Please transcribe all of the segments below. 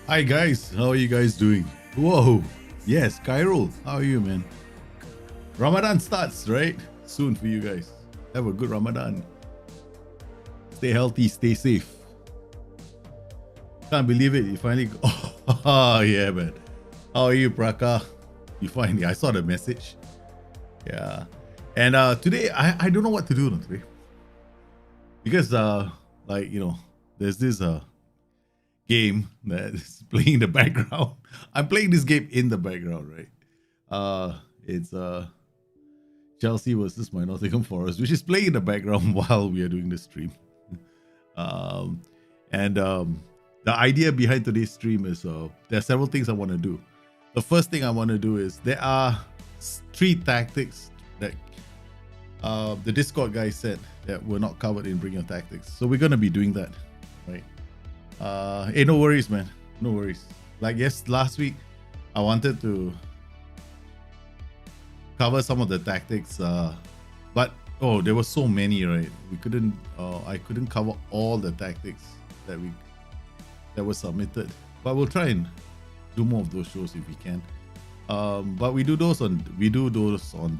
Hi guys, how are you guys doing? Whoa, yes, Cairo, how are you, man? Ramadan starts, right? Soon for you guys. Have a good Ramadan. Stay healthy, stay safe. Can't believe it, you finally... Oh, yeah, man. How are you, Praka? You finally... I saw the message. Yeah. And today, I don't know what to do today. Because, like, you know, there's this... game that is playing in the background. I'm playing this game in the background, right? It's Chelsea versus my Nottingham Forest, which is playing in the background while we are doing the stream. The idea behind today's stream is there are several things I want to do. The first thing I want to do is there are 3 tactics that the Discord guy said that were not covered in Bring Your Tactics. So we're gonna be doing that, right? Hey, no worries, man. No worries. Like, yes, last week I wanted to cover some of the tactics, but there were so many, right? We couldn't. I couldn't cover all the tactics that were submitted. But we'll try and do more of those shows if we can. But we do those on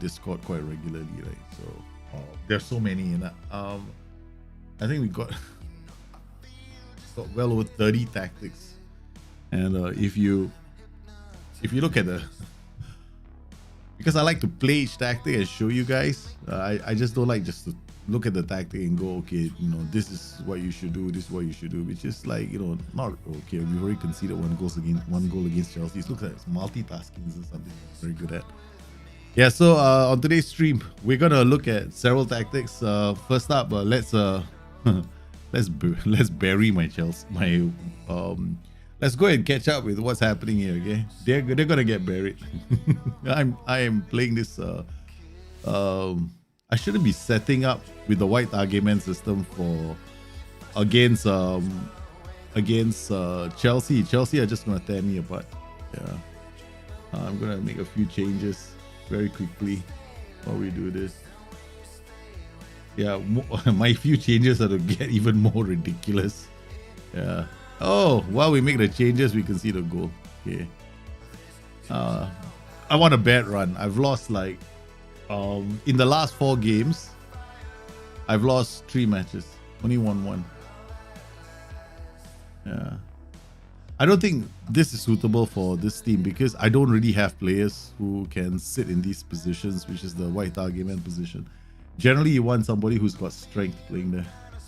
Discord quite regularly, right? So there's so many in that. I think we got well over 30 tactics, and if you look at because I like to play each tactic and show you guys, I just don't like just to look at the tactic and go, okay, you know, this is what you should do, this is what you should do, which is like, you know, not okay. We've already conceded one goal against Chelsea. It looks like it's multitasking. This is something I'm very good at. Yeah, so on today's stream we're gonna look at several tactics. First up, let's bury my Chelsea. Let's go and catch up with what's happening here. Okay, they're gonna get buried. I am playing this. I shouldn't be setting up with the Wide Targetman system against Chelsea. Chelsea are just gonna tear me apart. Yeah, I'm gonna make a few changes very quickly while we do this. Yeah, my few changes are to get even more ridiculous. Yeah. Oh, while we make the changes, we can see the goal. Okay. I want a bad run. I've lost like in the last 4 games, I've lost 3 matches. Only won 1. Yeah. I don't think this is suitable for this team because I don't really have players who can sit in these positions, which is the Wide Targetman position. Generally, you want somebody who's got strength playing there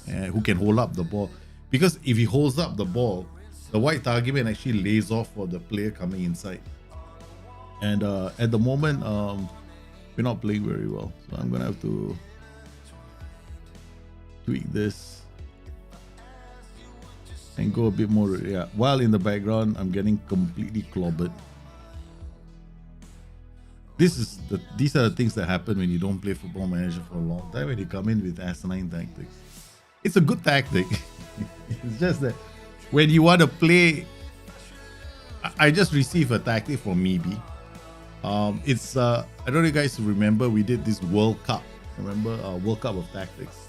and who can hold up the ball. Because if he holds up the ball, the Wide Targetman actually lays off for the player coming inside. And at the moment, we're not playing very well. So I'm going to have to tweak this and go a bit more. Yeah, while in the background, I'm getting completely clobbered. These are the things that happen when you don't play Football Manager for a long time, when you come in with asinine tactics. It's a good tactic. It's just that when you want to play, I just received a tactic from Maybe. It's I don't know if you guys remember, we did this World Cup. Remember World Cup of Tactics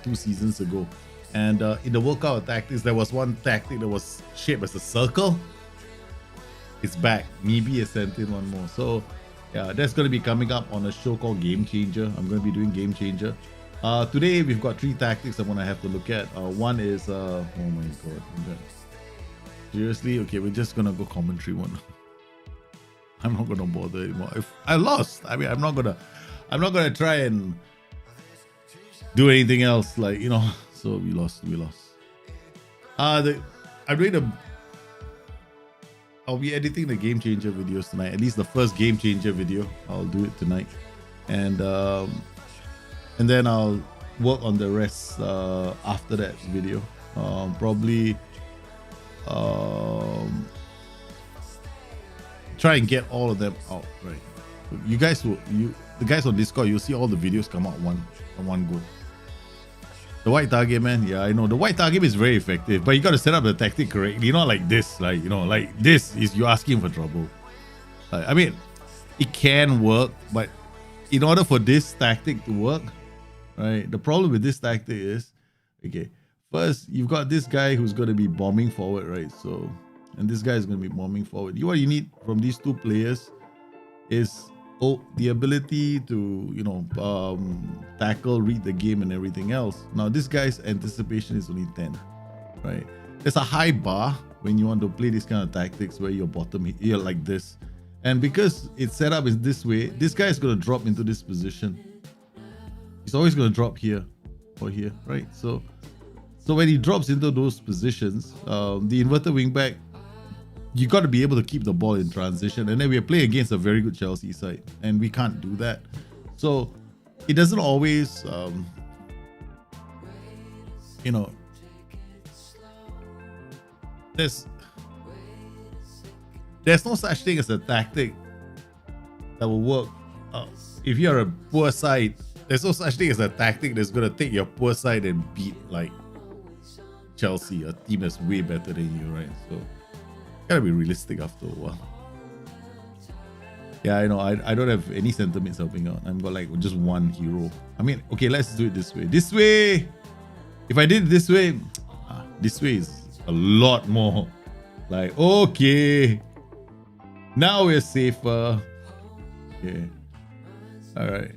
2 seasons ago. And in the World Cup of Tactics, there was one tactic that was shaped as a circle. It's back. Maybe has sent in one more. So yeah, that's going to be coming up on a show called Game Changer. I'm going to be doing Game Changer. Today we've got 3 tactics I'm going to have to look at. One is oh my god, seriously? Okay, we're just going to go commentary one. I'm not going to bother anymore. If I lost, I mean, I'm not going to try and do anything else, like, you know. So we lost. I'm doing I'll be editing the Game Changer videos tonight. At least the first Game Changer video, I'll do it tonight, and then I'll work on the rest after that video. Probably try and get all of them out, right? You guys will, the guys on Discord, you'll see all the videos come out one go. The Wide Targetman, yeah, I know. The Wide Targetman is very effective, but you got to set up the tactic correctly. Not like this, like, you know, like this is you asking for trouble. I mean, it can work, but in order for this tactic to work, right, the problem with this tactic is, okay, first, you've got this guy who's going to be bombing forward, right? So, and this guy is going to be bombing forward. What you need from these two players is the ability to, you know, tackle, read the game and everything else. Now, this guy's anticipation is only 10, right? There's a high bar when you want to play these kind of tactics where you're you're like this. And because it's set up in this way, this guy is going to drop into this position. He's always going to drop here or here, right? So when he drops into those positions, the inverted wingback, you got to be able to keep the ball in transition. And then we are playing against a very good Chelsea side, and we can't do that. So it doesn't always, you know, there's no such thing as a tactic that will work. If you're a poor side, there's no such thing as a tactic that's going to take your poor side and beat like Chelsea, a team that's way better than you, right? So gotta be realistic after a while. Yeah, I know. I don't have any sentiments helping out. I've got like just one hero. I mean, okay, let's do it this way. This way, if I did it this way is a lot more. Like, okay, now we're safer. Okay, all right.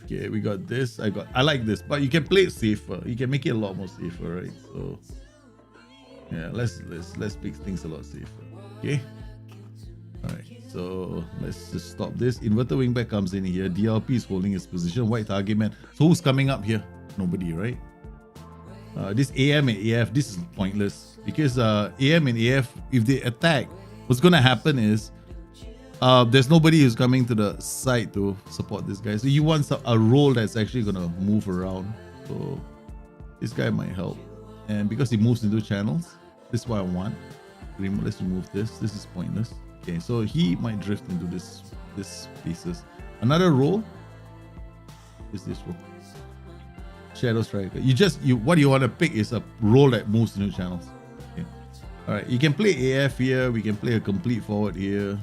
Okay, we got this. I like this, but you can play it safer. You can make it a lot more safer, right? So yeah, let's make things a lot safer. Okay. All right. So let's just stop this. Inverted wingback comes in here. DLP is holding his position. Wide Targetman. So who's coming up here? Nobody, right? This AM and AF, this is pointless because AM and AF, if they attack, what's gonna happen is there's nobody who's coming to the side to support this guy. So you want a role that's actually gonna move around. So this guy might help. And because he moves into channels, this is what I want. Let's remove this. This is pointless. Okay, so he might drift into this spaces. Another role is this role. Shadow Striker. What you want to pick is a role that moves into channels. Okay. All right, you can play AF here. We can play a complete forward here.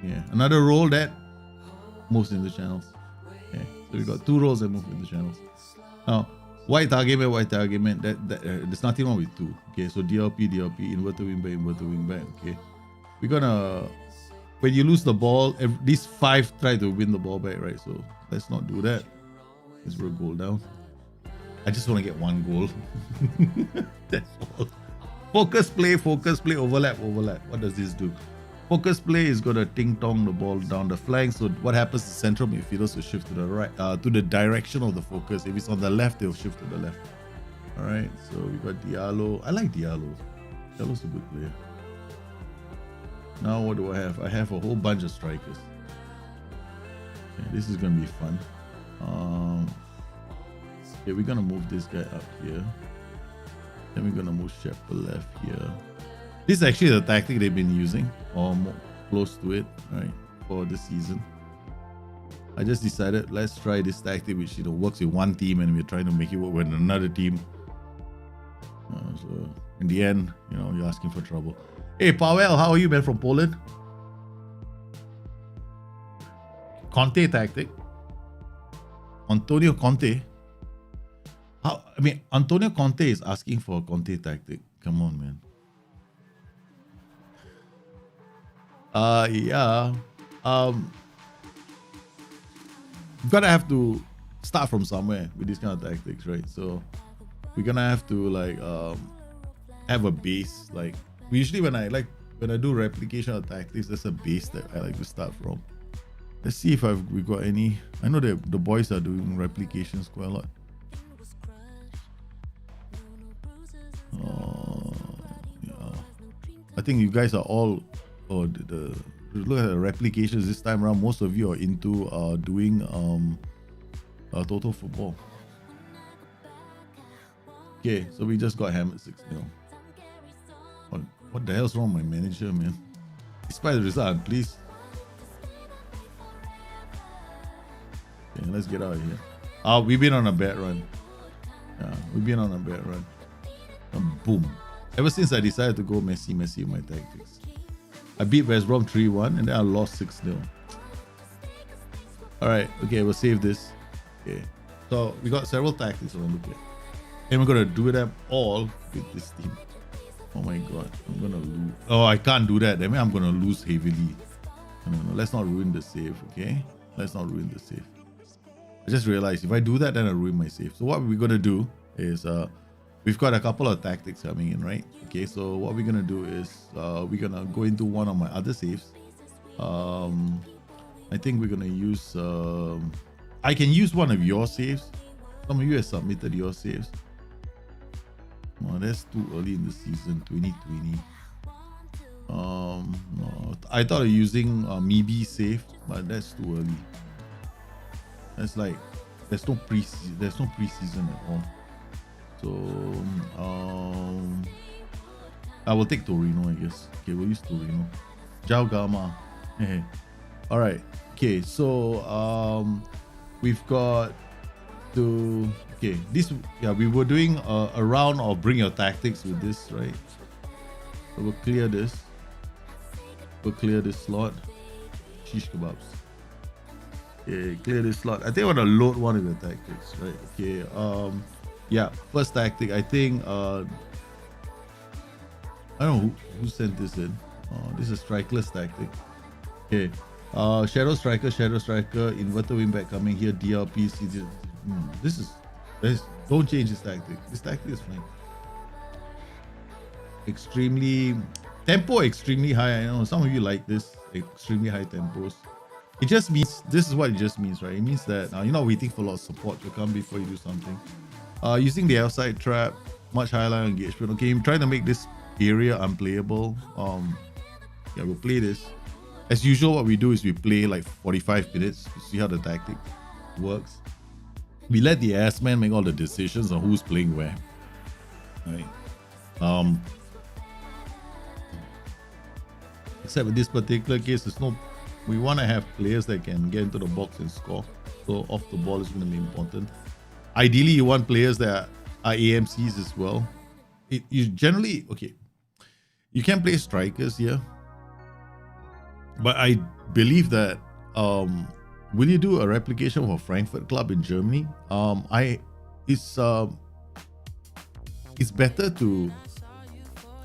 Yeah, another role that moves into channels. Okay, so we got two roles that move into channels. Now, Wide Targetman, there's nothing wrong with two. Okay, so DLP, inverted wingback, okay. We're gonna, when you lose the ball, these 5 try to win the ball back, right? So let's not do that. Let's roll a goal down. I just want to get one goal. That's all. Focus play, overlap. What does this do? Focus play is gonna ting-tong the ball down the flank. So what happens is central midfielders will shift to the right, to the direction of the focus. If it's on the left, they'll shift to the left. All right. So we got Diallo. I like Diallo. Diallo's a good player. Now what do I have? I have a whole bunch of strikers. Okay, this is gonna be fun. Okay, we're gonna move this guy up here. Then we're gonna move Shepherd left here. This is actually the tactic they've been using, or more close to it, right, for this season. I just decided let's try this tactic, which works with one team, and we're trying to make it work with another team. So in the end, you're asking for trouble. Hey, Paweł, how are you, man, from Poland? Conte tactic. Antonio Conte. Antonio Conte is asking for a Conte tactic. Come on, man. Yeah. You're gonna have to start from somewhere with these kind of tactics, right? So we're gonna have to have a base. Like usually when I do replication of tactics, there's a base that I like to start from. Let's see if we got any. I know that the boys are doing replications quite a lot. Yeah. I think you guys are all. Look at the replications this time around. Most of you are into doing total football. Okay, so we just got hammered 6-0. What the hell's wrong with my manager, man? Despite the result, I'm pleased. Let's get out of here. We've been on a bad run. Yeah, we've been on a bad run. Boom. Ever since I decided to go messy with my tactics. I beat West Brom 3-1 and then I lost 6-0. Alright, okay, we'll save this. Okay. So we got several tactics I want to look at. And we're gonna do them all with this team. Oh my god, I'm gonna lose. Oh, I can't do that. That means I'm gonna lose heavily. No, let's not ruin the save, okay? Let's not ruin the save. I just realized if I do that, then I ruin my save. So what we're gonna do is we've got a couple of tactics coming in, right? Okay, so what we're gonna do is we're gonna go into one of my other saves. I think we're gonna use I can use one of your saves. Some of you have submitted your saves. Oh, that's too early in the season, 2020. No, I thought of using maybe save, but that's too early. That's like there's no preseason at all. So I will take Torino, I guess. Okay, we'll use Torino. Jao Gama. All right. Okay, so we've got to we were doing a round of bring your tactics with this, right? So we'll clear this. We'll clear this slot. Shish kebabs. Okay, clear this slot. I think I want to load one of the tactics, right? Okay. Yeah, first tactic. I think I don't know who sent this in. This is strikerless tactic. Okay. Shadow striker, inverter wingback coming here, DLP, CG. Don't change this tactic. This tactic is fine. Tempo extremely high. I know some of you like this extremely high tempos. It just means, this is what it just means, right? It means that you're not waiting for a lot of support to come before you do something. Using the outside trap, much higher line engagement. Okay, I'm trying to make this area unplayable. Yeah, we'll play this. As usual, what we do is we play like 45 minutes to see how the tactic works. We let the ass man make all the decisions on who's playing where. Right. Except in this particular case, we want to have players that can get into the box and score. So off the ball is going to be important. Ideally, you want players that are AMCs as well. You generally, okay, you can play strikers here. But I believe that will you do a replication for Frankfurt Club in Germany? It's better to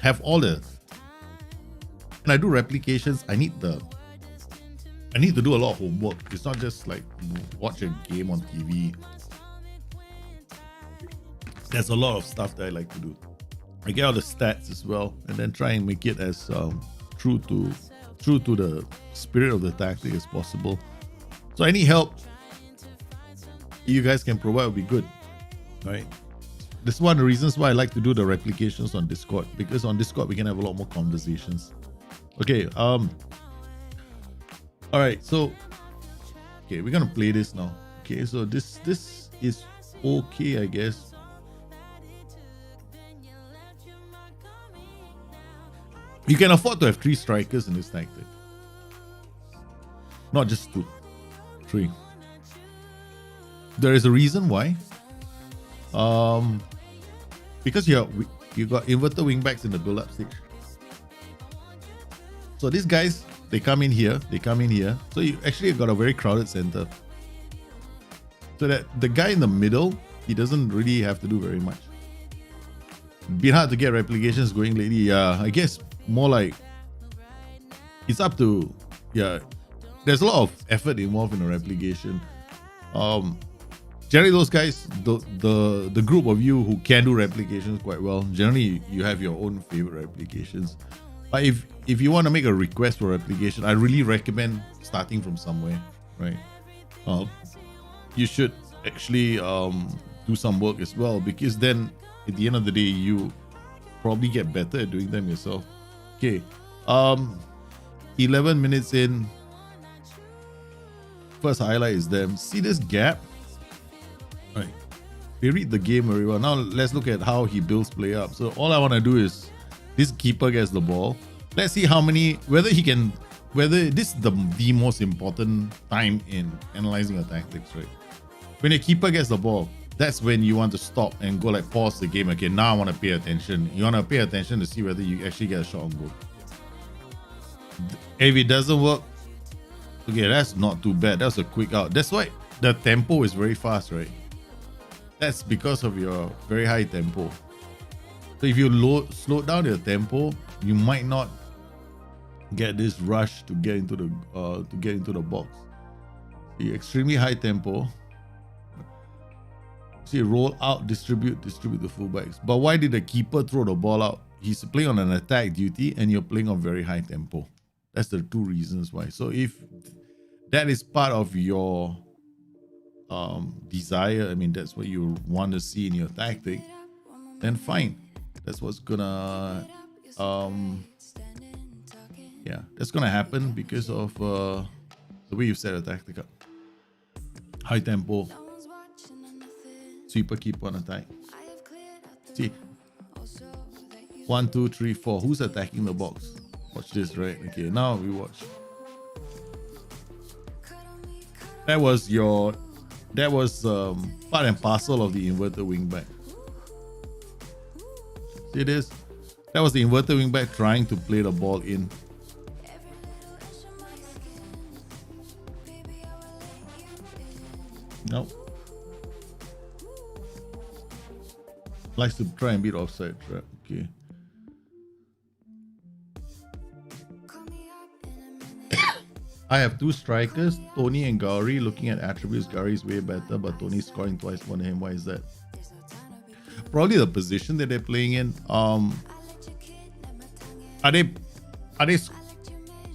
have all the. When I do replications, I need to do a lot of homework. It's not just like watch a game on TV. There's a lot of stuff that I like to do. I get all the stats as well, and then try and make it as true to the spirit of the tactic as possible. So any help you guys can provide will be good, right? This is one of the reasons why I like to do the replications on Discord, because on Discord we can have a lot more conversations. Okay, all right, so okay, we're gonna play this now. Okay, so this is okay, I guess. You can afford to have 3 strikers in this tactic. Not just 2. 3. There is a reason why. Because you got inverter wingbacks in the build-up stage. So these guys, they come in here. So you actually got a very crowded center. So that the guy in the middle, he doesn't really have to do very much. Been hard to get replications going lately. Yeah, I guess more like it's up to, yeah, there's a lot of effort involved in a replication. Generally those guys, the group of you who can do replications quite well, generally you have your own favorite replications. But if you want to make a request for replication, I really recommend starting from somewhere, right? You should actually do some work as well, because then at the end of the day you probably get better at doing them yourself. Okay, 11 minutes in. First highlight is them. See this gap? All right. We read the game very well. Now let's look at how he builds play up. So all I want to do is this keeper gets the ball. Let's see how many, whether this is the most important time in analyzing your tactics, right? When your keeper gets the ball, that's when you want to stop and go like pause the game. Okay, now I want to pay attention. You want to pay attention to see whether you actually get a shot on goal. If it doesn't work, okay, that's not too bad. That's a quick out. That's why the tempo is very fast, right? That's because of your very high tempo. So if you slow down your tempo, you might not get this rush to get into the box. The extremely high tempo. See, roll out, distribute the fullbacks. But why did the keeper throw the ball out? He's playing on an attack duty and you're playing on very high tempo. That's the two reasons why. So if that is part of your desire, I mean, that's what you want to see in your tactic, then fine. That's what's gonna yeah, that's gonna happen because of the way you set a tactic up. High tempo, sweeper, keep on attack. See, 1, 2, 3, 4. Who's attacking the box? Watch this, right? Okay, now we watch. That was part and parcel of the inverted wingback. See this? That was the inverted wingback trying to play the ball in. Nope. Likes to try and beat offside trap. Okay. I have two strikers, Tony and Gauri. Looking at attributes, Gauri is way better, but Tony's scoring twice more than him. Why is that? Probably the position that they're playing in. Are they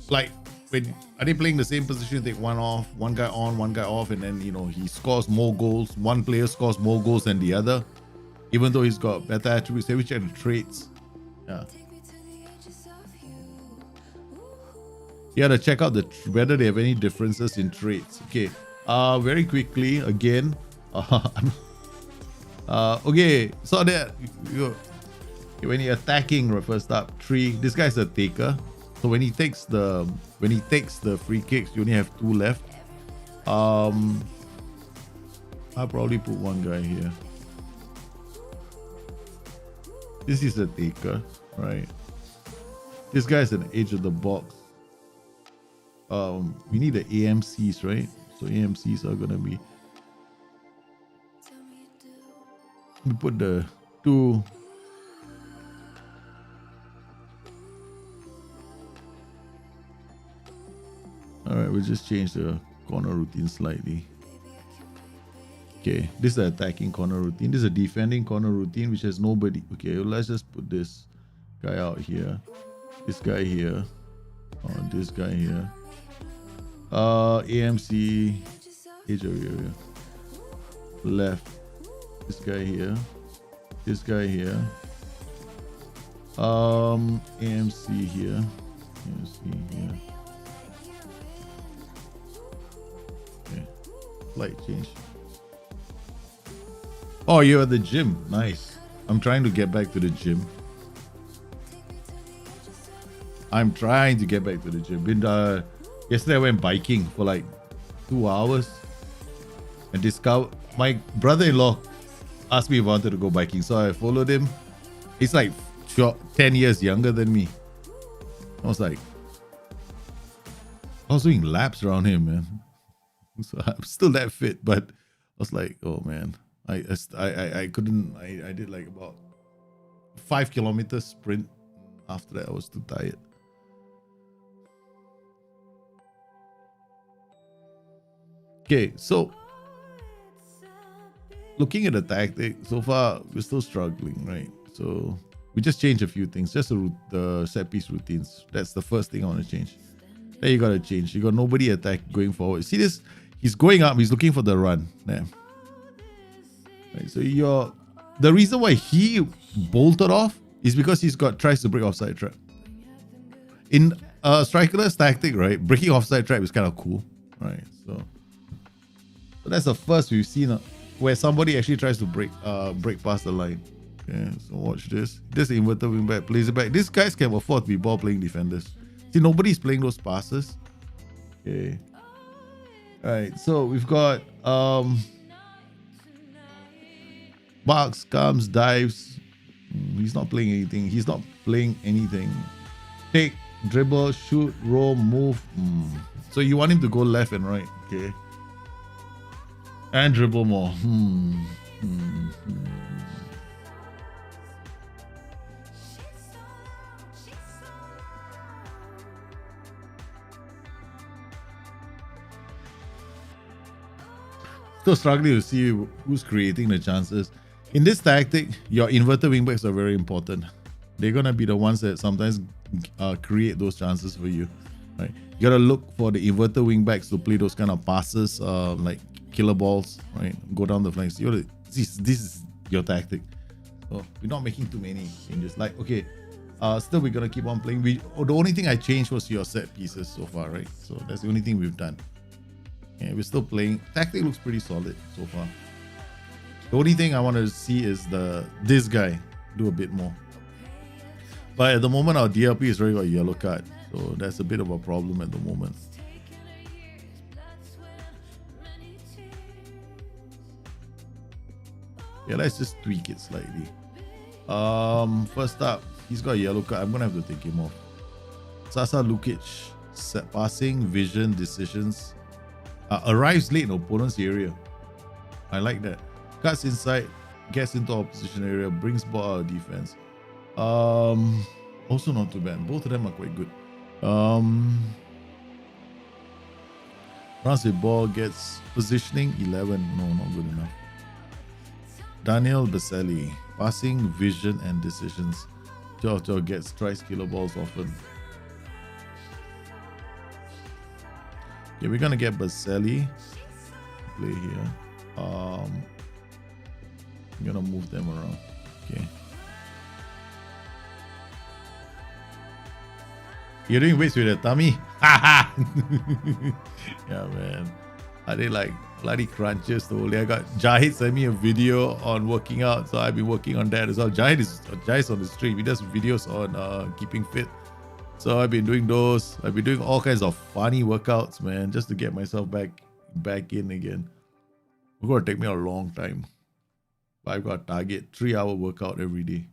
like are they playing the same position? Take one off, one guy on, one guy off, and then he scores more goals. One player scores more goals than the other, even though he's got better attributes. They check the traits. Yeah. You gotta check out whether they have any differences in traits. Okay. Very quickly again. Okay. So that when you're attacking, first up 3. This guy's a taker. So when he takes the free kicks, you only have 2 left. I'll probably put one guy here. This is a taker, right? This guy's an edge of the box. We need the AMCs, right? So AMCs are gonna be. We put the 2. All right, we'll just change the corner routine slightly. Okay, this is the attacking corner routine. This is a defending corner routine, which has nobody. Okay, let's just put this guy out here. This guy here. This guy here. AMC. Edge of area. Left. This guy here. This guy here. AMC here. AMC here. Okay. Light change. Oh, you're at the gym. Nice. I'm trying to get back to the gym. Yesterday I went biking for like 2 hours and discovered my brother-in-law asked me if I wanted to go biking, so I followed him. He's like 10 years younger than me. I was doing laps around him, man. So I'm still that fit, but I was like, oh man, I couldn't. I did like about 5 kilometers sprint. After that, I was too tired. Okay, so looking at the tactic, so far we're still struggling, right? So we just changed a few things, just the set piece routines. That's the first thing I want to change. Then you gotta change. You got nobody attack going forward. See this? He's going up. He's looking for the run. Yeah. Right, so the reason why he bolted off is because tries to break offside trap. In strikerless tactic, right? Breaking offside trap is kind of cool, right? So that's the first we've seen where somebody actually tries to break past the line. Okay, so watch this. This inverted wingback plays it back. These guys can afford to be ball playing defenders. See, nobody's playing those passes. Okay. Alright, so we've got Barks, comes, dives. He's not playing anything. He's not playing anything. Take, dribble, shoot, roll, move. So you want him to go left and right. Okay. And dribble more. Still struggling to see who's creating the chances. In this tactic, your inverted wingbacks are very important. They're gonna be the ones that sometimes create those chances for you. Right? You gotta look for the inverted wingbacks to play those kind of passes, like killer balls. Right? Go down the flanks. This is your tactic. So we're not making too many changes. Like okay, still we're gonna keep on playing. The only thing I changed was your set pieces so far, right? So that's the only thing we've done. Yeah, we're still playing. Tactic looks pretty solid so far. The only thing I want to see is this guy do a bit more. But at the moment, our DLP is already got a yellow card, so that's a bit of a problem at the moment. Yeah, let's just tweak it slightly. First up, he's got a yellow card. I'm gonna have to take him off. Sasa Lukic, set passing, vision, decisions. Arrives late in opponent's area. I like that. Cuts inside, gets into opposition area, brings ball out of defense. Also not too bad. Both of them are quite good. Runs with ball, gets positioning 11. No, not good enough. Daniel Baselli, passing, vision, and decisions. Jojo gets tries killer balls often. Okay, we're gonna get Baselli play here. I'm gonna move them around. Okay. You're doing weights with a tummy? Yeah, man. Are they like bloody crunches? So I got Jahid sent me a video on working out, so I've been working on that as well. Jahid's on the stream. He does videos on keeping fit. So I've been doing those. I've been doing all kinds of funny workouts, man, just to get myself back in again. It's gonna take me a long time. But I've got a target 3-hour workout every day.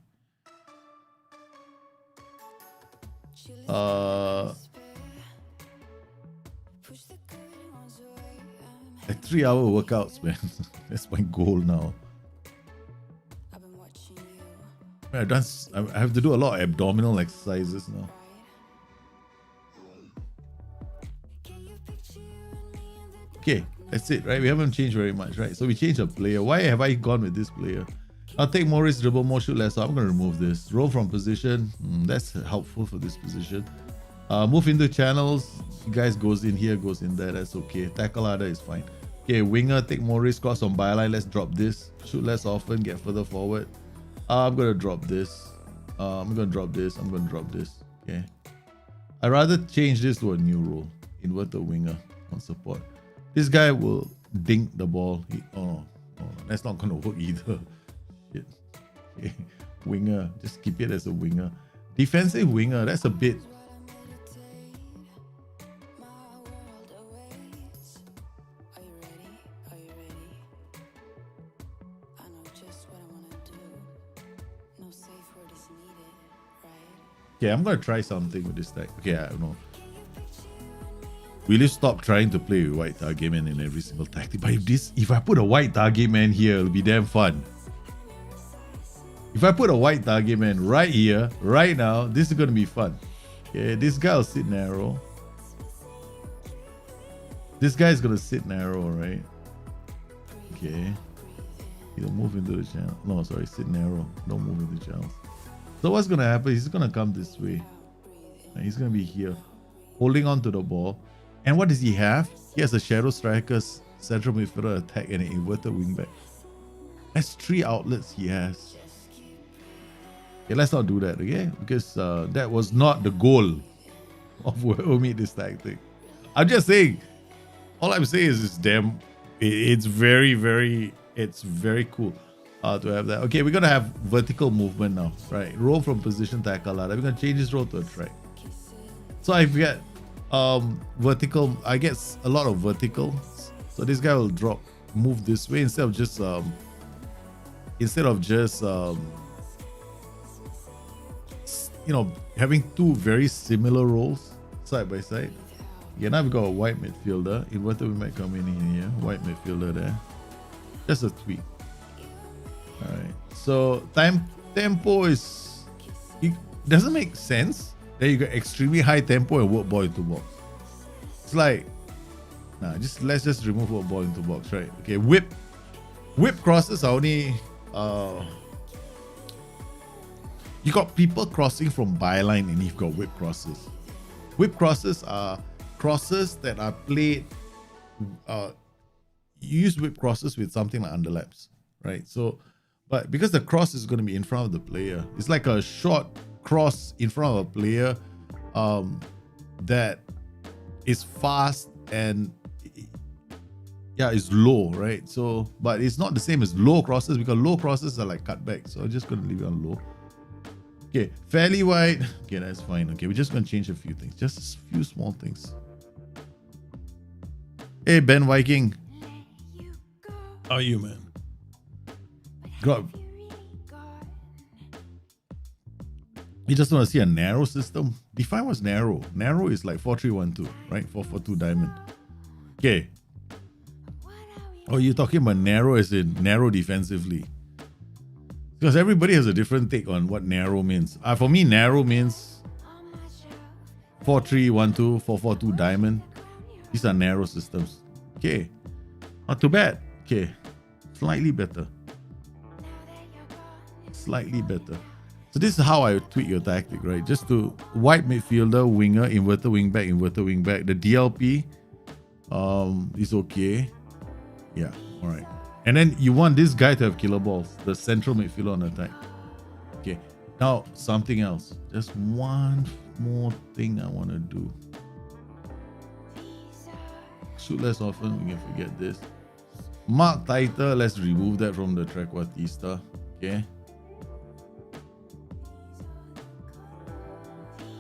Like 3-hour workouts, man. That's my goal now. I have to do a lot of abdominal exercises now. Okay, that's it, right? We haven't changed very much, right? So we changed a player. Why have I gone with this player? I'll take more risk, dribble more, shoot less. So I'm going to remove this. Roll from position. That's helpful for this position. Move into channels. You guys goes in here, goes in there. That's okay. Tackle harder is fine. Okay, winger, take more risk. Cross on byline. Let's drop this. Shoot less often. Get further forward. I'm going to drop this. I'm going to drop this. I'm going to drop this. Okay. I'd rather change this to a new role. Inverted winger on support. This guy will dink the ball. Oh, that's not going to work either. Shit. Okay. Winger. Just keep it as a winger. Defensive winger. That's a bit. Okay, I'm going to try something with this deck. Okay, I don't know. Will you stop trying to play with Wide Targetman in every single tactic? But if I put a Wide Targetman here, it'll be damn fun. If I put a Wide Targetman right here, right now, this is going to be fun. Okay, this guy will sit narrow. This guy's going to sit narrow, right? Okay. He'll move into the channel. No, sorry, sit narrow. Don't move into the channels. So what's going to happen? He's going to come this way. And he's going to be here, holding on to the ball. And what does he have? He has a shadow striker's central midfielder attack and an inverted wingback. That's 3 outlets he has. Okay, let's not do that, okay? Because that was not the goal of whoever made this tactic. I'm just saying. All I'm saying is it's very, very, it's very cool to have that. Okay, we're gonna have vertical movement now, right? Roll from position, tackle ladder. We're gonna change this roll to a track. So I get vertical. I get a lot of vertical. So this guy will move this way instead of just instead of just having two very similar roles side by side. Yeah, now we've got a wide midfielder. Inverter we might come in here. Wide midfielder there. Just a tweak. All right. So tempo is, it doesn't make sense that you got extremely high tempo and work ball into box. It's like, let's just remove work ball into box, right? Okay, whip crosses are only you got people crossing from byline and you've got whip crosses. Whip crosses are crosses that are played. You use whip crosses with something like underlaps, right? So, but because the cross is going to be in front of the player, it's like a short cross in front of a player that is fast and is low, right? So, but it's not the same as low crosses because low crosses are like cutbacks. So I'm just going to leave it on low. Okay, fairly wide. Okay, that's fine. Okay, we're just going to change a few things. Just a few small things. Hey, Ben Viking. How are you, man? God. You just want to see a narrow system? Define what's narrow. Narrow is like 4-3-1-2, right? 4-4-2 diamond. Okay. Oh, you're talking about narrow as in narrow defensively. Because everybody has a different take on what narrow means. For me, narrow means 4-3-1-2, 4-4-2 diamond. These are narrow systems. Okay. Not too bad. Okay. Slightly better. Slightly better. So this is how I tweak your tactic, right? Just to wide midfielder, winger, inverter, wing back. The DLP is okay. Yeah, all right. And then you want this guy to have killer balls, the central midfielder on attack. Okay, now something else. Just one more thing I want to do. Shoot less often, we can forget this. Mark tighter, let's remove that from the trequartista. Okay.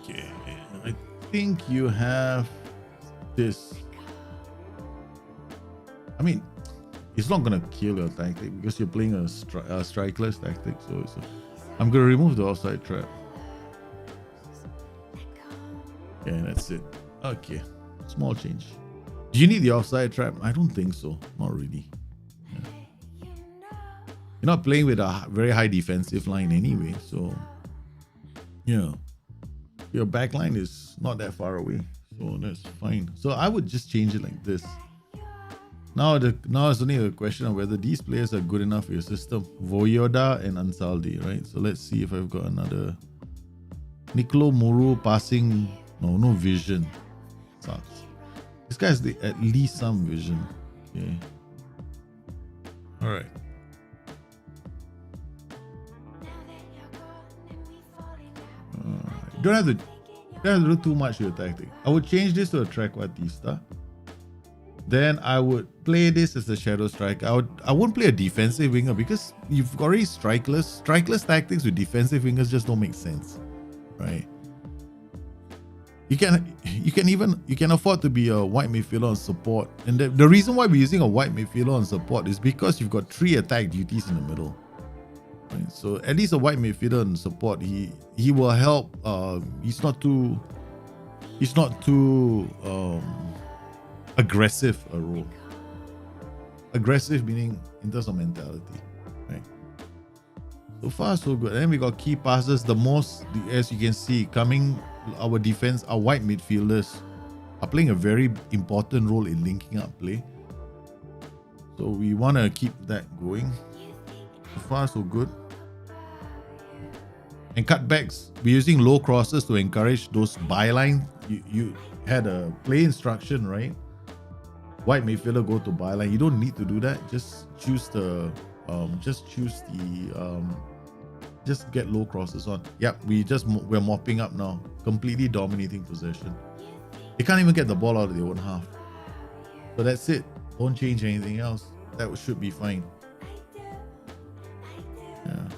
Okay, I think you have this. I mean, it's not gonna kill your tactic because you're playing a strikeless tactic. So I'm gonna remove the offside trap. Okay, that's it. Okay, small change. Do you need the offside trap? I don't think so. Not really. Yeah. You're not playing with a very high defensive line anyway, so your back line is not that far away, so that's fine. So I would just change it like this. Now it's only a question of whether these players are good enough for your system. Voyoda and Ansaldi, right? So let's see if I've got another. Nicolo Muru passing. No vision. Sucks. This guy has at least some vision. Okay. Alright. You don't have to do too much with your tactic. I would change this to a trequartista. Then I would play this as a shadow striker. I wouldn't play a defensive winger because you've already strikeless. Strikeless tactics with defensive wingers just don't make sense, right? You can afford to be a wide midfielder on support, and the reason why we're using a wide midfielder on support is because you've got 3 attack duties in the middle. Right? So at least a wide midfielder on support, he will help. He's not too aggressive a role. Aggressive meaning in terms of mentality, right? So far so good. And then we got key passes. The most, as you can see, coming our defense, our wide midfielders are playing a very important role in linking up play. So we want to keep that going. So far so good. And cutbacks, we're using low crosses to encourage those byline. You had a play instruction, right? Wide midfielder go to byline. You don't need to do that. Just choose the just get low crosses on. Yep, we're mopping up now. Completely dominating possession. They can't even get the ball out of their own half. So that's it. Don't change anything else. That should be fine. Yeah.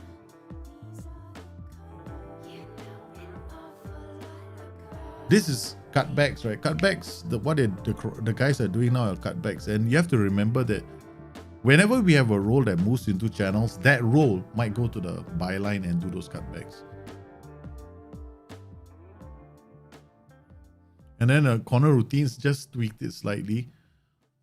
This is cutbacks, right? Cutbacks, what the guys are doing now are cutbacks. And you have to remember that whenever we have a role that moves into channels, that role might go to the byline and do those cutbacks. And then corner routines, just tweaked it slightly.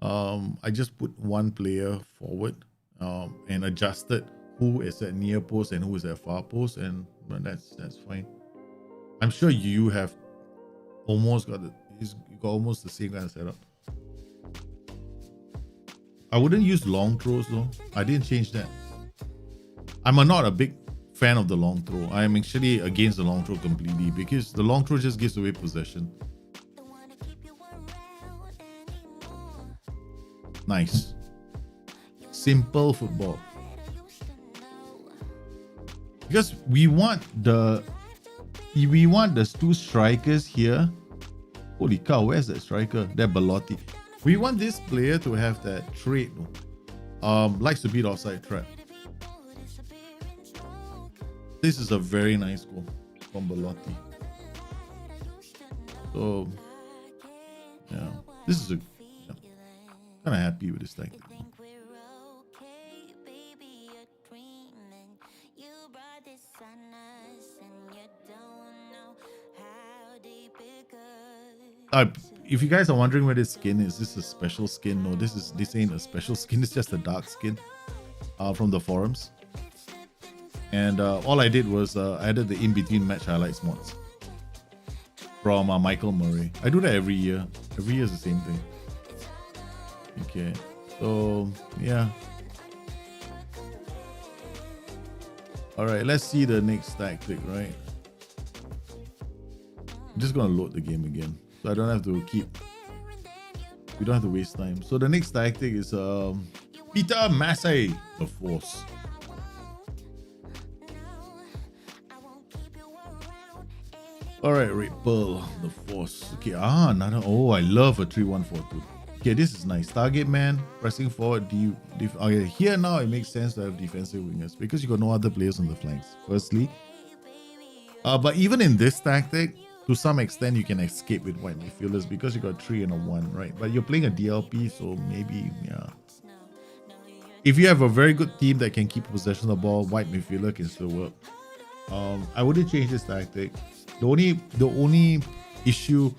I just put one player forward and adjusted who is at near post and who is at far post, and that's fine. I'm sure you have almost got almost the same kind of setup. I wouldn't use long throws though. I didn't change that. I'm not a big fan of the long throw. I am actually against the long throw completely because the long throw just gives away possession. Nice. Simple football. Because we want the two strikers here. Holy cow, where's that striker? That Belotti. We want this player to have that trait. Likes to beat offside trap. This is a very nice goal from Belotti. So yeah, this is kind of happy with this tactic. If you guys are wondering where this skin is, this is a special skin. No, this ain't a special skin. It's just a dark skin from the forums. And all I did was added the in-between match highlights mods from Michael Murray. I do that every year. Every year is the same thing. Okay, so yeah. All right, let's see the next tactic, right? I'm just gonna load the game again, so I don't have to we don't have to waste time. So the next tactic is Peter Massey, the Force. All right, Red Pearl, the Force. Okay, another. Oh, I love a 3-1-4-2. Okay, this is nice. Targetman, pressing forward. Okay, here now it makes sense to have defensive wingers because you got no other players on the flanks. Firstly, but even in this tactic, to some extent, you can escape with wide midfielders because you got 3 and a 1, right? But you're playing a DLP, so maybe yeah. If you have a very good team that can keep possession of the ball, wide midfielder can still work. I wouldn't change this tactic. The only issue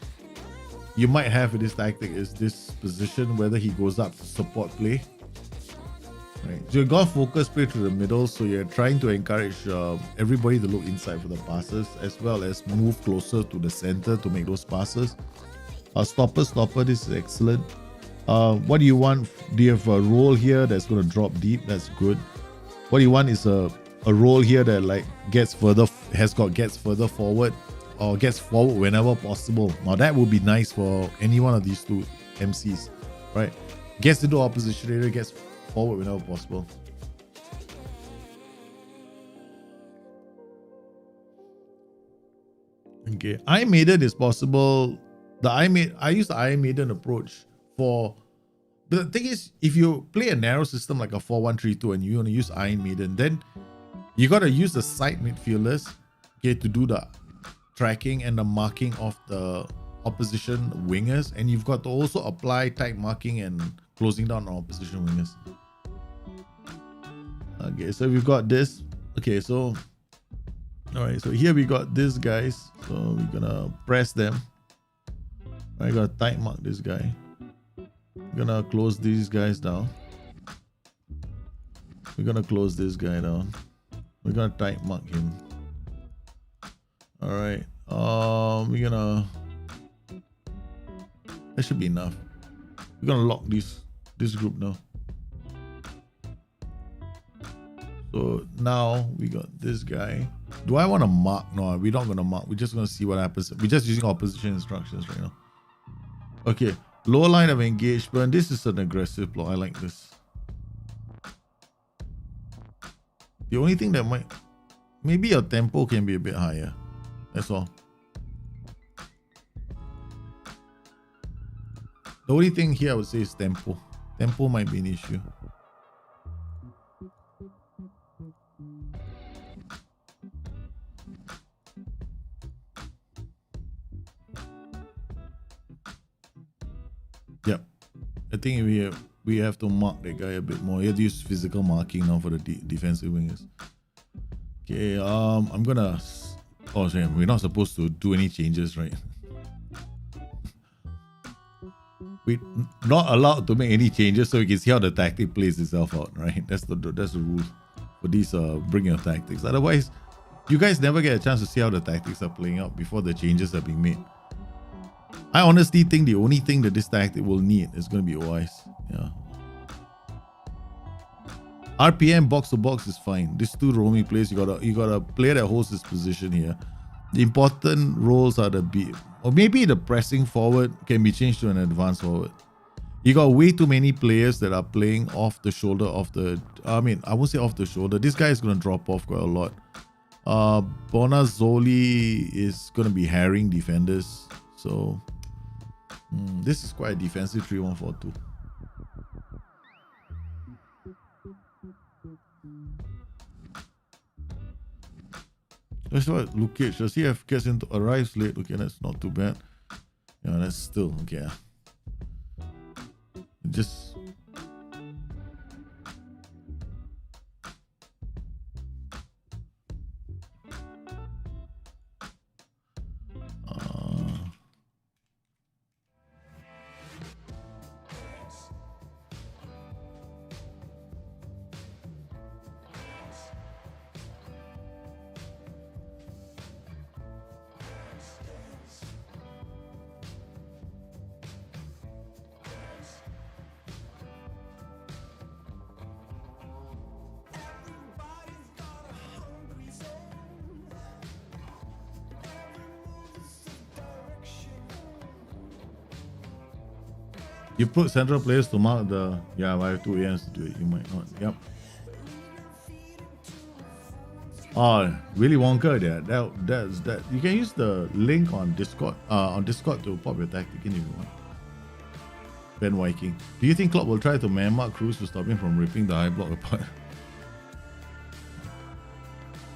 you might have with this tactic is this position, whether he goes up to support play. Right. So you got focus play to the middle, so you're trying to encourage everybody to look inside for the passes, as well as move closer to the center to make those passes. Stopper, this is excellent. What do you want? Do you have a role here that's going to drop deep? That's good. What do you want is a role here that like gets further forward, or gets forward whenever possible. Now that would be nice for any one of these two MCs, right? Gets into opposition area, gets forward whenever possible. Okay, Iron Maiden is possible. I use the Iron Maiden approach for. The thing is, if you play a narrow system like a 4-1-3-2 and you want to use Iron Maiden, then you got to use the side midfielders, okay, to do the tracking and the marking of the opposition wingers, and you've got to also apply tight marking and closing down on opposition wingers. Okay, so we've got this. Okay, so all right, so here we got these guys, so we're gonna press them. I gotta tight mark this guy. We're gonna close these guys down. We're gonna close this guy down. We're gonna tight mark him. All right. We're gonna. That should be enough. We're gonna lock this group now. So now we got this guy. Do I want to mark? No, we're not gonna mark. We're just gonna see what happens. We're just using opposition instructions right now. Okay. Lower line of engagement. This is an aggressive block. I like this. The only thing that might, maybe your tempo can be a bit higher. That's all. The only thing here I would say is tempo. Tempo might be an issue. Yep. I think we have to mark that guy a bit more. You have to use physical marking now for the defensive wingers. Okay, I'm gonna. Oh, sorry, we're not supposed to do any changes, right? We're not allowed to make any changes, so you can see how the tactic plays itself out, right? That's the rule for these bring your tactics. Otherwise, you guys never get a chance to see how the tactics are playing out before the changes are being made. I honestly think the only thing that this tactic will need is going to be OIs. Yeah. RPM box to box is fine. These two roaming plays, you got a player that holds his position here. The important roles are the B, or maybe the pressing forward can be changed to an advanced forward. You got way too many players that are playing off the shoulder of the. I mean, I won't say off the shoulder. This guy is going to drop off quite a lot. Bonazzoli is going to be harrying defenders. So this is quite a defensive 3-1-4-2. That's what Lukic. Does he have gets into arrives late? Okay, that's not too bad. Yeah, that's still okay. Just you put central players to mark the. Yeah, I have 2 AMs to do it. You might not. Yep. Oh, Willy Wonka there. That's that. You can use the link on Discord. On Discord to pop your tactic in if you want. Ben Viking. Do you think Klopp will try to man-mark Cruz to stop him from ripping the high block apart?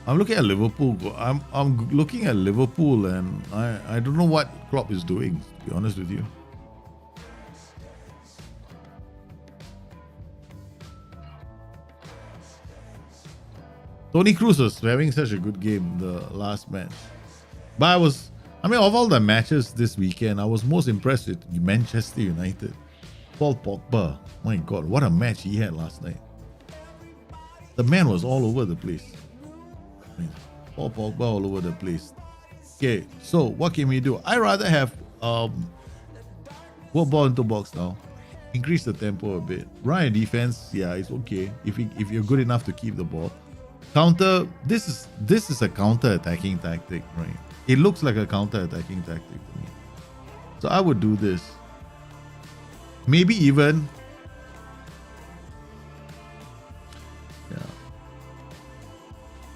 I'm looking at Liverpool. I'm looking at Liverpool, and I don't know what Klopp is doing. To be honest with you. Toni Kroos was having such a good game the last match. But I mean, of all the matches this weekend, I was most impressed with Manchester United. Paul Pogba. My God, what a match he had last night. The man was all over the place. I mean, Paul Pogba all over the place. Okay, so what can we do? I rather have put ball into box now. Increase the tempo a bit. Run a defense, yeah, it's okay. If you're good enough to keep the ball. Counter, this is a counter-attacking tactic, right? It looks like a counter-attacking tactic to me. So I would do this. Maybe even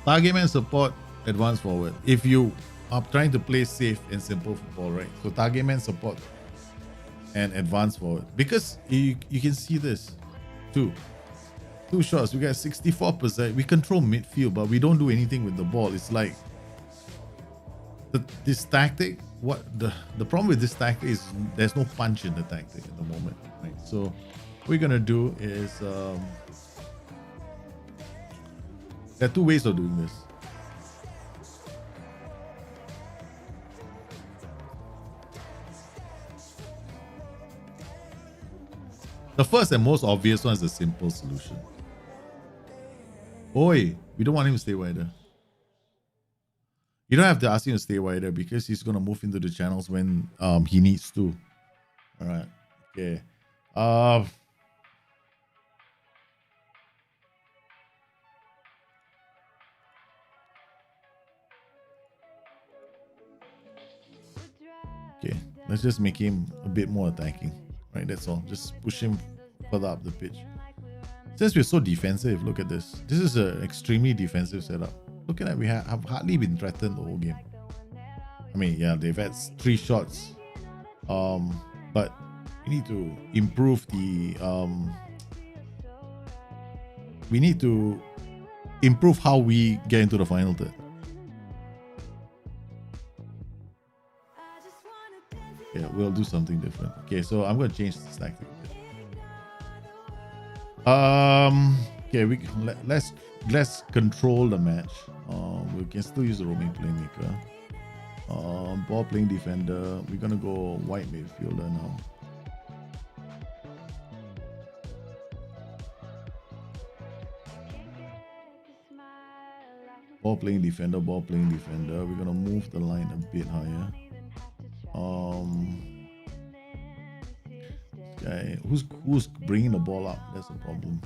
Targetman support advanced forward. If you are trying to play safe and simple football, right? So Targetman support and advanced forward. Because you can see this. Two shots, we got 64%. We control midfield, but we don't do anything with the ball. It's like this tactic. What the problem with this tactic is there's no punch in the tactic at the moment, right? So what we're gonna do is there are 2 ways of doing this. The first and most obvious one is the simple solution. Oi, we don't want him to stay wider. You don't have to ask him to stay wider because he's going to move into the channels when he needs to. All right. Okay. Okay. Let's just make him a bit more attacking. Right, that's all. Just push him further up the pitch. Since we're so defensive, look at this. This is an extremely defensive setup. Look at that, we have hardly been threatened the whole game. I mean, yeah, they've had 3 shots. But we need to improve the we need to improve how we get into the final third. Yeah, we'll do something different. Okay, so I'm going to change this tactic. Okay, let's control the match. We can still use the roaming playmaker. Ball playing defender. We're gonna go wide midfielder now. Ball playing defender. Ball playing defender. We're gonna move the line a bit higher. Okay, who's bringing the ball up? That's a problem.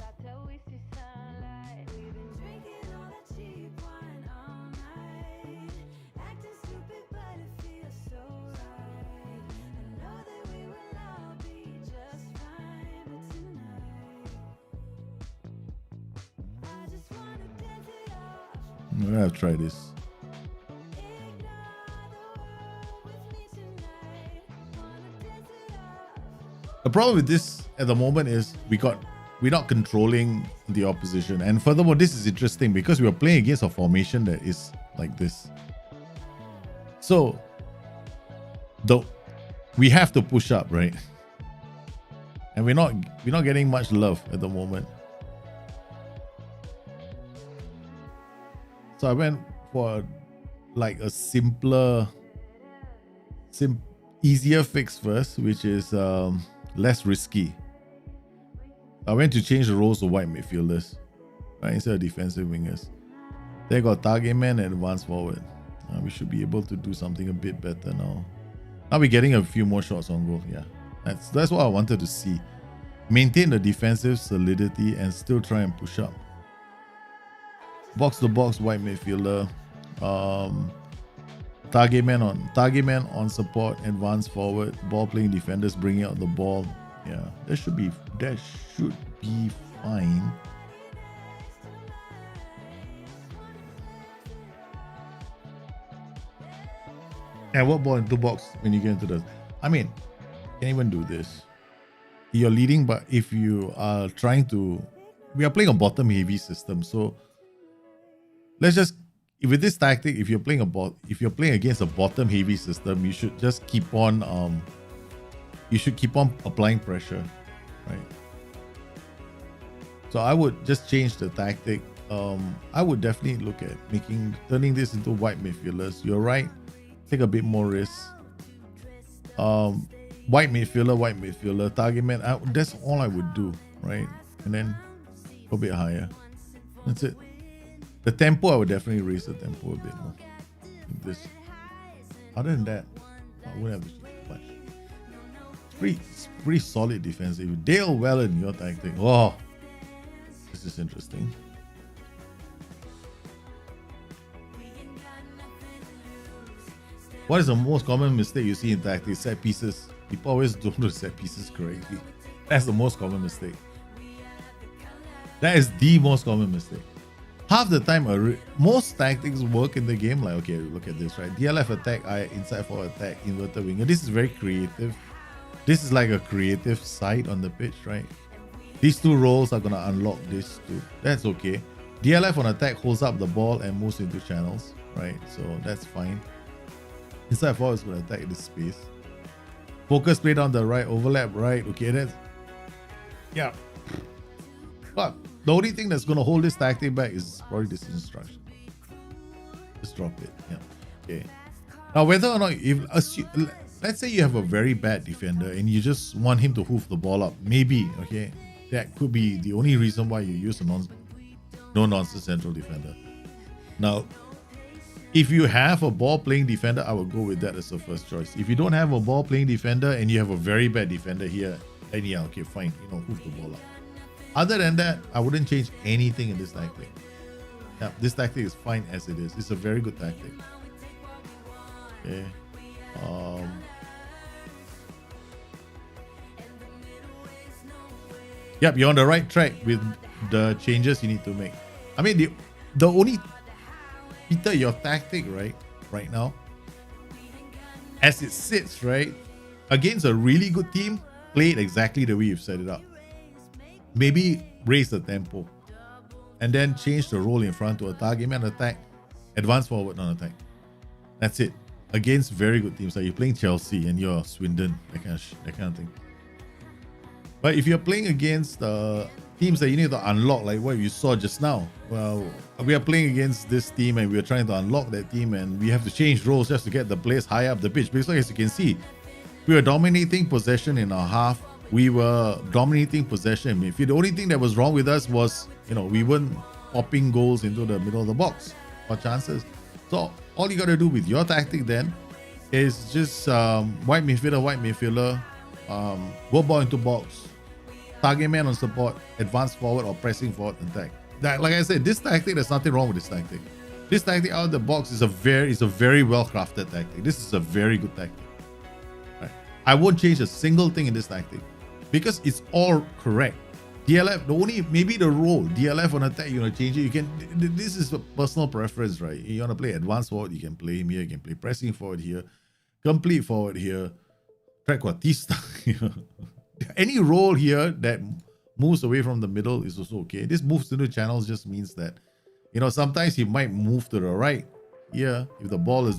I'm gonna have to try this. The problem with this at the moment is we're not controlling the opposition, and furthermore, this is interesting because we are playing against a formation that is like this. So, we have to push up, right? And we're not getting much love at the moment. So I went for like a easier fix first, which is less risky. I went to change the roles to wide midfielders, right, instead of defensive wingers. They got Targetman and advanced forward. We should be able to do something a bit better now. Now we're getting a few more shots on goal. Yeah, that's what I wanted to see. Maintain the defensive solidity and still try and push up. Box to box wide midfielder. Targetman on support, advance forward, ball playing defenders bringing out the ball. Yeah, that should be fine. And what ball into box when you get into the? I mean, you can even do this. You're leading, but if you are trying to, we are playing a bottom heavy system, so let's just. With this tactic, if you're playing against a bottom heavy system, you should just keep on applying pressure, right? So I would just change the tactic. I would definitely look at turning this into wide midfielders. You're right, take a bit more risk. Wide midfielder, Targetman. That's all I would do, right? And then go a bit higher. That's it. The tempo, I would definitely raise the tempo a bit more. Like this. Other than that, I wouldn't have to change much. It's pretty solid defensive. Dale Wellen, your tactic. Oh, this is interesting. What is the most common mistake you see in tactics? Set pieces. People always don't do set pieces correctly. That's the most common mistake. That is the most common mistake. Half the time, most tactics work in the game. Like, okay, look at this, right? DLF attack, inside forward attack, inverted winger. This is very creative. This is like a creative side on the pitch, right? These two roles are going to unlock this too. That's okay. DLF on attack holds up the ball and moves into channels, right? So that's fine. Inside forward is going to attack this space. Focus play down the right, overlap right. Okay, that's... Yeah. But the only thing that's going to hold this tactic back is probably this instruction. Just drop it. Yeah. Okay. Now, whether or not, let's say you have a very bad defender and you just want him to hoof the ball up, maybe, okay, that could be the only reason why you use a no-nonsense central defender. Now, if you have a ball-playing defender, I would go with that as the first choice. If you don't have a ball-playing defender and you have a very bad defender here, then yeah, okay, fine, hoof the ball up. Other than that, I wouldn't change anything in this tactic. Yeah, this tactic is fine as it is. It's a very good tactic. Okay. Yep, you're on the right track with the changes you need to make. I mean, the only... Peter, your tactic, right now, as it sits, right, against a really good team, play it exactly the way you've set it up. Maybe raise the tempo and then change the role in front to a Targetman attack, advance forward on attack. That's it. Against very good teams, like you're playing Chelsea and you're Swindon, that kind of thing. But if you're playing against teams that you need to unlock, like what you saw just now, well, we are playing against this team and we're trying to unlock that team, and we have to change roles just to get the players high up the pitch. Because as you can see, we were dominating possession in our half. We were dominating possession in midfield. The only thing that was wrong with us was, we weren't popping goals into the middle of the box or chances. So all you got to do with your tactic then is just wide midfielder, go ball into box, target man on support, advance forward or pressing forward attack. Like I said, this tactic, there's nothing wrong with this tactic. This tactic out of the box is a very well crafted tactic. This is a very good tactic. Right. I won't change a single thing in this tactic because it's all correct. DLF, maybe the role DLF on attack, change it. You can. This is a personal preference, right? You want to play advanced forward, you can play him here. You can play pressing forward here, complete forward here, trequartista. Any role here that moves away from the middle is also okay. This moves into channels just means that, sometimes he might move to the right here if the ball is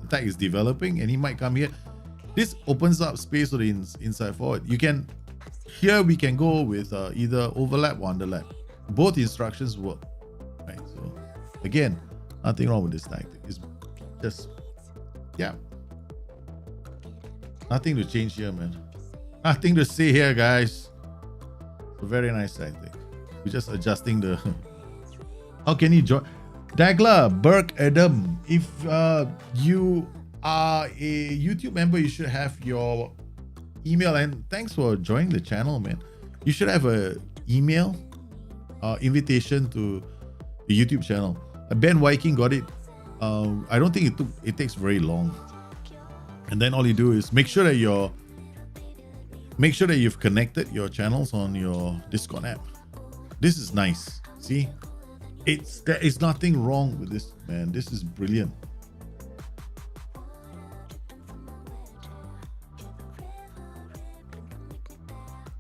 attack is developing, and he might come here. This opens up space for the inside forward. Here we can go with either overlap or underlap. Both instructions work. Right. So again, nothing wrong with this tactic. It's just, yeah. Nothing to change here, man. Nothing to say here, guys. It's a very nice tactic. We're just adjusting the... How can you join? Dagla, Burke, Adam. If you are a YouTube member, you should have your email, and thanks for joining the channel, man. You should have a email invitation to the YouTube channel. Ben Viking got it. I don't think it takes very long. And then all you do is make sure that you've connected your channels on your Discord app. This is nice. See, there is nothing wrong with this, man. This is brilliant.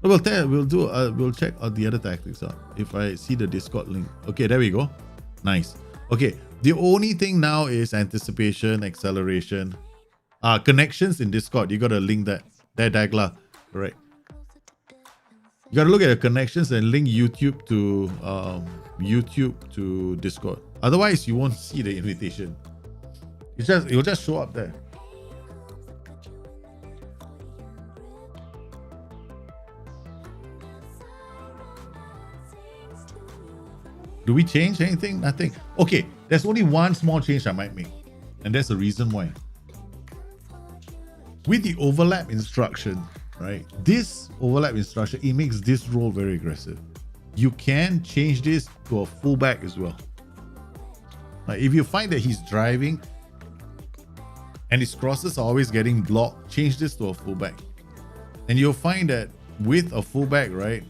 We'll check out the other tactics out if I see the Discord link. Okay, there we go. Nice. Okay, the only thing now is anticipation, acceleration, connections in Discord. You got to link that. There, Dagla. Correct. You got to look at the connections and link YouTube to Discord. Otherwise, you won't see the invitation. It'll just show up there. Do we change anything? Nothing. Okay, there's only one small change I might make, and that's the reason why. With the overlap instruction, right? This overlap instruction, it makes this role very aggressive. You can change this to a fullback as well. Like if you find that he's driving and his crosses are always getting blocked, change this to a fullback. And you'll find that with a fullback, right,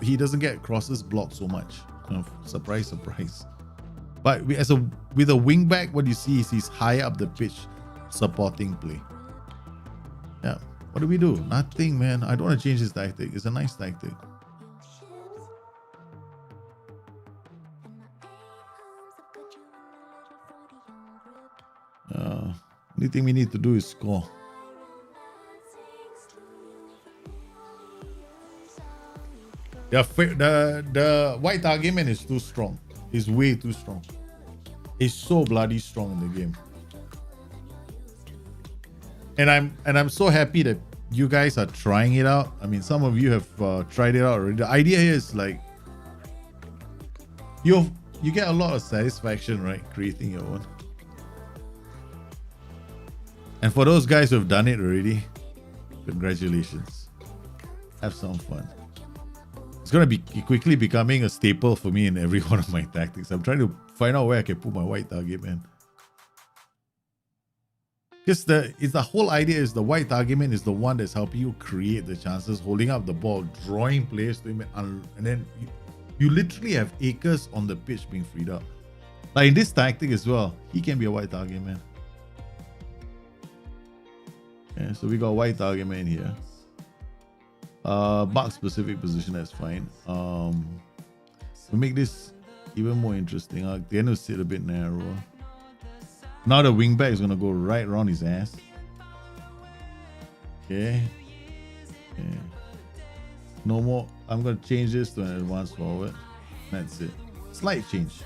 he doesn't get crosses blocked so much. Surprise, surprise. But with a wingback, what you see is he's high up the pitch supporting play. Yeah. What do we do? Nothing, man. I don't want to change this tactic. It's a nice tactic. Only thing we need to do is score. The Wide Targetman is too strong. It's way too strong. It's so bloody strong in the game. And I'm so happy that you guys are trying it out. I mean, some of you have tried it out already. The idea here is like you get a lot of satisfaction, right? Creating your own. And for those guys who have done it already, congratulations. Have some fun. It's going to be quickly becoming a staple for me in every one of my tactics. I'm trying to find out where I can put my Wide Targetman. Because the whole idea is the Wide Targetman is the one that's helping you create the chances, holding up the ball, drawing players to him, and then you literally have acres on the pitch being freed up. Like in this tactic as well, he can be a Wide Targetman. Yeah, so we got Wide Targetman here. Mark specific position, that's fine. To make this even more interesting, the end will sit a bit narrower. Now the wingback is gonna go right around his ass. Okay. No more. I'm going to change this to an advanced forward. That's it. Slight change.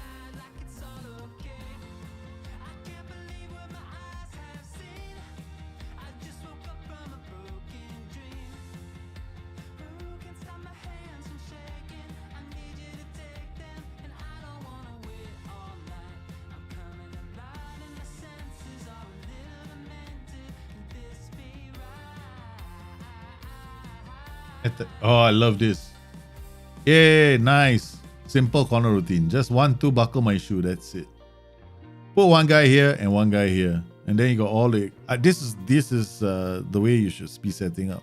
Oh, I love this. Yeah, nice. Simple corner routine. Just 1-2 buckle my shoe. That's it. Put one guy here and one guy here. And then you got all the... this is the way you should be setting up.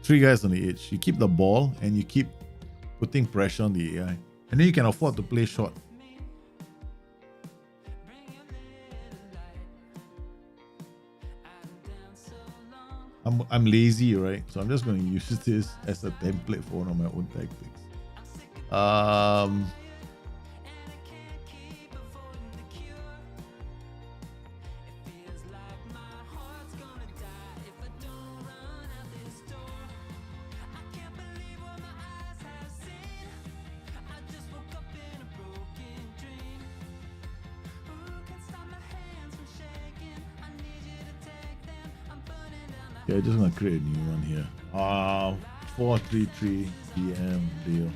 3 guys on the edge. You keep the ball and you keep putting pressure on the AI. And then you can afford to play short. I'm lazy, right? So I'm just going to use this as a template for one of my own tactics. Okay, I'm just gonna create a new one here. 433 PM deal.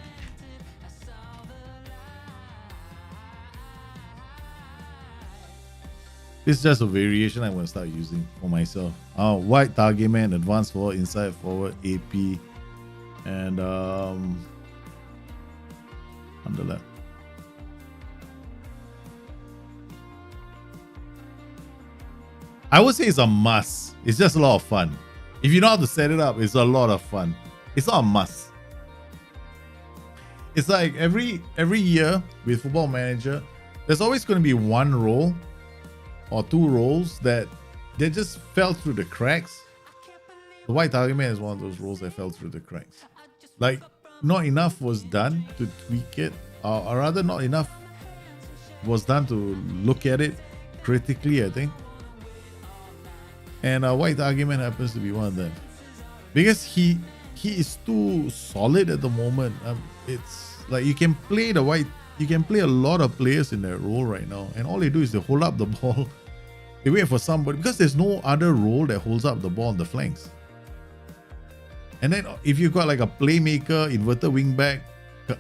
This is just a variation I'm gonna start using for myself. Wide Targetman, advanced forward, inside forward, AP, and underlap. I would say it's a must. It's just a lot of fun. If you know how to set it up, it's a lot of fun. It's not a must. It's like every year with Football Manager, there's always going to be one role or 2 roles that they just fell through the cracks. The Wide Targetman is one of those roles that fell through the cracks. Like, not enough was done to tweak it, or rather not enough was done to look at it critically, I think. And Wide Targetman happens to be one of them, because he is too solid at the moment. It's like you can play a lot of players in that role right now, and all they do is they hold up the ball, they wait for somebody, because there's no other role that holds up the ball on the flanks. And then if you've got like a playmaker, inverted wingback,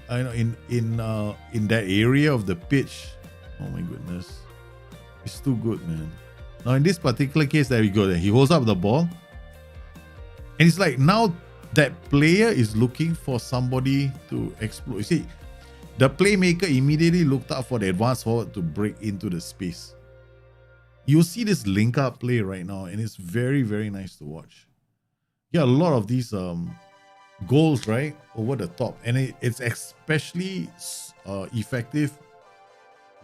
in that area of the pitch, oh my goodness, it's too good, man. Now in this particular case, there we go. He holds up the ball, and it's like now that player is looking for somebody to explode. You see, the playmaker immediately looked out for the advanced forward to break into the space. You see this link up play right now, and it's very, very nice to watch. Yeah, a lot of these goals right over the top, and it's especially effective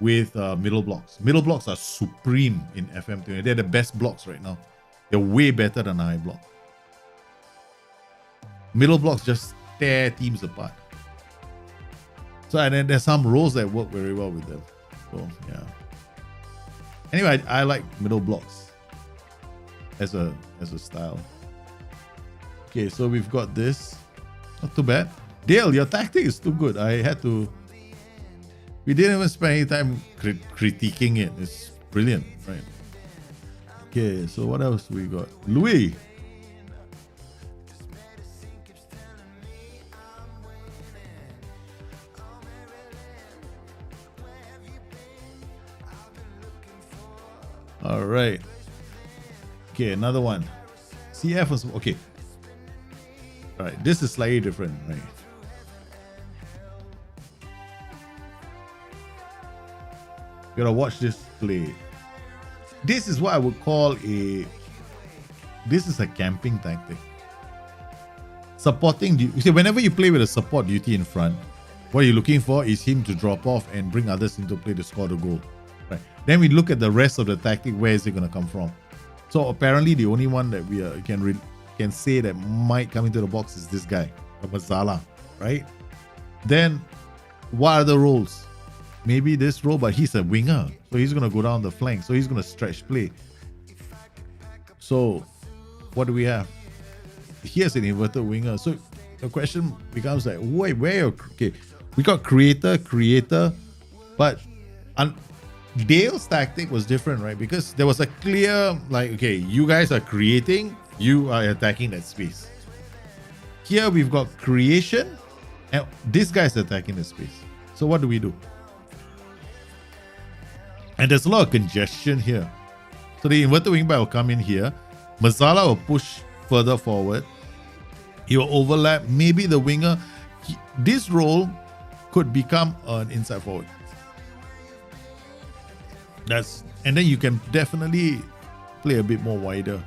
with middle blocks. Middle blocks are supreme in FM20. They're the best blocks right now. They're way better than high block. Middle blocks just tear teams apart. So, and then there's some roles that work very well with them. So yeah. Anyway, I like middle blocks as a style. Okay, so we've got this. Not too bad. Dale, your tactic is too good. We didn't even spend any time critiquing it. It's brilliant, right? Okay, so what else we got? Louis. All right. Okay, another one. CF was okay. All right, this is slightly different, right? You gotta watch this play. This is what I would call this is a camping tactic. Supporting, you see, whenever you play with a support duty in front, what you're looking for is him to drop off and bring others into play to score the goal. Right. Then we look at the rest of the tactic. Where is it gonna come from? So apparently the only one that we can say that might come into the box is this guy, Mazala, right? Then what are the roles? Maybe this role, but he's a winger, so he's gonna go down the flank, so he's gonna stretch play. So what do we have? He has an inverted winger, so the question becomes like, wait, where? Okay, we got creator, but Dale's tactic was different, right? Because there was a clear, like, okay, you guys are creating, you are attacking that space. Here we've got creation, and this guy's attacking the space. So what do we do? And there's a lot of congestion here. So the inverted wingback will come in here. Mazala will push further forward. He will overlap. Maybe the winger. This role could become an inside forward. And then you can definitely play a bit more wider.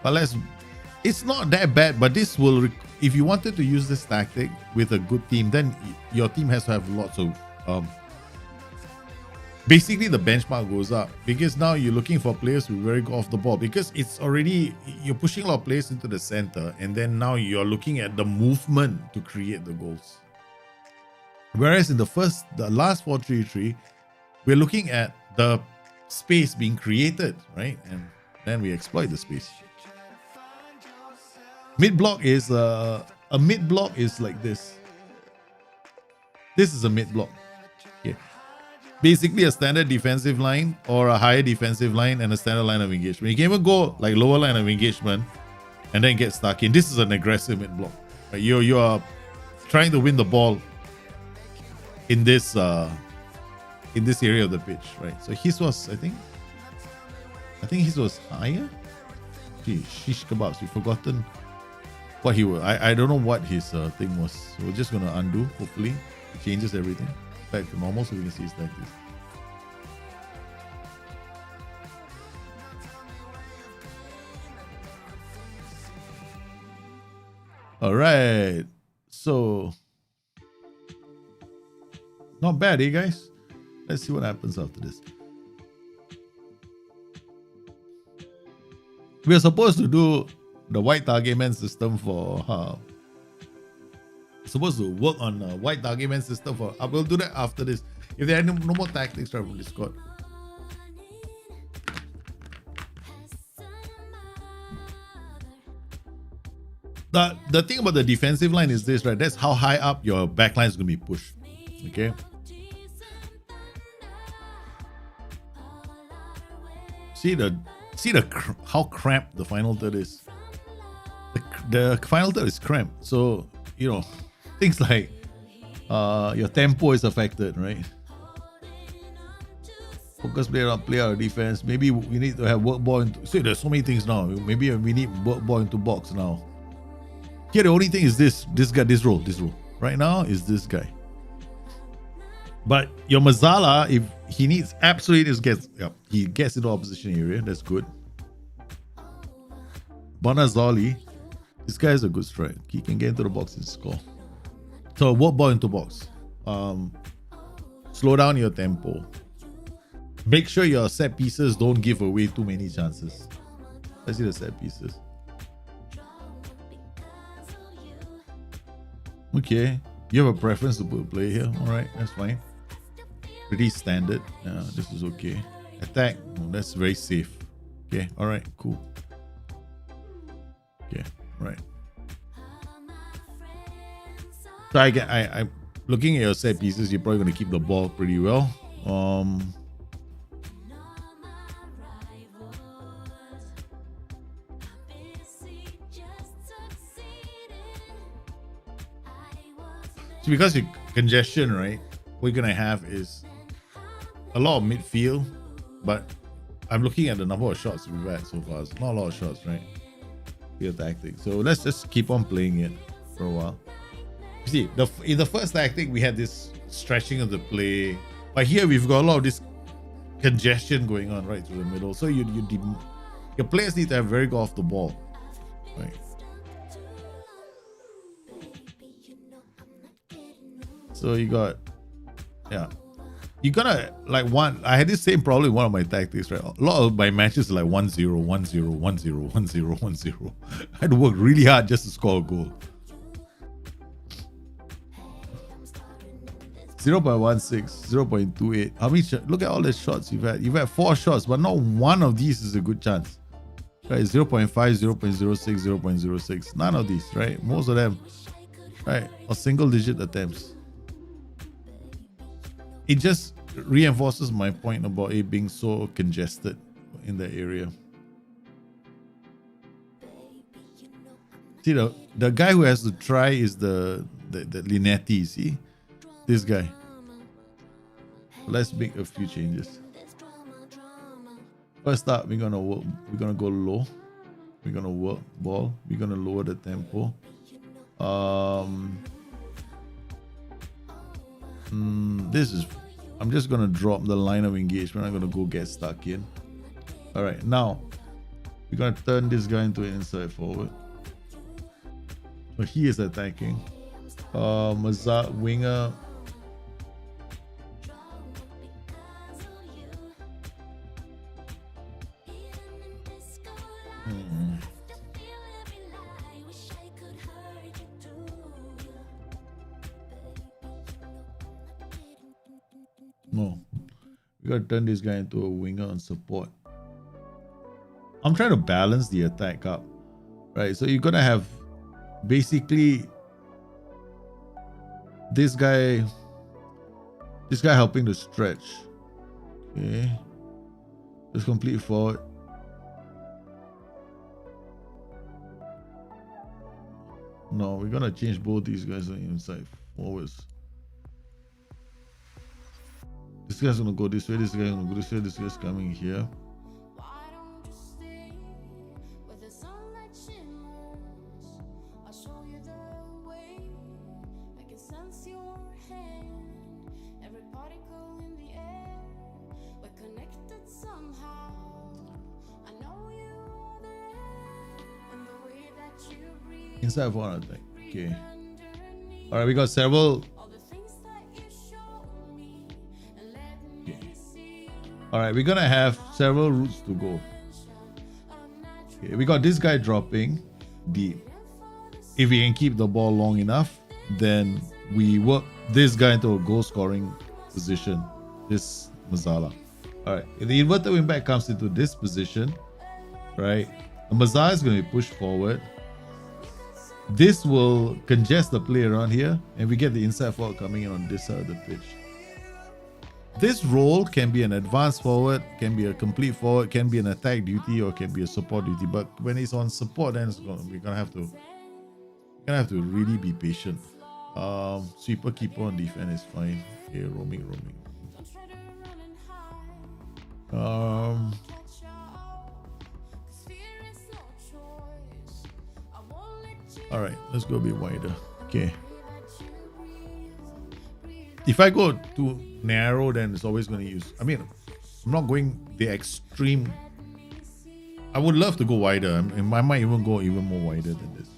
But it's not that bad, but this will, if you wanted to use this tactic with a good team, then your team has to have lots of, basically the benchmark goes up, because now you're looking for players who very go off the ball, because it's already, you're pushing a lot of players into the center, and then now you're looking at the movement to create the goals. Whereas in the last 4-3-3, we're looking at the space being created, right? And then we exploit the space. Mid block is a mid block is like this. This is a mid block. Okay. Basically a standard defensive line or a higher defensive line and a standard line of engagement. You can even go like lower line of engagement and then get stuck in. This is an aggressive mid block. Right? You are trying to win the ball in this area of the pitch, right? So his was, I think his was higher. Gee, shish kebabs. We've forgotten what he was. I don't know what his thing was. So we're just gonna undo. Hopefully, it changes everything back to normal, so we can see his tactics. All right. So not bad, eh, guys? Let's see what happens after this. We are supposed to do the Wide Targetman system for supposed to work on a Wide Targetman system for. I will do that after this. If there are no more tactics from Discord. The thing about the defensive line is this, right? That's how high up your backline is going to be pushed. Okay. See how cramped the final third is. The final third is cramped, so you know things like your tempo is affected, right? Focus player on play our defense. Maybe we need to have work ball into. See, there's so many things now. Maybe we need work ball into box now. Here the only thing is this guy, this role right now is this guy. But your Mazala, if he needs absolutely he gets into opposition area. That's good. Bonazoli, this guy is a good strike. He can get into the box and score. So work ball into box. Slow down your tempo. Make sure your set pieces don't give away too many chances. Let's see the set pieces. Okay, you have a preference to put a play here. All right, that's fine. Pretty standard. This is okay. Attack, no, that's very safe. Okay, all right, cool. Okay, right. So I'm looking at your set pieces. You're probably going to keep the ball pretty well. So because you congestion, right? What we're gonna have is a lot of midfield, but I'm looking at the number of shots we've had so far. It's not a lot of shots, right? Field tactic. So let's just keep on playing it for a while. You see, in the first tactic we had this stretching of the play, but here we've got a lot of this congestion going on right through the middle. So your players need to have very good off the ball, right? So you got, you gotta like I had this same problem in one of my tactics, right? A lot of my matches are like 1-0, 1-0, 1-0, 1-0, 1-0. I had to work really hard just to score a goal. 0.16, 0.28. How many? Look at all the shots you've had. You've had 4 shots, but not one of these is a good chance. right? 0.5, 0.06, 0.06. None of these, right? Most of them, right? Or single digit attempts. It just reinforces my point about it being so congested in the area. See, the guy who has to try is the Linetti, see? This guy. Let's make a few changes. First up, we're gonna go low. We're gonna work ball. We're gonna lower the tempo. I'm just gonna drop the line of engagement. I'm gonna go get stuck in. All right, now we're gonna turn this guy into an inside forward. So he is attacking. Mazat winger. No, we gotta turn this guy into a winger on support. I'm trying to balance the attack up, right? So you're gonna have basically this guy helping to stretch. Okay, just complete forward. No, we're gonna change both these guys on inside forwards. This guy's gonna go this way, this guy's gonna go this way, this guy's coming here. Inside forward attack. Okay. Alright, we got several. Okay. Alright, we're gonna have several routes to go. Okay, we got this guy dropping deep. If we can keep the ball long enough, then we work this guy into a goal scoring position. This Mazala. Alright, if the inverted wingback comes into this position, right? The Mazala is going to be pushed forward. This will congest the play around here, and we get the inside forward coming in on this side of the pitch. This role can be an advanced forward, can be a complete forward, can be an attack duty, or can be a support duty. But when it's on support, then we're gonna have to really be patient. Sweeper keeper on defense is fine. Okay, roaming. All right, let's go a bit wider. Okay. If I go too narrow, then it's always going to use. I mean, I'm not going the extreme. I would love to go wider. I might even go even more wider than this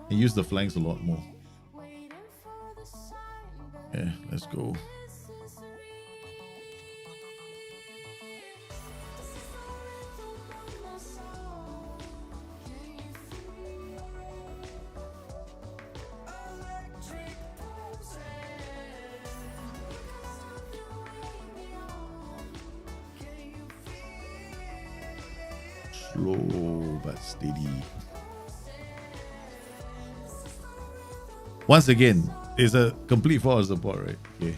and use the flanks a lot more. Yeah, let's go. Slow but steady. Once again, it's a complete forward support, right? Okay.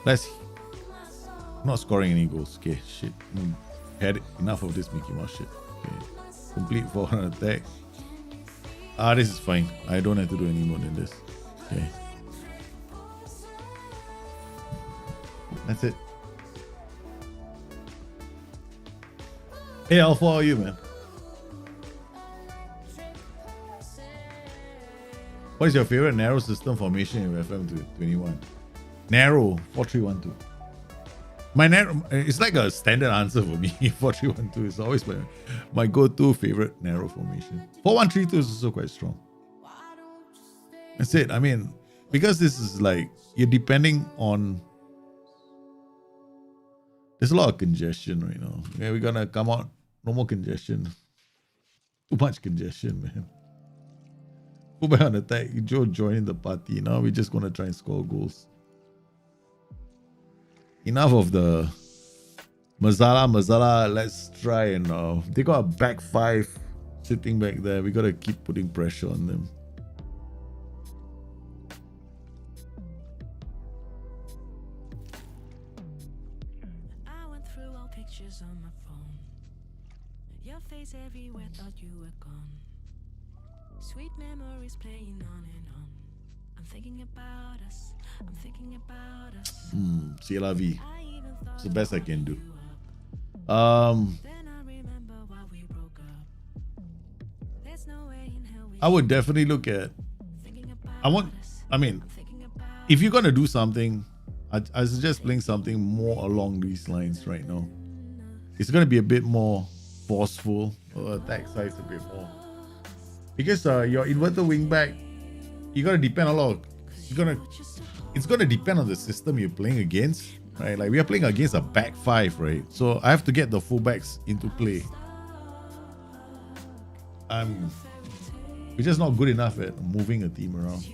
Let's not scoring any goals. Okay, shit. Had enough of this Mickey Mouse shit. Okay. Complete forward attack. This is fine. I don't have to do any more than this. Okay. That's it. Hey, Alpha, how are you, man? What is your favorite narrow system formation in FM21? Narrow, 4-3-1-2. My narrow, it's like a standard answer for me. 4-3-1-2 is always my go-to favorite narrow formation. 4-1-3-2 is also quite strong. That's it. I mean, because this is like, you're depending on. There's a lot of congestion right now. Okay, we're gonna come out. No more congestion. Too much congestion, man. Go back on attack. Joe joining the party. Now we're just gonna try and score goals. Enough of the Mazala, let's try and they got a back five sitting back there. We gotta keep putting pressure on them. I went through all pictures on my phone. Your face everywhere, thought you were gone. Sweet memories playing on and on. I'm thinking about us. I'm thinking about us. C'est la vie. It's the best I can do. Then I remember why we broke up. There's no way in hell we I would definitely look at. thinking about I mean, thinking about if you're gonna do something, I suggest playing something more along these lines right now. It's gonna be a bit more forceful, attack size a bit more, because your inverter wingback, you gotta depend a lot. It's gonna depend on the system you're playing against, right? Like we are playing against a back five, right? So I have to get the fullbacks into play. We're just not good enough at moving a team around.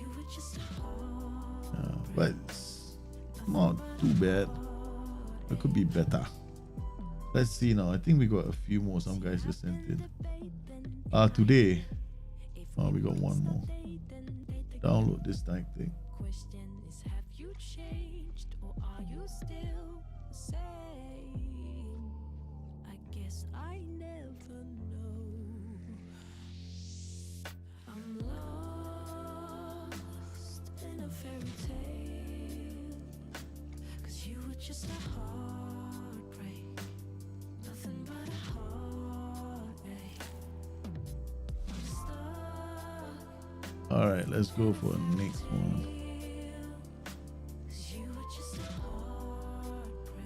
But it's not too bad. It could be better. Let's see now. I think we got a few more. Some guys just sent in. Today, we got one more. Download this tactic. question is, have you changed or are you still the same? I guess I never know. I'm lost in a fairy tale, 'cause you were just a heartbreak, nothing but a heartache. I'm stuck. All right, let's go for the next one.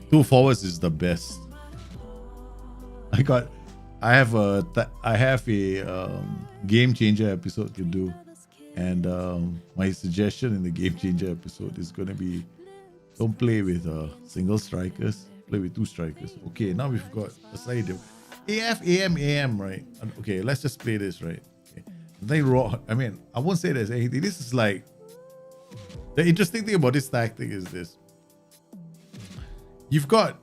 Two forwards is the best. I have a game changer episode to do, and my suggestion in the game changer episode is gonna be, don't play with single strikers, play with two strikers. Okay, now we've got a slightly different AF AM, right? Okay, let's just play this, right? Okay. They raw. I mean, I won't say there's anything. This is like, the interesting thing about this tactic is this. You've got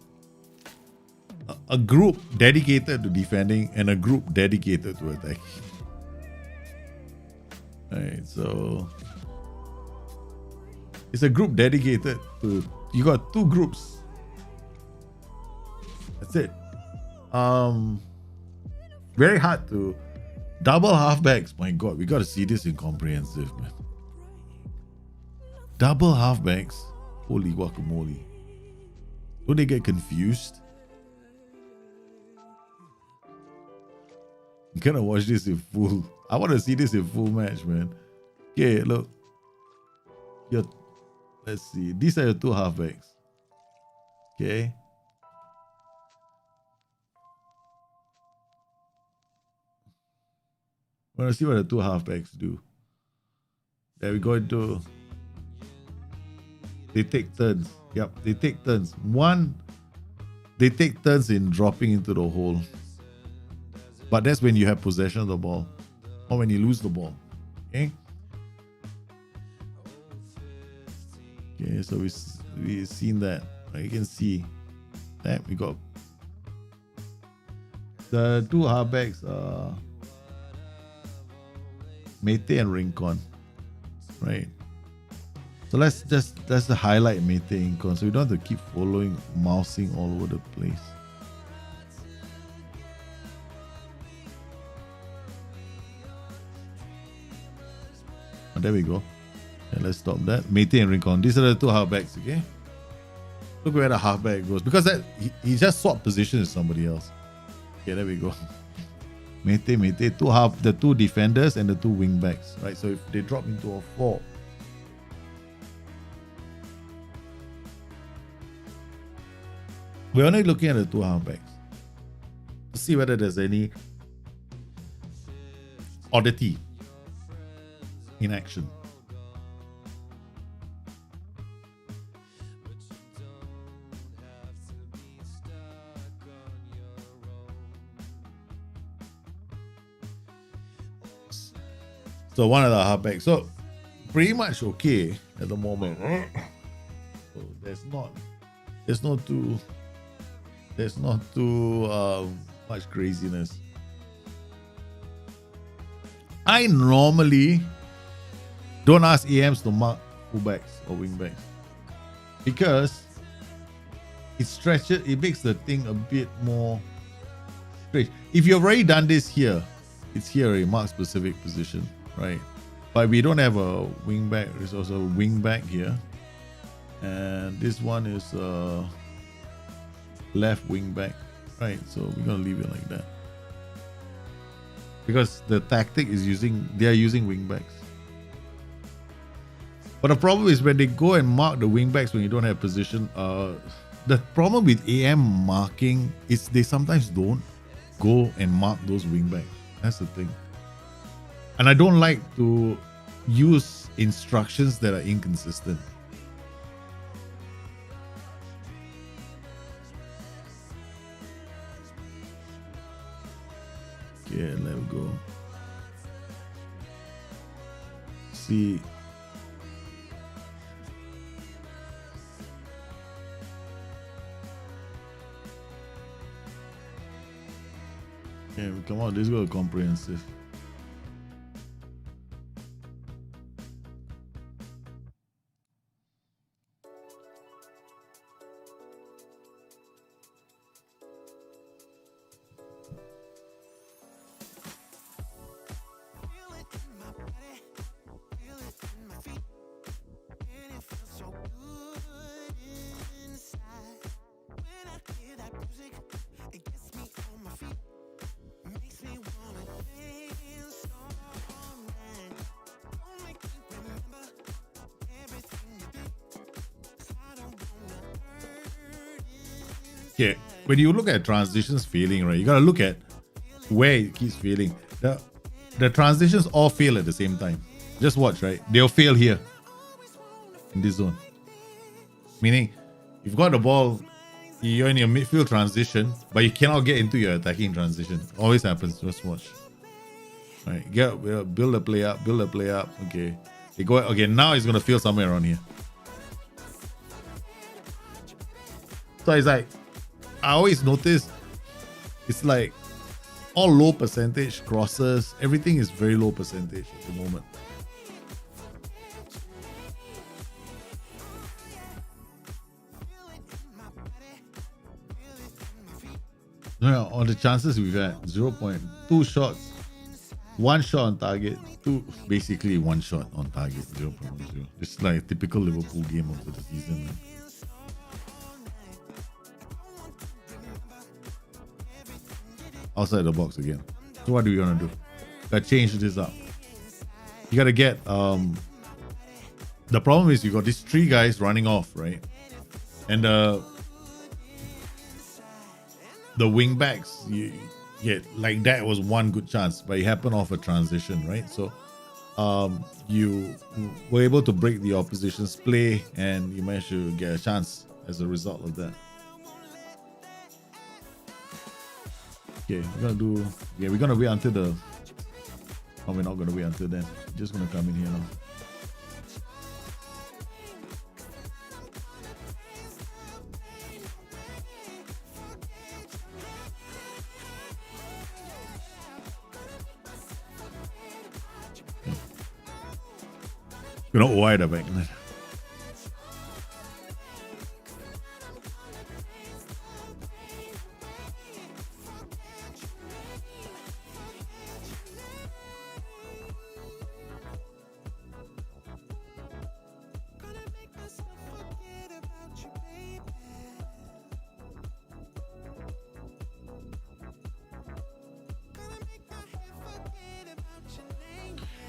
a group dedicated to defending and a group dedicated to attacking. Alright, so it's a group dedicated to, you got two groups. That's it. Very hard to double halfbacks. My god, we gotta see this in comprehensive, man. Double halfbacks. Holy guacamole. Don't they get confused? You gotta watch this in full. I want to see this in full match, man. Okay, look. Let's see. These are your two halfbacks. Okay. I want to see what the two halfbacks do. There we go into. They take turns. Yep, they take turns. They take turns in dropping into the hole. But that's when you have possession of the ball, or when you lose the ball. Okay. Okay, so we've seen that. Right? You can see that we got the two halfbacks, Mete and Rincon, right? So let's just highlight Mete and Rincon, so we don't have to keep mousing all over the place. Oh, there we go. Okay, let's stop that. Mete and Rincon. These are the two halfbacks, okay? Look where the halfback goes. Because he just swapped position with somebody else. Okay, there we go. Mete, the two defenders and the two wing backs. Right? So if they drop into a 4. We're only looking at the two halfbacks to see whether there's any oddity in action. So one of the halfbacks. So pretty much okay at the moment. So there's no too There's not too much craziness. I normally don't ask AMs to mark fullbacks or wingbacks because it stretches, it makes the thing a bit more strange. If you've already done this here, it's here a mark specific position, right? But we don't have a wingback. There's also a wingback here, and this one is left wingback, right? So we're gonna leave it like that because the tactic is they are using wingbacks. But the problem is when they go and mark the wingbacks when you don't have position. The problem with AM marking is they sometimes don't go and mark those wingbacks. That's the thing. And I don't like to use instructions that are inconsistent. Okay, let me go. See. Yeah, come on, this is comprehensive. Okay, when you look at transitions failing, right, you gotta look at where it keeps failing. The transitions all fail at the same time. Just watch, right? They'll fail here in this zone. Meaning, you've got the ball, you're in your midfield transition, but you cannot get into your attacking transition. Always happens. Just watch. Right, build the play up, Okay, they go. Okay, now it's gonna fail somewhere around here. So it's like, I always notice it's like all low percentage crosses. Everything is very low percentage at the moment. Yeah, on the chances we've had 0.2 shots, 1 shot on target, basically 1 shot on target, 0.0. It's like a typical Liverpool game of the season. Man. Outside the box again. So what do we want to do? Gotta change this up. You gotta get the problem is you got these 3 guys running off, right? And the wing backs, like that was one good chance, but it happened off a transition, right? So you were able to break the opposition's play and you managed to get a chance as a result of that. Okay, we're gonna wait until the. Oh, we're not gonna wait until then. We're just gonna come in here now. Okay. We're not wide back then.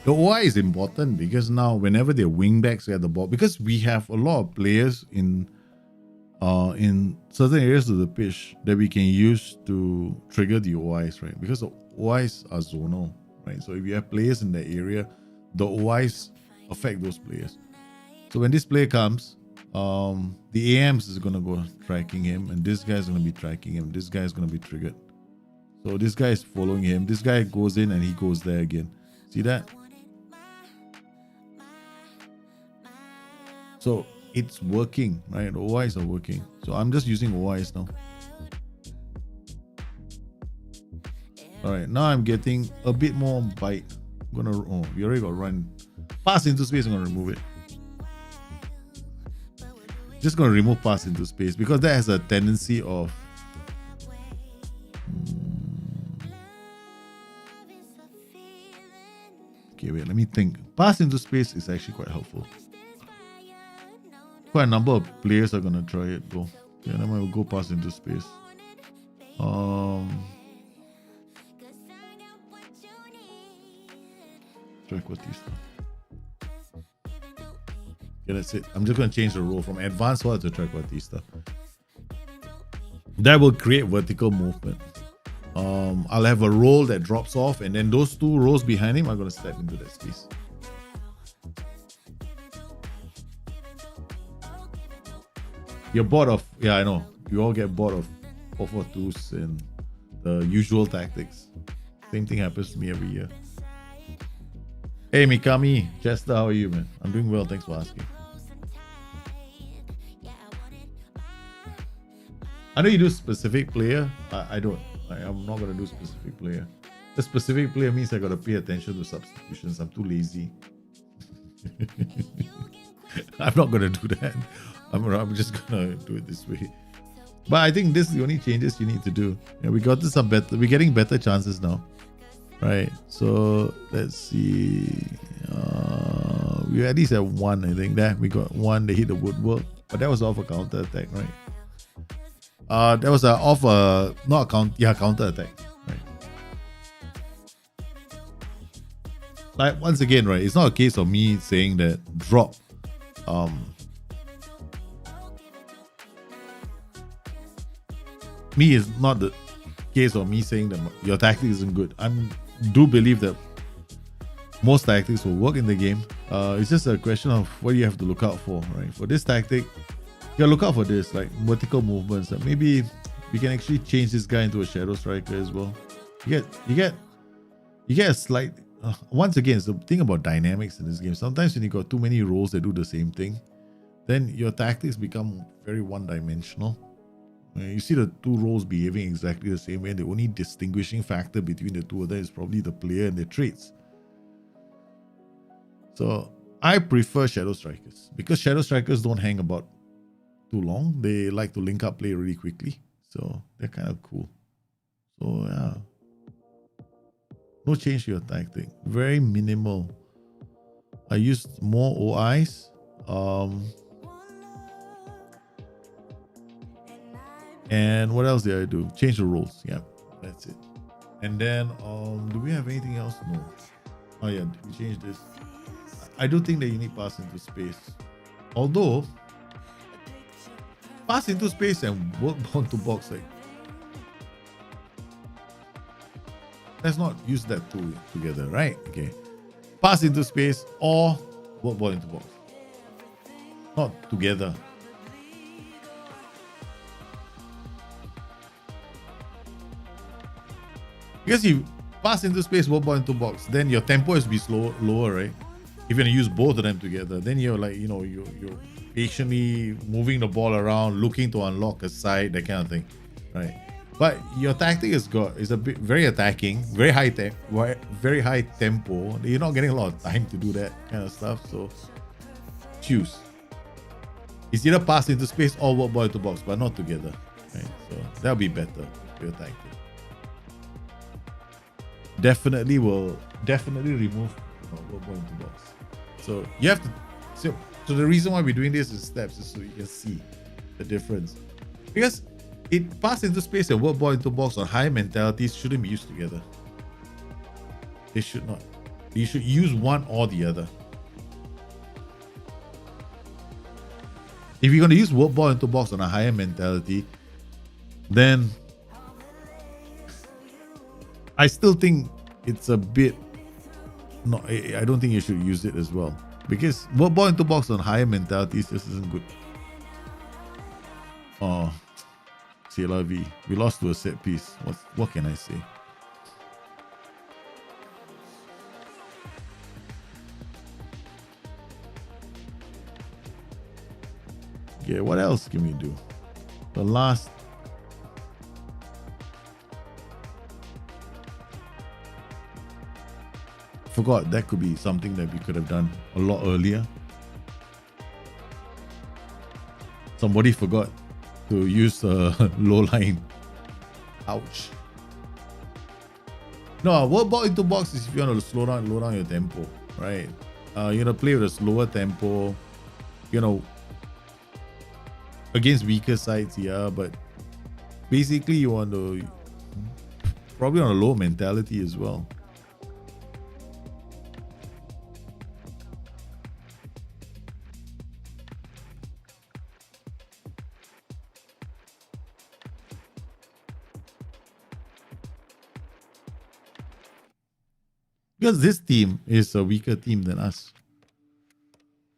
The OI is important because now whenever their wingbacks get the ball, because we have a lot of players in certain areas of the pitch that we can use to trigger the OIs, right? Because the OIs are zonal, right? So if you have players in that area, the OIs affect those players. So when this player comes, the AMs is gonna go tracking him, and this guy is gonna be tracking him. This guy is gonna be triggered. So this guy is following him. This guy goes in and he goes there again. See that? So it's working, right? OIs are working. So I'm just using OIs now. All right, now I'm getting a bit more bite. I'm gonna, oh, we already got run. Pass into space, I'm gonna remove it. Just gonna remove pass into space because that has a tendency of okay, wait, let me think. Pass into space is actually quite helpful. Quite a number of players are gonna try it though. Yeah, then we'll go pass into space. Trequartista. Yeah, that's it. I'm just gonna change the role from advanced sword to Trequartista. That will create vertical movement. I'll have a roll that drops off, and then those two rows behind him are gonna step into that space. You're bored of, yeah, I know. You all get bored of 4-4-2s and the usual tactics. Same thing happens to me every year. Hey Mikami, Chester, how are you, man? I'm doing well, thanks for asking. I know you do specific player. I don't. I'm not gonna do specific player. The specific player means I gotta pay attention to substitutions. I'm too lazy. I'm not gonna do that. I'm just gonna do it this way. But I think this is the only changes you need to do. Yeah, we got some better. We're getting better chances now, right? So let's see. We at least have one. I think that we got one. They hit the woodwork, but that was off a counter attack, right? That was off a not a counter attack, right? Like once again, right? It's not a case of me saying that drop. Me is not the case of me saying that your tactic isn't good. I do believe that most tactics will work in the game. It's just a question of what you have to look out for, right? For this tactic, you gotta look out for this, like vertical movements. That maybe we can actually change this guy into a shadow striker as well. You get a slight. Once again, it's the thing about dynamics in this game. Sometimes when you got too many roles that do the same thing, then your tactics become very one-dimensional. You see the two roles behaving exactly the same way, and the only distinguishing factor between the two of them is probably the player and their traits. So I prefer shadow strikers because shadow strikers don't hang about too long. They like to link up play really quickly, so they're kind of cool. So yeah, no change to your tactic. Very minimal. I used more OIs. And what else did I do? Change the roles. Yeah, that's it. And then do we have anything else? No. Oh yeah, we changed this. I do think that you need pass into space. Although pass into space and work bound to box, like let's not use that two together, right? Okay. Pass into space or work bound into box. Not together. Because you pass into space, work bound into box, then your tempo has to be lower, right? If you're gonna use both of them together, then you're like, you're patiently moving the ball around, looking to unlock a side, that kind of thing, right? But your tactic is a bit very attacking, very high tempo. You're not getting a lot of time to do that kind of stuff, so choose. It's either pass into space or work bound into box, but not together, right? So that'll be better for your tactic. Definitely remove work bound into box. So you have to. So the reason why we're doing this in steps is so you can see the difference. Because it pass into space and work bound into box on high mentalities shouldn't be used together. They should not. You should use one or the other. If you're gonna use work bound into box on a higher mentality, then I still think it's a bit. No, I don't think you should use it as well, because work bound into box on higher mentalities just isn't good. Oh, CLRV, we lost to a set piece. What can I say? Yeah, what else can we do? The last. forgot that could be something that we could have done a lot earlier. Somebody forgot to use a low line. Ouch. No, what ball into box is if you want to slow down your tempo, right? You're gonna play with a slower tempo, you know, against weaker sides, yeah, but basically you want to probably on a low mentality as well. Because this team is a weaker team than us.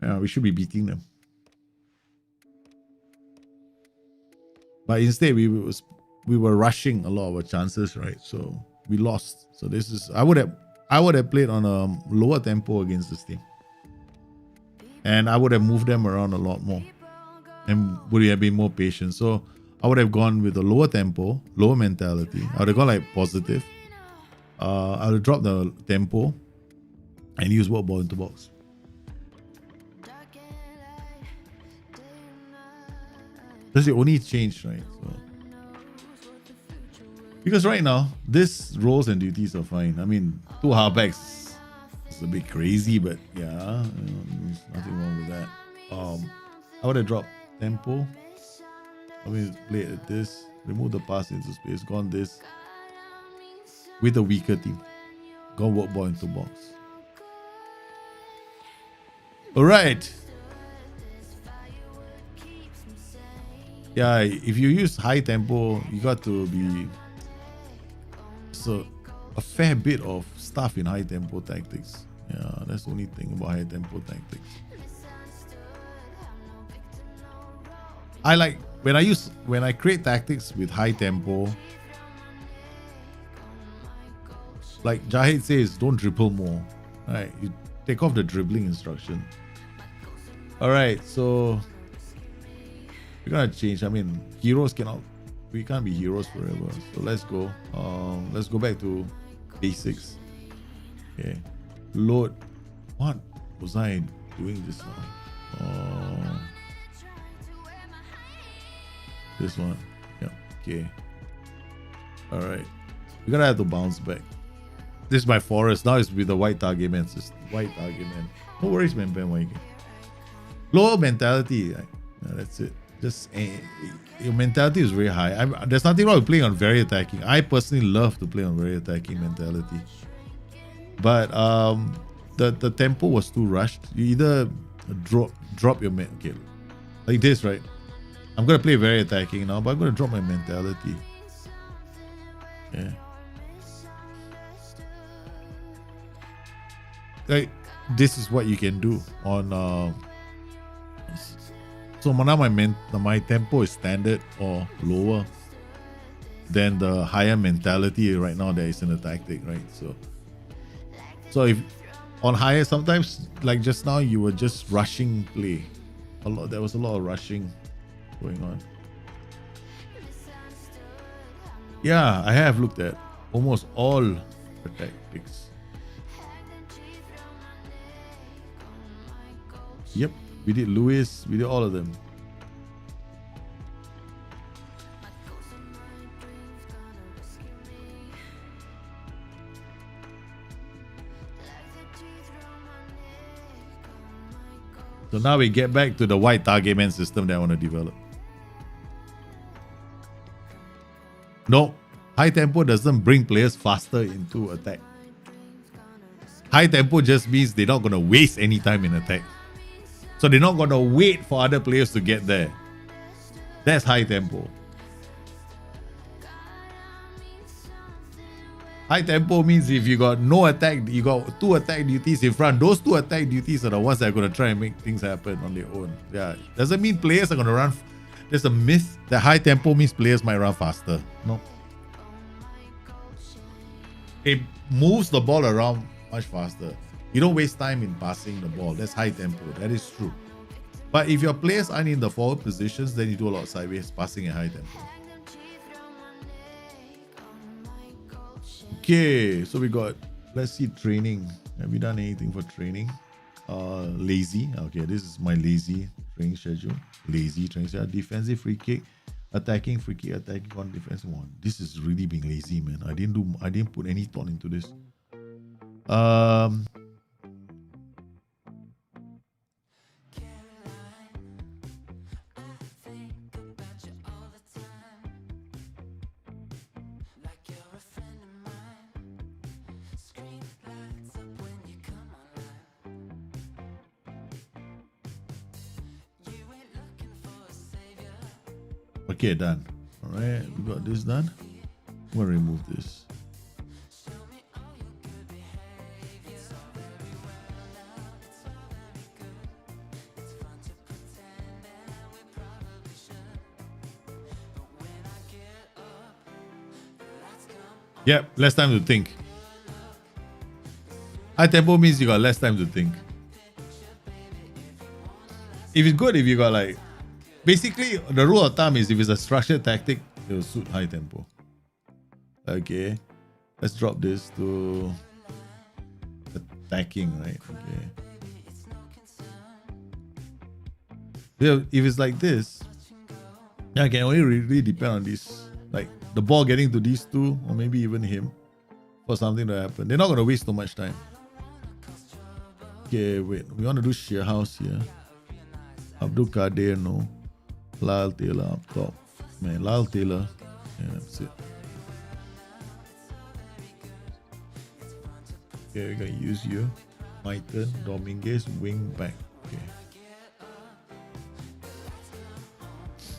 Yeah, we should be beating them. But instead, we were rushing a lot of our chances, right? So we lost. So this is I would have played on a lower tempo against this team, and I would have moved them around a lot more, and would have been more patient. So I would have gone with a lower tempo, lower mentality. I would have gone like positive. I would have dropped the tempo and use what ball into box. That's the only change, right? So, because right now, this roles and duties are fine. I mean, 2 halfbacks is a bit crazy, but yeah, there's nothing wrong with that. I would have dropped tempo. I mean, play it at this, remove the pass into space, gone this with a weaker team. Gone what ball into box. All right. Yeah, if you use high tempo, you got to be a fair bit of stuff in high tempo tactics. Yeah, that's the only thing about high tempo tactics. I like when I create tactics with high tempo. Like Jahid says, don't dribble more. Right, you take off the dribbling instruction. All right, so we're gonna change. I mean, we can't be heroes forever. So let's go. Let's go back to basics. Okay, load. What was I doing this now? This one. Yeah. Okay. All right. We're gonna have to bounce back. This is my forest. Now it's with the Wide Targetman system. Wide Targetman. No worries, man. Low mentality. Right? Yeah, that's it. Just your mentality is very high. There's nothing wrong with playing on very attacking. I personally love to play on very attacking mentality. But the tempo was too rushed. You either drop your okay, like this, right? I'm gonna play very attacking now, but I'm gonna drop my mentality. Yeah. Like this is what you can do on so now my tempo is standard or lower than the higher mentality right now that is in the tactic, right? So if on higher, sometimes like just now you were just rushing play. There was a lot of rushing going on. Yeah, I have looked at almost all the tactics. Yep, we did Lewis, we did all of them. So now we get back to the Wide Targetman system that I want to develop. No, high tempo doesn't bring players faster into attack. High tempo just means they're not going to waste any time in attack. So they're not going to wait for other players to get there. That's high tempo. High tempo means if you got no attack, you got 2 attack duties in front. Those 2 attack duties are the ones that are going to try and make things happen on their own. Yeah, doesn't mean players are going to run. There's a myth that high tempo means players might run faster. No. It moves the ball around much faster. You don't waste time in passing the ball. That's high tempo. That is true. But if your players aren't in the forward positions, then you do a lot of sideways passing at high tempo. Okay, so we got, let's see, training. Have you done anything for training? Lazy. Okay, this is my lazy training schedule. Lazy training schedule. Defensive free kick, attacking free kick, attacking on defensive one. This is really being lazy, man. I didn't put any thought into this. Okay, done. All right, we got this done. I'm gonna remove this. Yep, less time to think. High tempo means you got less time to think. If it's good, if you got like, basically the rule of thumb is if it's a structured tactic, it will suit high tempo. Okay, let's drop this to attacking, right? Okay. If it's like this, yeah, I can only really depend on this, like the ball getting to these two, or maybe even him, for something to happen. They're not gonna waste too much time. Okay, wait. We want to do share house here. Abdul Kadir, no. Lyle Taylor up top. Man, Lyle Taylor. Yeah, that's it. Okay, we're gonna use you. My turn. Dominguez, wing back. Okay.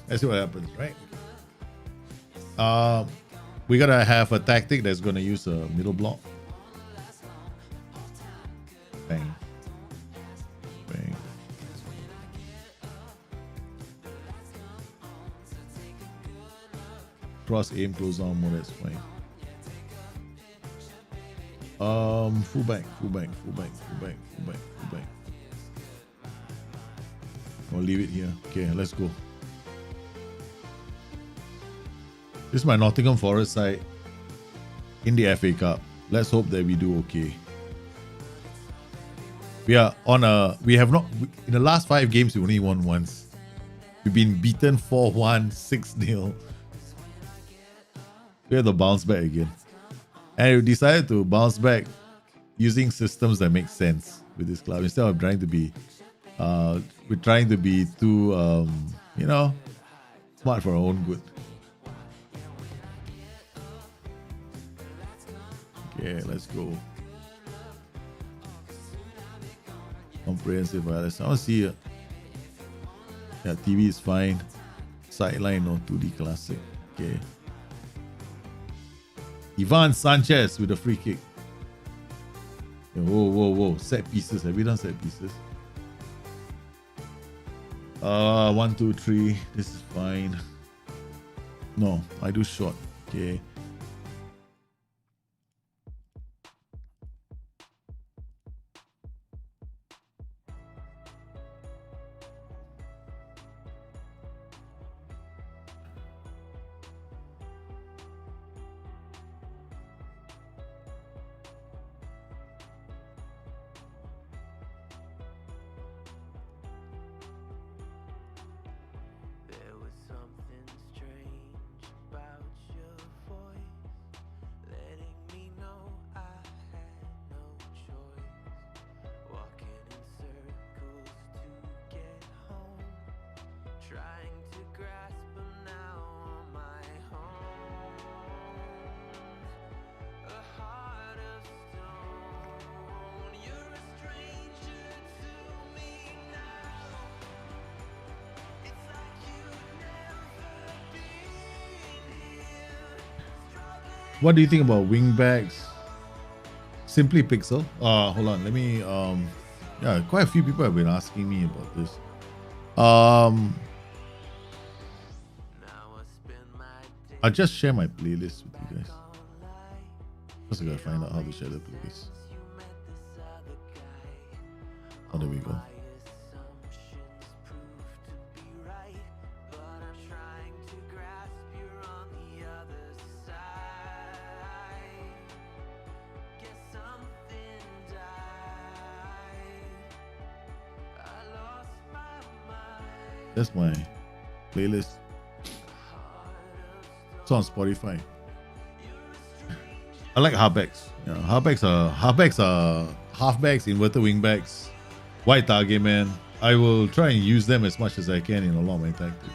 Let's see what happens, right? We gotta have a tactic that's gonna use a middle block. Bang. Bang. Cross aim, close arm mode, that's fine. Fullback. I'll leave it here. Okay, let's go. This is my Nottingham Forest side in the FA Cup. Let's hope that we do okay. We have not, in the last 5 games, we only won once. We've been beaten 4-1, 6-0. We have to bounce back again. And we decided to bounce back using systems that make sense with this club. Instead of trying to be, we're trying to be too, smart for our own good. Okay, let's go. Comprehensive wireless. I want to see it. Yeah, TV is fine. Sideline, no 2D classic. Okay. Ivan Sanchez with a free kick. Okay, whoa. Set pieces. Have we done set pieces? 1, 2, 3. This is fine. No, I do short. Okay. What do you think about wingbacks? Simply Pixel. Hold on. Let me. Yeah, quite a few people have been asking me about this. I'll just share my playlist with you guys. First, I gotta find out how to share the playlist. Oh, there we go. That's my playlist. It's on Spotify. I like halfbacks. You know, halfbacks are halfbacks, inverted wingbacks, wide target man. I will try and use them as much as I can in a lot of my tactics.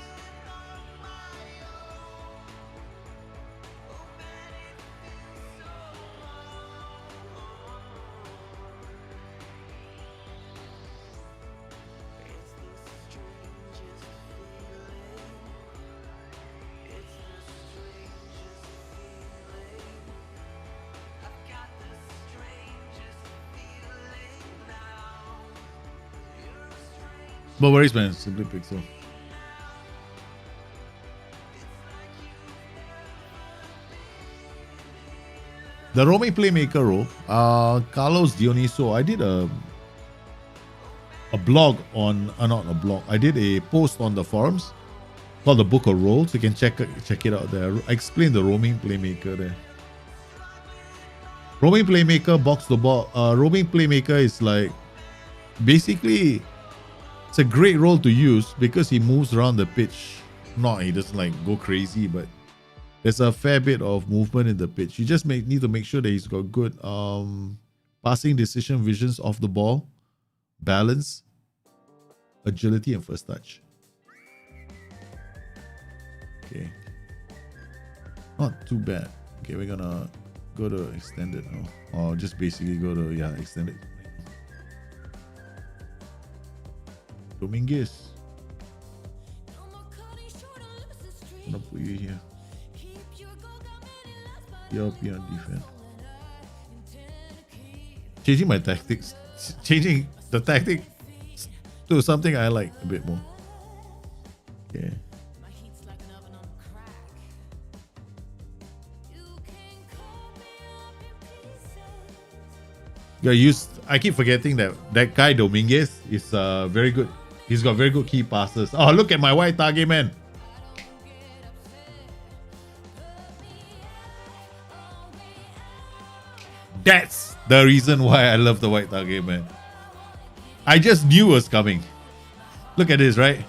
No worries, man. Simply Pixel. The roaming playmaker role, Carlos Dioniso. I did a blog on, not a blog. I did a post on the forums called the Book of Roles. You can check it out there. I explained the roaming playmaker there. Roaming playmaker, box to box. Roaming playmaker is like basically. It's a great role to use because he moves around the pitch. He doesn't like go crazy, but there's a fair bit of movement in the pitch. You just need to make sure that he's got good passing decision visions off the ball, balance, agility, and first touch. Okay. Not too bad. Okay, we're gonna go to extended now. Or just basically go to, extended. Dominguez. I'm gonna put you here. European defense. Changing my tactics. Changing the tactic to something I like a bit more. Okay. I keep forgetting that guy Dominguez is very good. He's got very good key passes. Oh, look at my Wide Targetman. That's the reason why I love the Wide Targetman. I just knew it was coming. Look at this, right?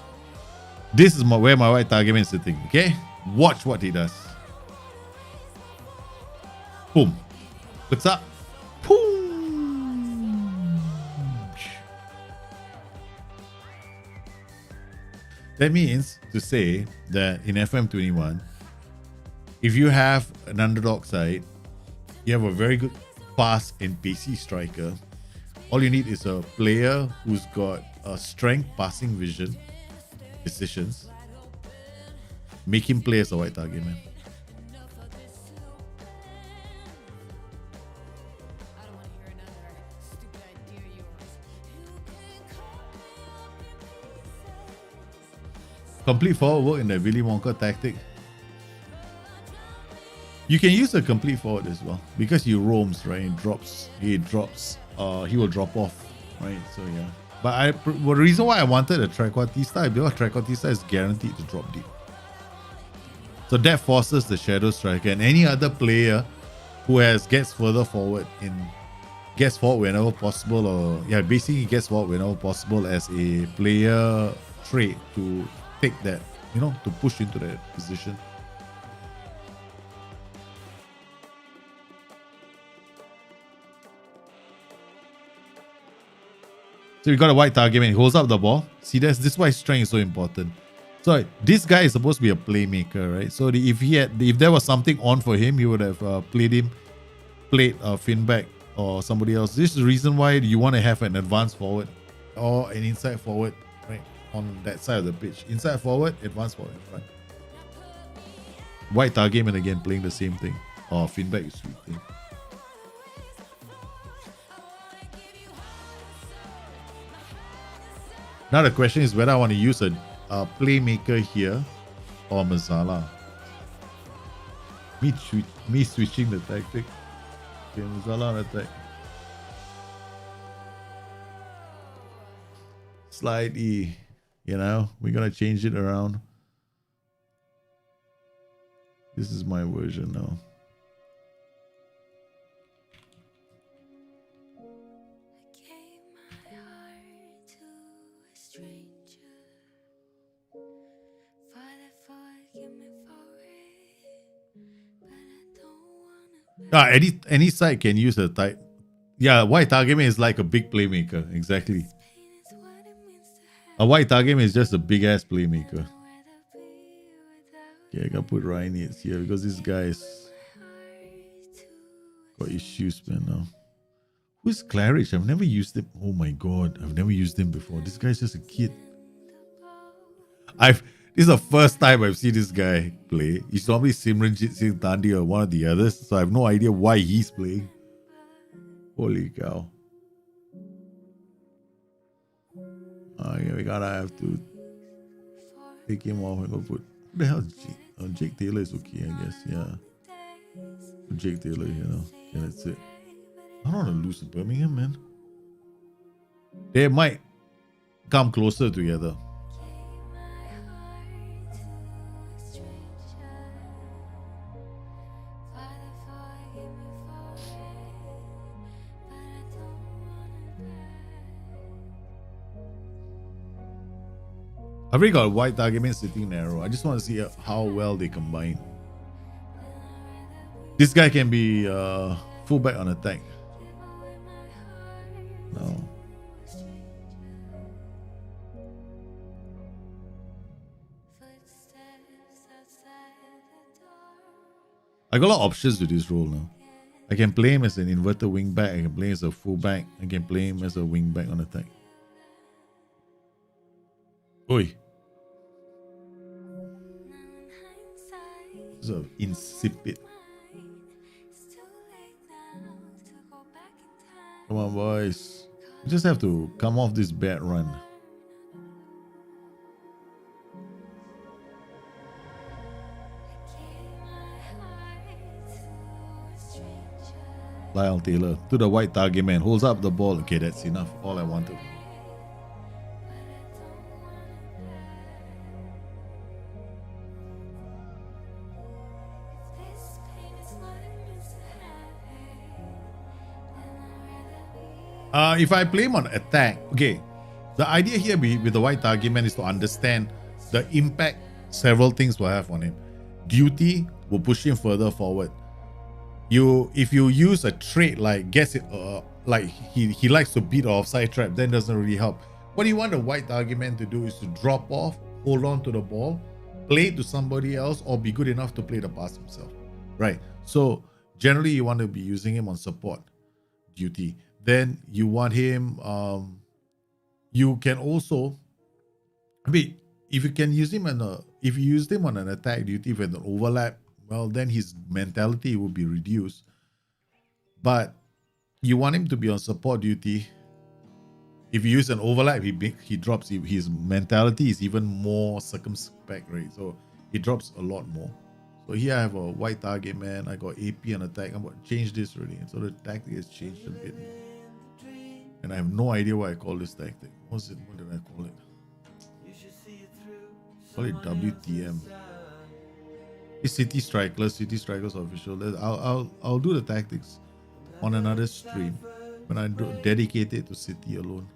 This is where my Wide Targetman is sitting, okay? Watch what he does. Boom. Looks up. Boom. That means to say that in FM21, if you have an underdog side, you have a very good fast and pacey striker. All you need is a player who's got a strength, passing vision, decisions. Make him play as a Wide Targetman. Complete forward work in the Willy Wonka tactic. You can use a complete forward as well because he roams, right? He will drop off, right? So yeah. But the reason why I wanted a Trequartista because Trequartista is guaranteed to drop deep. So that forces the shadow striker and any other player who gets forward whenever possible, or basically gets forward whenever possible as a player trait to take that, to push into that position. So we got a Wide Targetman. He holds up the ball. See, this is why strength is so important. So this guy is supposed to be a playmaker, right? So if there was something on for him, he would have played Finback or somebody else. This is the reason why you want to have an advanced forward or an inside forward, right? On that side of the pitch. Inside forward, advanced forward, right? Wide Targetman again playing the same thing. Or Finback is sweet thing. Now the question is whether I want to use a playmaker here or Mazzala. Me switching the tactic. Okay, Mazzala on attack. Slightly, we're gonna change it around. This is my version now. Any side can use a type. Yeah, Wide Targetman is like a big playmaker. Exactly. A Wide Targetman is just a big ass playmaker. Okay, I gotta put Ryan Yates here because this guy is got issues, man. Now, who's Claridge? I've never used him. Oh my god, I've never used him before. This guy's just a kid. This is the first time I've seen this guy play. He's normally Simranjit Singh Tandi or one of the others, so I have no idea why he's playing. Holy cow. Okay, we gotta have to take him off and go put. Who the hell is Jake? Oh, Jake Taylor is okay, I guess. Yeah. Put Jake Taylor, you know. Yeah, that's it. I don't want to lose to Birmingham, man. They might come closer together. I've already got a Wide Targetman sitting narrow. I just want to see how well they combine. This guy can be fullback on attack. No. I got a lot of options to this role now. I can play him as an inverted wing back. I can play him as a fullback. I can play him as a wing back on attack. Oi. So insipid. Come on, boys. We just have to come off this bad run. Lyle Taylor to the Wide Targetman. Holds up the ball. Okay, that's enough. All I wanted. If I play him on attack, okay, the idea here with the Wide Targetman is to understand the impact several things will have on him. Duty will push him further forward. If you use a trait like guess it, like he likes to beat offside trap, then doesn't really help. What you want the Wide Targetman to do is to drop off, hold on to the ball, play it to somebody else, or be good enough to play the pass himself, right? So generally you want to be using him on support duty. Then you want him, you can also, I mean, if you can use him if you use him on an attack duty with an overlap, well, then his mentality will be reduced. But you want him to be on support duty. If you use an overlap, he drops. His mentality is even more circumspect, right? So he drops a lot more. So here I have a Wide Targetman. I got AP on attack. I'm going to change this already. So the tactic has changed a bit. And I have no idea what I call this tactic. What did I call it? Call it WTM. It's City Strikers official. I'll do the tactics on another stream when I dedicate it to City alone.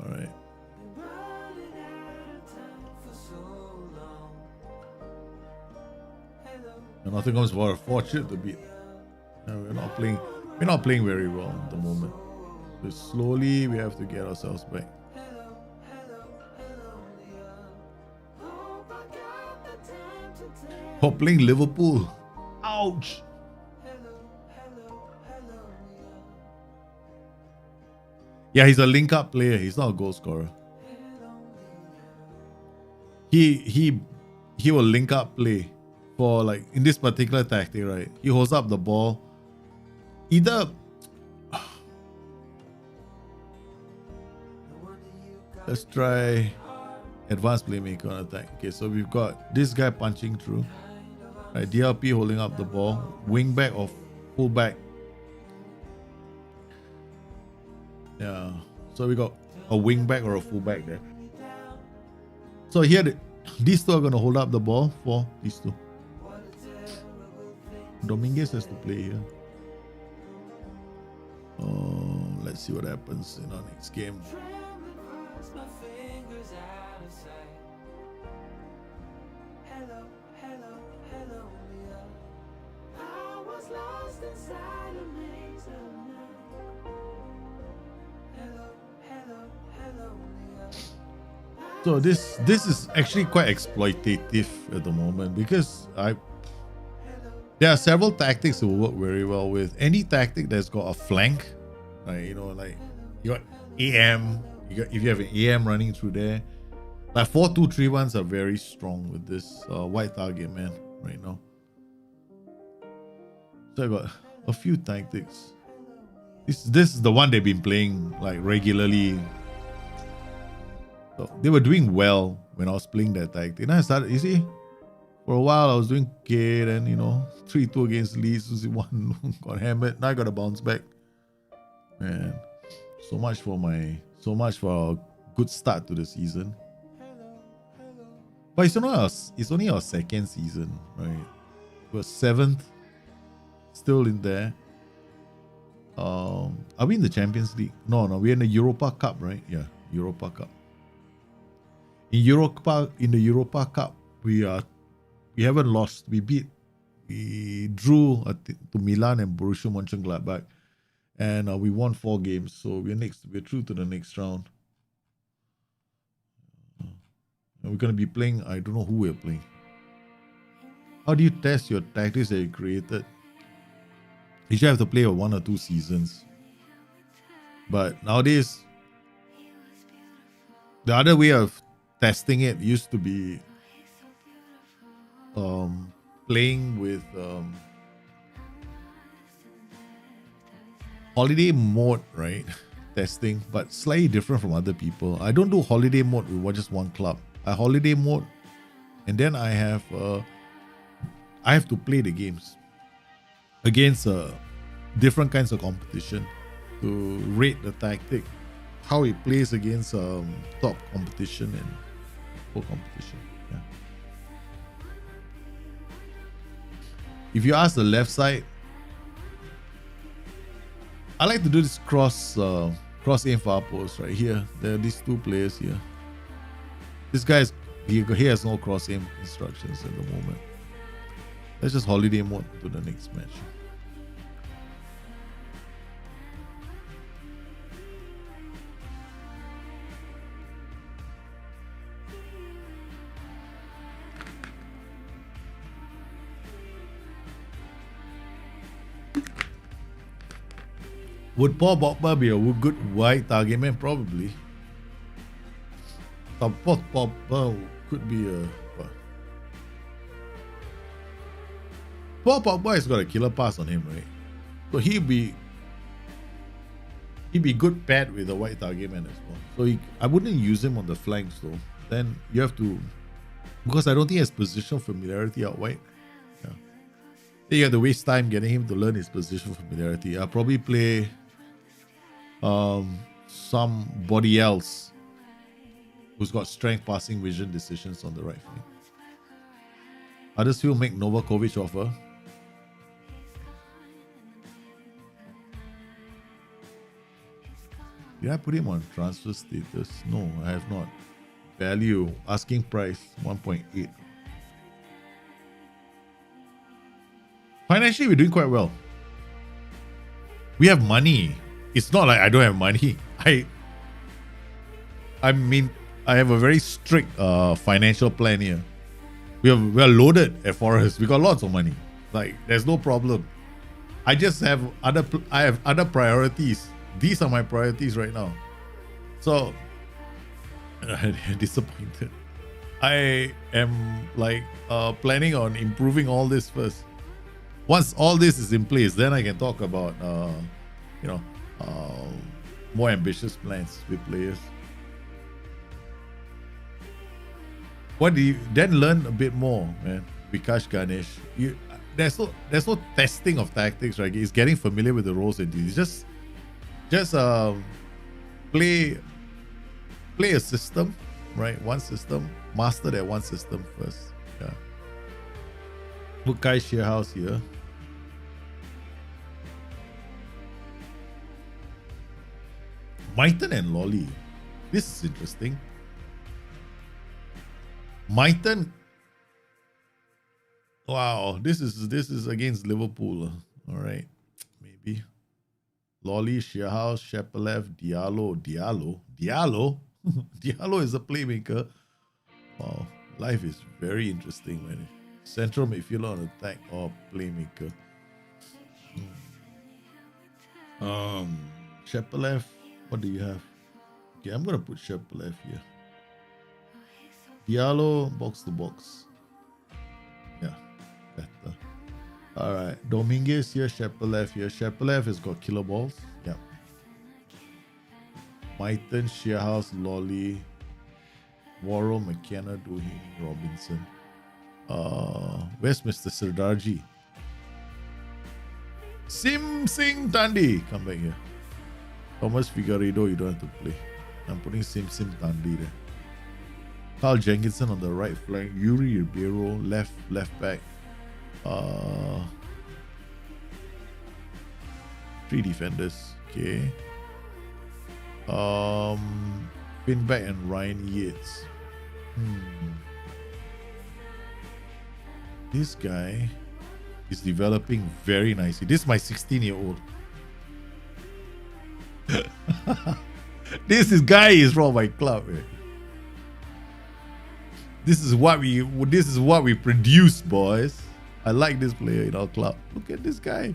All right. And nothing comes for a fortune to beat. We're not playing very well at the moment. So slowly we have to get ourselves back. Oh, playing Liverpool. Ouch. Yeah, he's a link-up player. He's not a goal scorer. He will link up play for, like, in this particular tactic, right? He holds up the ball. Either let's try advanced playmaker on attack. Okay, so we've got this guy punching through. Right, DLP holding up the ball. Wing back or full back. Yeah. So we got a wing back or a full back there. So here these two are gonna hold up the ball for these two. Dominguez has to play here. Let's see what happens in our next game. Hello, hello, hello, Leah. I was lost inside a maze of night. Hello, hello, hello, Leah. So this is actually quite exploitative at the moment because there are several tactics that will work very well with any tactic that's got a flank, right? You know, like you got AM, if you have an AM running through there, like 4-2-3-1s are very strong with this Wide Targetman right now. So I got a few tactics. This is the one they've been playing like regularly. So they were doing well when I was playing that tactic. And I started, you see, for a while I was doing okay, then 3-2 against Leeds, 1 got hammered. Now I got to bounce back. Man, so much for a good start to the season. But it's only our second season, right? We're 7th, still in there. Are we in the Champions League? No, we're in the Europa Cup, right? Yeah, Europa Cup. In the Europa Cup, we haven't lost. We drew to Milan and Borussia Mönchengladbach, and we won 4 games. So we're through to the next round. And we're gonna be playing. I don't know who we're playing. How do you test your tactics that you created? You should have to play 1 or 2 seasons. But nowadays, the other way of testing it used to be playing with holiday mode, right? Testing, but slightly different from other people. I don't do holiday mode with just one club. I holiday mode, and then I have to play the games against different kinds of competition to rate the tactic, how it plays against top competition and poor competition. Yeah. If you ask the left side, I like to do this cross aim far post right here. There are these 2 players here. This guy he has no cross aim instructions at the moment. Let's just holiday mode to the next match. Would Paul Pogba be a good Wide Targetman? Probably. Paul Pogba could be a... Paul Pogba has got a killer pass on him, right? So he'd be good paired with a Wide Targetman as well. So I wouldn't use him on the flanks though. Then you have to... Because I don't think he has positional familiarity out wide. Yeah. Then you have to waste time getting him to learn his positional familiarity. I'll probably play... somebody else who's got strength, passing, vision, decisions on the right flank. Huddersfield make Novakovic offer. Did I put him on transfer status? No, I have not. Value, asking price 1.8. Financially, we're doing quite well. We have money. It's not like I don't have money. I mean, I have a very strict financial plan here. We are loaded at Forest. We got lots of money. Like, there's no problem. I just have other priorities. These are my priorities right now. So, disappointed. I am like planning on improving all this first. Once all this is in place, then I can talk about more ambitious plans with players. What do you then learn a bit more, man? Vikash Ganesh, there's no testing of tactics, right? It's getting familiar with the roles and duties. Just play a system, right? One system, master that one system first. Yeah. Bukai Sharehouse here. Myton and Lolly. This is interesting. Myton Wow, this is against Liverpool. All right, maybe. Lolly, Shearhouse, Shepelev, Diallo. Diallo is a playmaker. Wow, life is very interesting, man. Central midfielder on attack or playmaker. Shepelev, what do you have? Okay, I'm gonna put Shepelev here. Diallo, box to box. Yeah, better. All right, Dominguez here, Shepelev here. Shepelev has got killer balls. Yeah. Myton, Shearhouse, Lolly, Warrow, McKenna, Doheny, Robinson. Where's Mr. Sardarji? Sim Sing Tandi, come back here. Thomas Figueiredo, you don't have to play. I'm putting Sim Tandi there. Carl Jenkinson on the right flank. Yuri Ribeiro, left back. 3 defenders. Okay. Finback and Ryan Yates. This guy is developing very nicely. This is my 16-year-old. This guy is from my club, man. This is what we produce, boys. I like this player in our club. Look at this guy.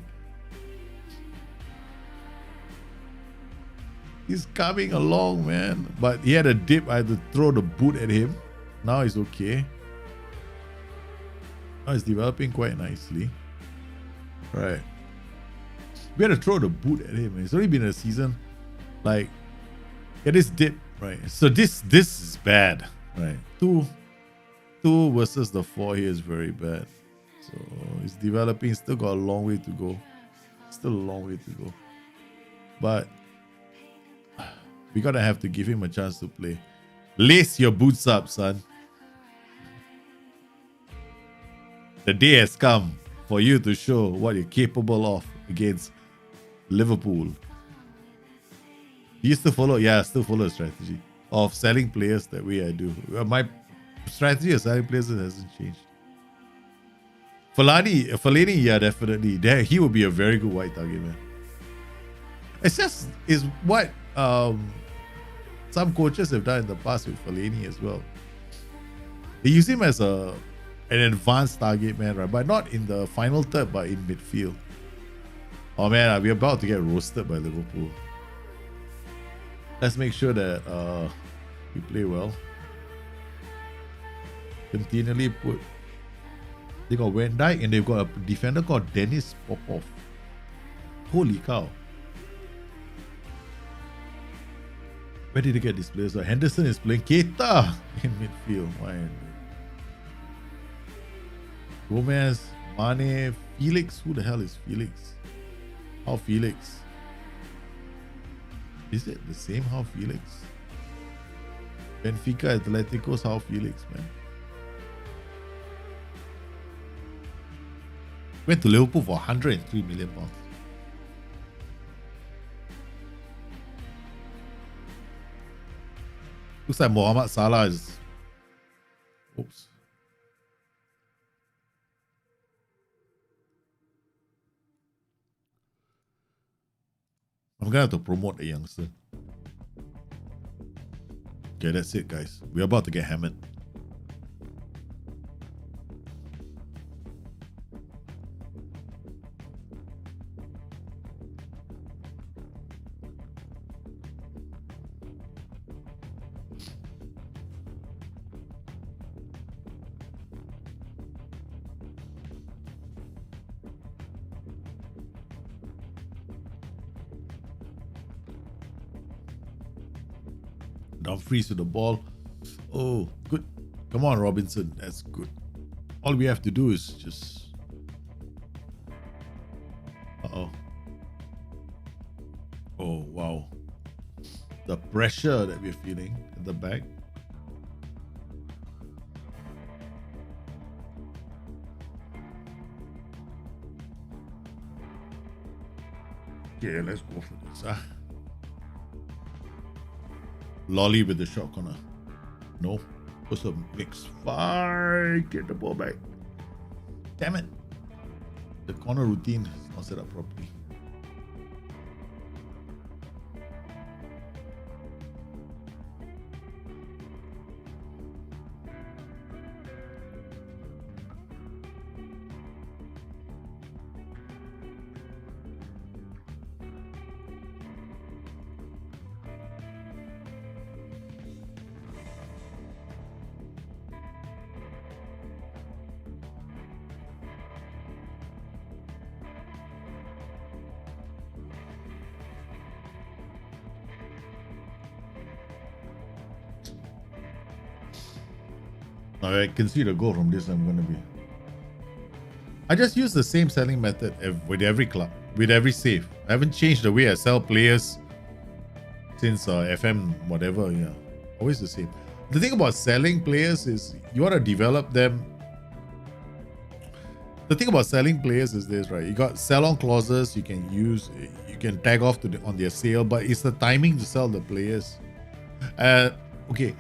He's coming along, man. But he had a dip. I had to throw the boot at him. Now he's okay. Now he's developing quite nicely. Right. We had to throw the boot at him. It's only been a season. Like, yeah, this dip, right? So this is bad, right? 2 versus the 4 here is very bad. So he's developing. Still got a long way to go. Still a long way to go. But we gotta have to give him a chance to play. Lace your boots up, son. The day has come for you to show what you're capable of against Liverpool. Do you still follow? Yeah, I still follow a strategy of selling players that way I do. My strategy of selling players hasn't changed. Fellaini, yeah, definitely. He would be a very good wide target man. It's just is what some coaches have done in the past with Fellaini as well. They use him as an advanced target man, right? But not in the final third, but in midfield. Oh man, we're about to get roasted by Liverpool. Let's make sure that we play well. Continually put. They got Van Dijk and they've got a defender called Dennis Popov. Holy cow. Where did they get these players? Henderson is playing Keita in midfield. Why? Gomez, Mane, Felix. Who the hell is Felix? How Felix? Is it the same how Felix? Benfica, Atletico's how Felix, man. Went to Liverpool for 103 million pounds. Looks like Mohamed Salah is. Oops. I'm gonna have to promote a youngster. Okay, that's it, guys. We're about to get hammered. Dumfries with the ball. Oh, good. Come on, Robinson. That's good. All we have to do is just... Uh-oh. Oh, wow. The pressure that we're feeling at the back. Okay, let's go for this. Lolly with the shot corner. No. What's a mix? Fine. Get the ball back. Damn it. The corner routine is not set up properly. I can see the goal from this. I just use the same selling method with every club, with every save. I haven't changed the way I sell players since FM, whatever. Yeah, always the same. The thing about selling players is you want to develop them. The thing about selling players is this, right? You got sell-on clauses you can use. You can tag off on their sale, but it's the timing to sell the players. Okay,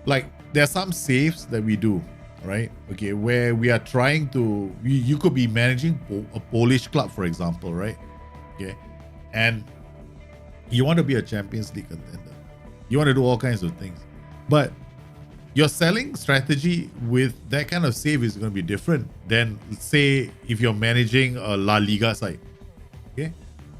like there are some saves that we do, right? Okay, where we are trying to, you could be managing a Polish club, for example, right? Okay, and you want to be a Champions League contender. You want to do all kinds of things, but your selling strategy with that kind of save is going to be different than, say, if you're managing a La Liga side. Okay,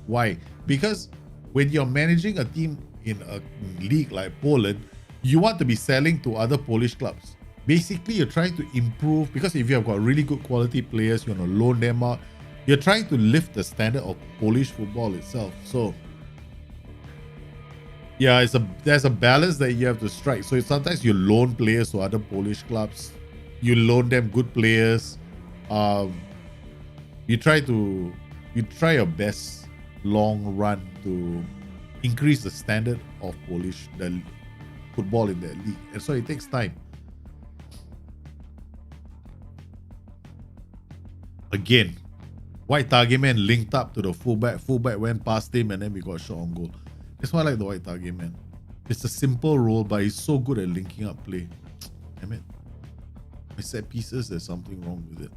why? Because when you're managing a team in a league like Poland, you want to be selling to other Polish clubs. Basically, you're trying to improve, because if you have got really good quality players, you want to loan them out. You're trying to lift the standard of Polish football itself. So, yeah, there's a balance that you have to strike. So sometimes you loan players to other Polish clubs. You loan them good players. You try your best long run to increase the standard of Polish football in that league, and so it takes time. Again, Wide Targetman linked up to the fullback. Fullback went past him, and then we got shot on goal. That's why I like the Wide Targetman. It's a simple role, but he's so good at linking up play. Damn it. My set pieces, there's something wrong with it.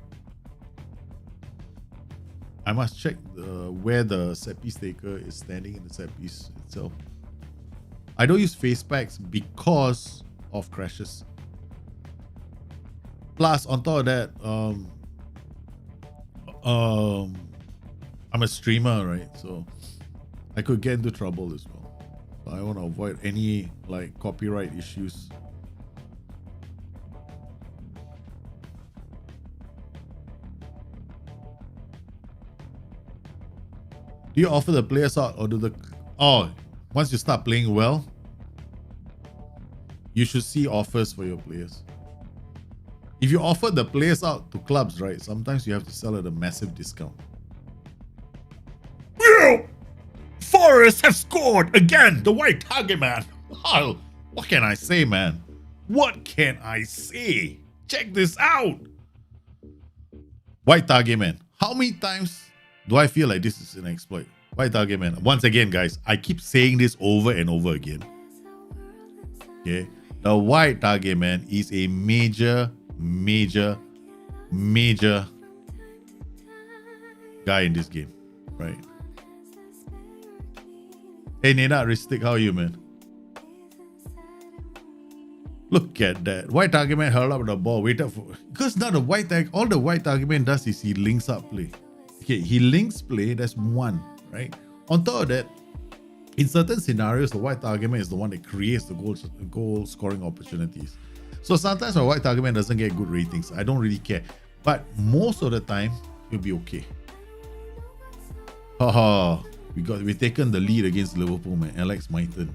I must check where the set piece taker is standing in the set piece itself. I don't use face packs because of crashes. Plus, on top of that, I'm a streamer, right? So I could get into trouble as well. So I want to avoid any like copyright issues. Do you offer the players out, or do the once you start playing well, you should see offers for your players. If you offer the players out to clubs, right, sometimes you have to sell at a massive discount. Forest have scored again. The Wide Targetman. Oh, what can I say, man? What can I say? Check this out. Wide Targetman. How many times do I feel like this is an exploit? Wide Targetman. Once again, guys, I keep saying this over and over again. Okay, the Wide Targetman is a major guy in this game, right? Hey, Nena Ristic, how are you, man? Look at that. Wide Targetman held up the ball, waited for, because now all the Wide Targetman does is he links up play. Okay, he links play, that's one, right? On top of that, in certain scenarios, the Wide Targetman is the one that creates the goal scoring opportunities. So sometimes my Wide Targetman doesn't get good ratings. I don't really care. But most of the time, you'll be okay. Haha, we've taken the lead against Liverpool, man. Alex Mighton.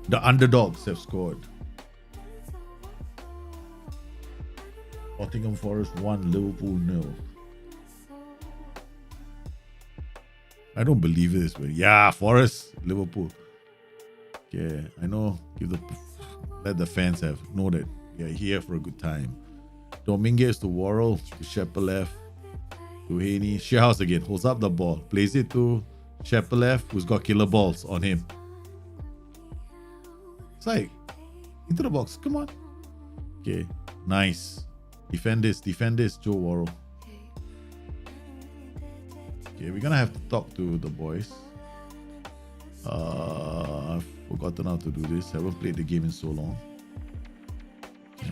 The underdogs have scored. Nottingham Forest 1, Liverpool 0. I don't believe this, but yeah, Forest, Liverpool. Okay, I know. Let the fans know that they're here for a good time. Dominguez to Worrell, to Shepelev, to Haney. Shearhouse again, holds up the ball, plays it to Shepelev, who's got killer balls on him. It's like, into the box, come on. Okay, nice. Defend this, Joe Worrell. Okay, we're gonna have to talk to the boys. I've forgotten how to do this. Haven't played the game in so long. Yeah.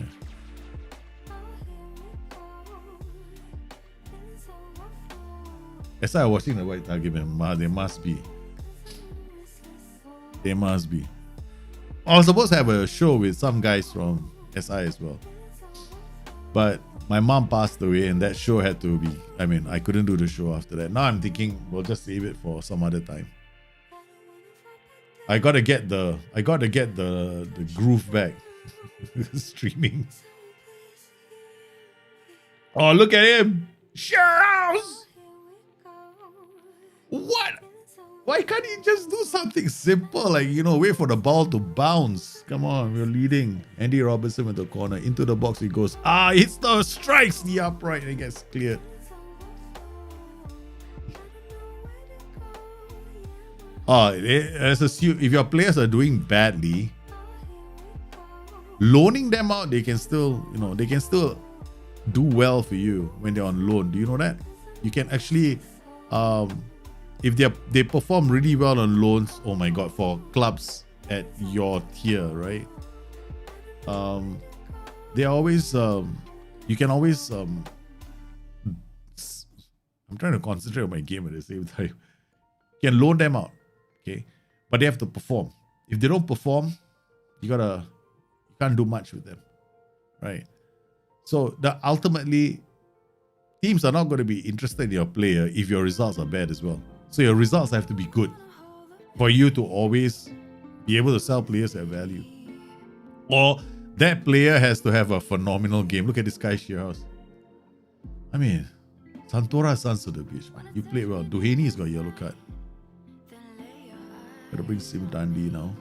As I was watching the Wide Targetman, there must be. There must be. I was supposed to have a show with some guys from SI as well. But my mom passed away and that show had to be, I couldn't do the show after that. Now I'm thinking we'll just save it for some other time. I gotta get the groove back. Streaming. Oh, look at him! Charles! What? Why can't he just do something simple like, wait for the ball to bounce? Come on, we're leading. Andy Robertson with the corner. Into the box he goes. Hits the strikes the upright and it gets cleared. If your players are doing badly, loaning them out, they can still do well for you when they're on loan. Do you know that? You can actually, if they perform really well on loans, oh my god, for clubs at your tier, right? They're always, you can always, I'm trying to concentrate on my game at the same time. You can loan them out, okay? But they have to perform. If they don't perform, you can't do much with them, right? So ultimately, teams are not going to be interested in your player if your results are bad as well. So your results have to be good for you to always be able to sell players at value. Or that player has to have a phenomenal game. Look at this guy, Shearhouse. Santora Sons of the Beach, man. You played well. Duhaney's got a yellow card. Gotta bring Sim Dundee now.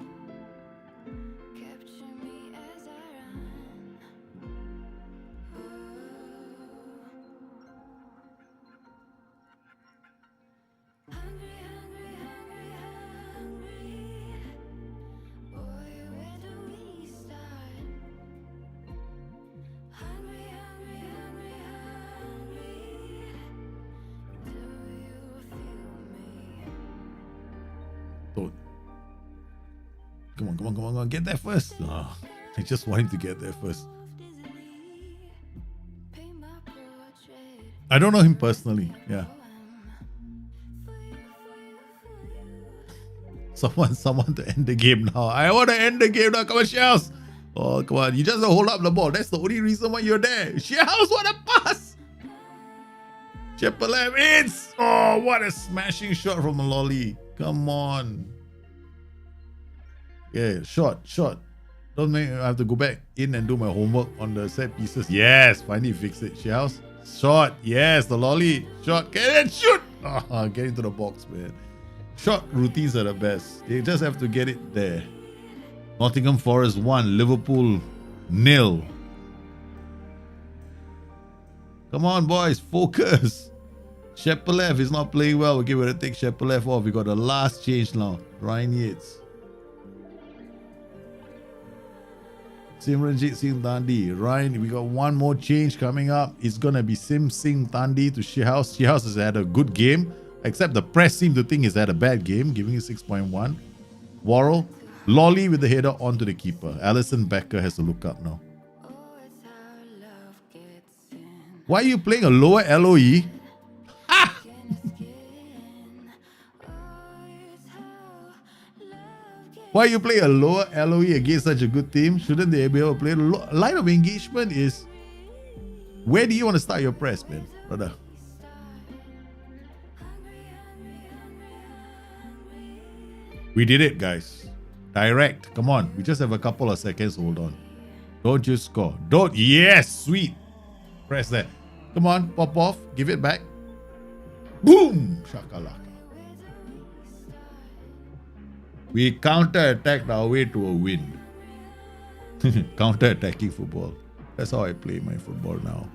Come on, get there first. I just want him to get there first. I don't know him personally. Yeah. Someone to end the game now. I want to end the game now. Come on, Shells. Oh, come on. You just hold up the ball. That's the only reason why you're there. Shells, what a pass. Chepelev, it's. Oh, what a smashing shot from Lolly. Come on. Yeah, shot. Don't make me have to go back in and do my homework on the set pieces. Yes, finally fix it. Shells. Shot. Yes, the Lolly. Shot. Get it. Shoot. Get into the box, man. Shot routines are the best. They just have to get it there. Nottingham Forest 1, Liverpool 0. Come on, boys. Focus. Chepelev is not playing well. Okay, we're going to take Chepelev off. We got the last change now. Ryan Yates. Simranjit Singh Tandi. Ryan, we got one more change coming up. It's going to be Sim Singh Tandi to Shearhouse. Shearhouse has had a good game, except the press seem to think he's had a bad game, giving it 6.1. Worrell, Lolly with the header onto the keeper. Alison Becker has to look up now. Why are you playing a lower LOE? Ah! Why you play a lower LOE against such a good team? Shouldn't they be able to play? Line of engagement is, where do you want to start your press, man, brother? We did it, guys. Direct. Come on. We just have a couple of seconds. Hold on. Don't you score. Don't. Yes. Sweet. Press that. Come on. Pop off. Give it back. Boom. Shakalaka. We counter-attacked our way to a win. Counter-attacking football. That's how I play my football now.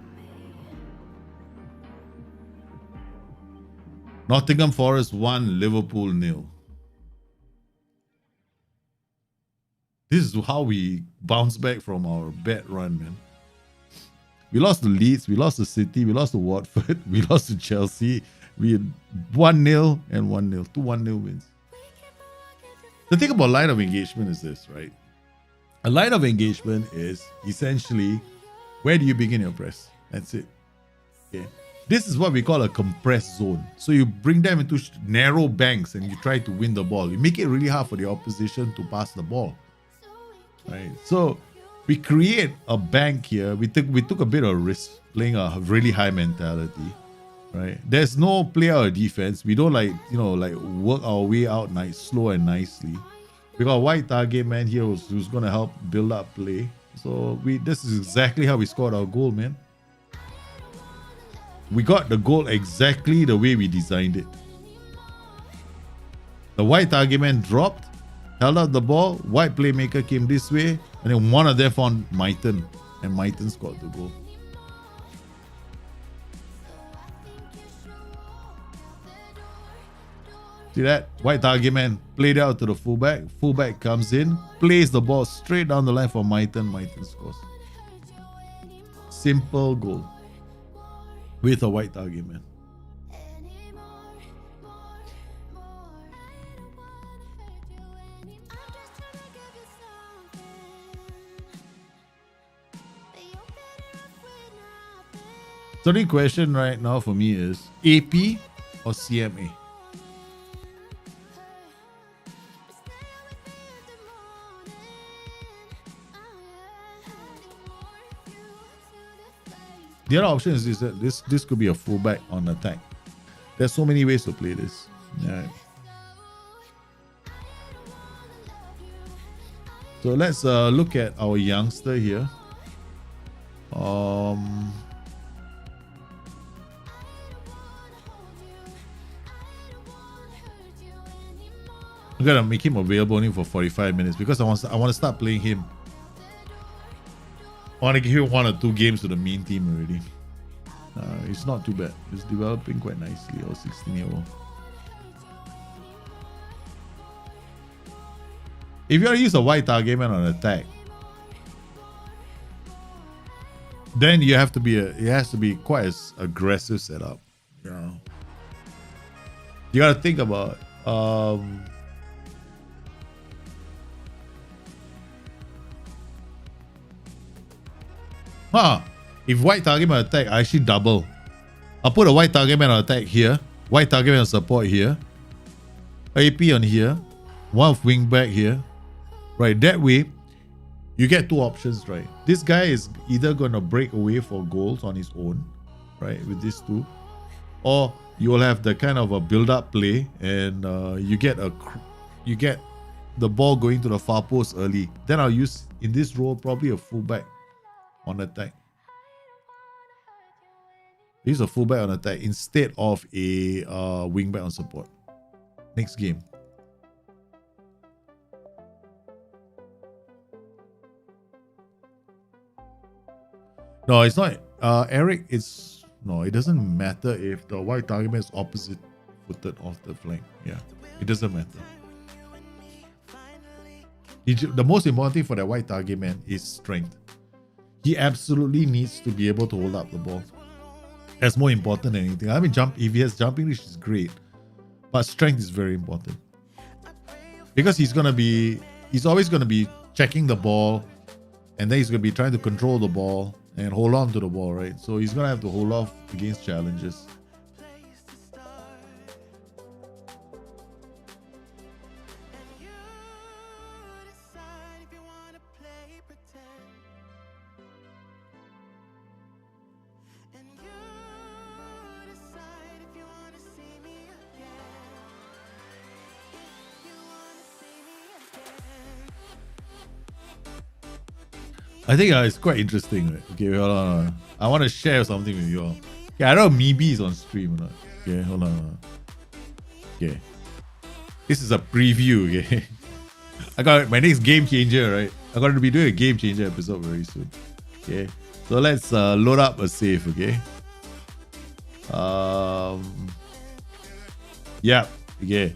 Nottingham Forest 1, Liverpool 0. This is how we bounce back from our bad run, man. We lost to Leeds, we lost to City, we lost to Watford, we lost to Chelsea. We had 1-0 and 1-0, 2 1-0 wins. The thing about line of engagement is this, right? A line of engagement is essentially where do you begin your press? That's it. Okay. This is what we call a compressed zone. So you bring them into narrow banks and you try to win the ball. You make it really hard for the opposition to pass the ball. Right? So we create a bank here. We took a bit of risk playing a really high mentality. Right? There's no player or defense. We don't work our way out nice, slow and nicely. We got a wide target man here who's gonna help build up play. So this is exactly how we scored our goal, man. We got the goal exactly the way we designed it. The wide target man dropped, held out the ball, wide playmaker came this way, and then one of them found Myton, and Myton scored the goal. See that? Wide target man played out to the fullback. Fullback comes in, plays the ball straight down the line for Myton. Myton scores. Simple goal. With a wide target man. So the question right now for me is AP or CMA? The other option is that this could be a fullback on attack. There's so many ways to play this. Yeah. So let's look at our youngster here. I'm gonna make him available only for 45 minutes because I want to start playing him. I want to give him 1 or 2 games to the main team already. It's not too bad. It's developing quite nicely. 16-year-old. If you want to use a wide target man on attack, then you have to be it has to be quite an aggressive setup. You know, you got to think about if white target man attack, I actually double. I'll put a white target man on attack here, white target man on support here, AP on here, one wing back here. Right, that way you get 2 options, right? This guy is either gonna break away for goals on his own, right, with these 2, or you will have the kind of a build-up play and you get the ball going to the far post early. Then I'll use in this role probably a fullback on attack. Use a fullback on attack instead of a wingback on support. Next game. No, it's not. Eric, it doesn't matter if the white target man is opposite footed off the flank. Yeah, it doesn't matter. The most important thing for that white target man is strength. He absolutely needs to be able to hold up the ball. That's more important than anything. I mean, if he has jumping reach, is great, but strength is very important because he's always gonna be checking the ball, and then he's gonna be trying to control the ball and hold on to the ball, right? So he's gonna have to hold off against challenges. I think it's quite interesting, right? Okay, hold on. I want to share something with you all. Okay, I don't know if Meebe is on stream or not. Okay, hold on. Okay. This is a preview, okay? I got my next game changer, right? I'm going to be doing a game changer episode very soon. Okay. So let's load up a save, okay? Yeah, okay.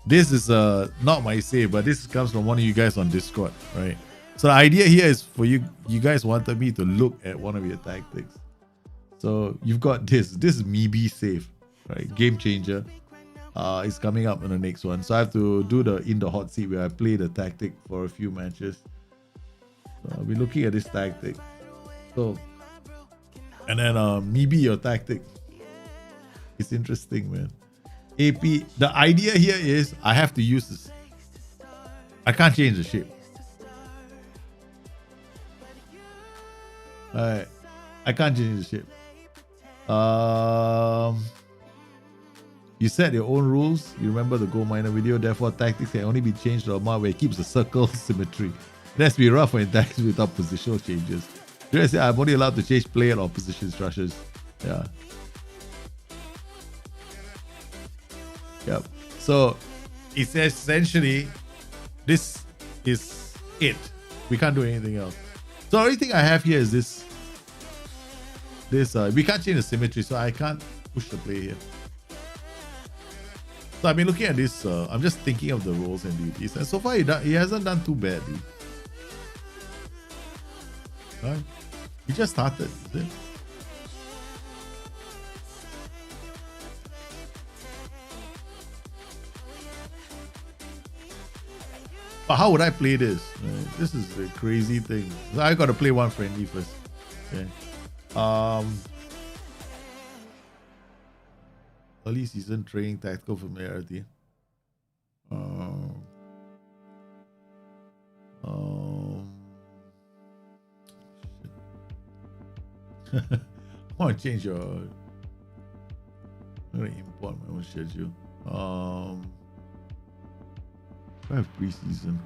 This is not my save, but this comes from one of you guys on Discord, right? So the idea here is for you guys wanted me to look at one of your tactics. So you've got this. This is Maybe Safe, right? Game changer. It's coming up in the next one. So I have to do the in the hot seat where I play the tactic for a few matches. So I'll be looking at this tactic. So, and then maybe your tactic. It's interesting, man. AP, the idea here is I have to use this. I can't change the shape. Alright. I can't change the shape. You set your own rules. You remember the Go Miner video. Therefore, tactics can only be changed to a amount where it keeps the circle symmetry. It has to be rough when tactics without positional changes. You say I'm only allowed to change player or position structures. Yeah. Yep. So it's essentially this is it. We can't do anything else. So the only thing I have here is this. We can't change the symmetry, so I can't push the play here. So I've been looking at this. I'm just thinking of the roles and duties, and so far he hasn't done too badly. Right? He just started, is it? But how would I play this? Right? This is a crazy thing. So I got to play one friendly first. Okay. Early season training tactical familiarity. I want to change your. I'm gonna import my own schedule. I have preseason.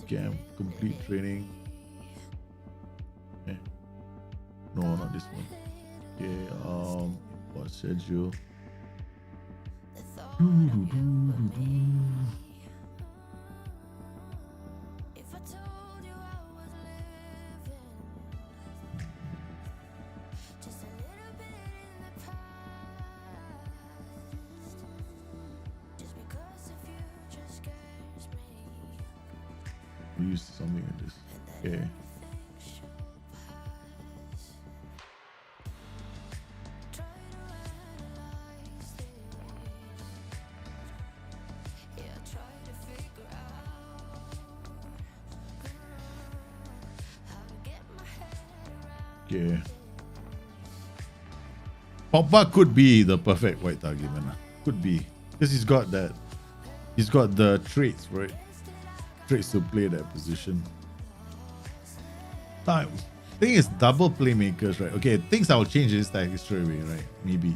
Camp, complete training. Okay. No, not this one. Okay, import schedule. We use something like this. Okay. Okay. Pogba could be the perfect Wide Targetman. Could be. Because he's got that. He's got the traits, right? Traits to play that position. Thing is double playmakers, right? Okay, things I'll change this tactic straight away, right? Maybe.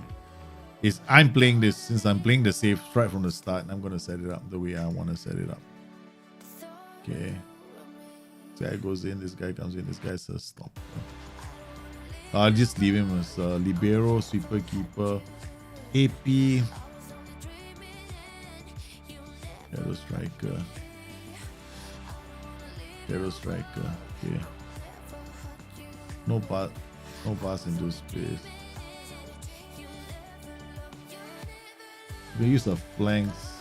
Is I'm playing this, since I'm playing the safe right from the start, I'm gonna set it up the way I want to set it up. Okay. This guy goes in, this guy comes in, this guy says stop. I'll just leave him as libero, sweeper, keeper, AP, shadow striker, okay. No pass into space. They use the flanks.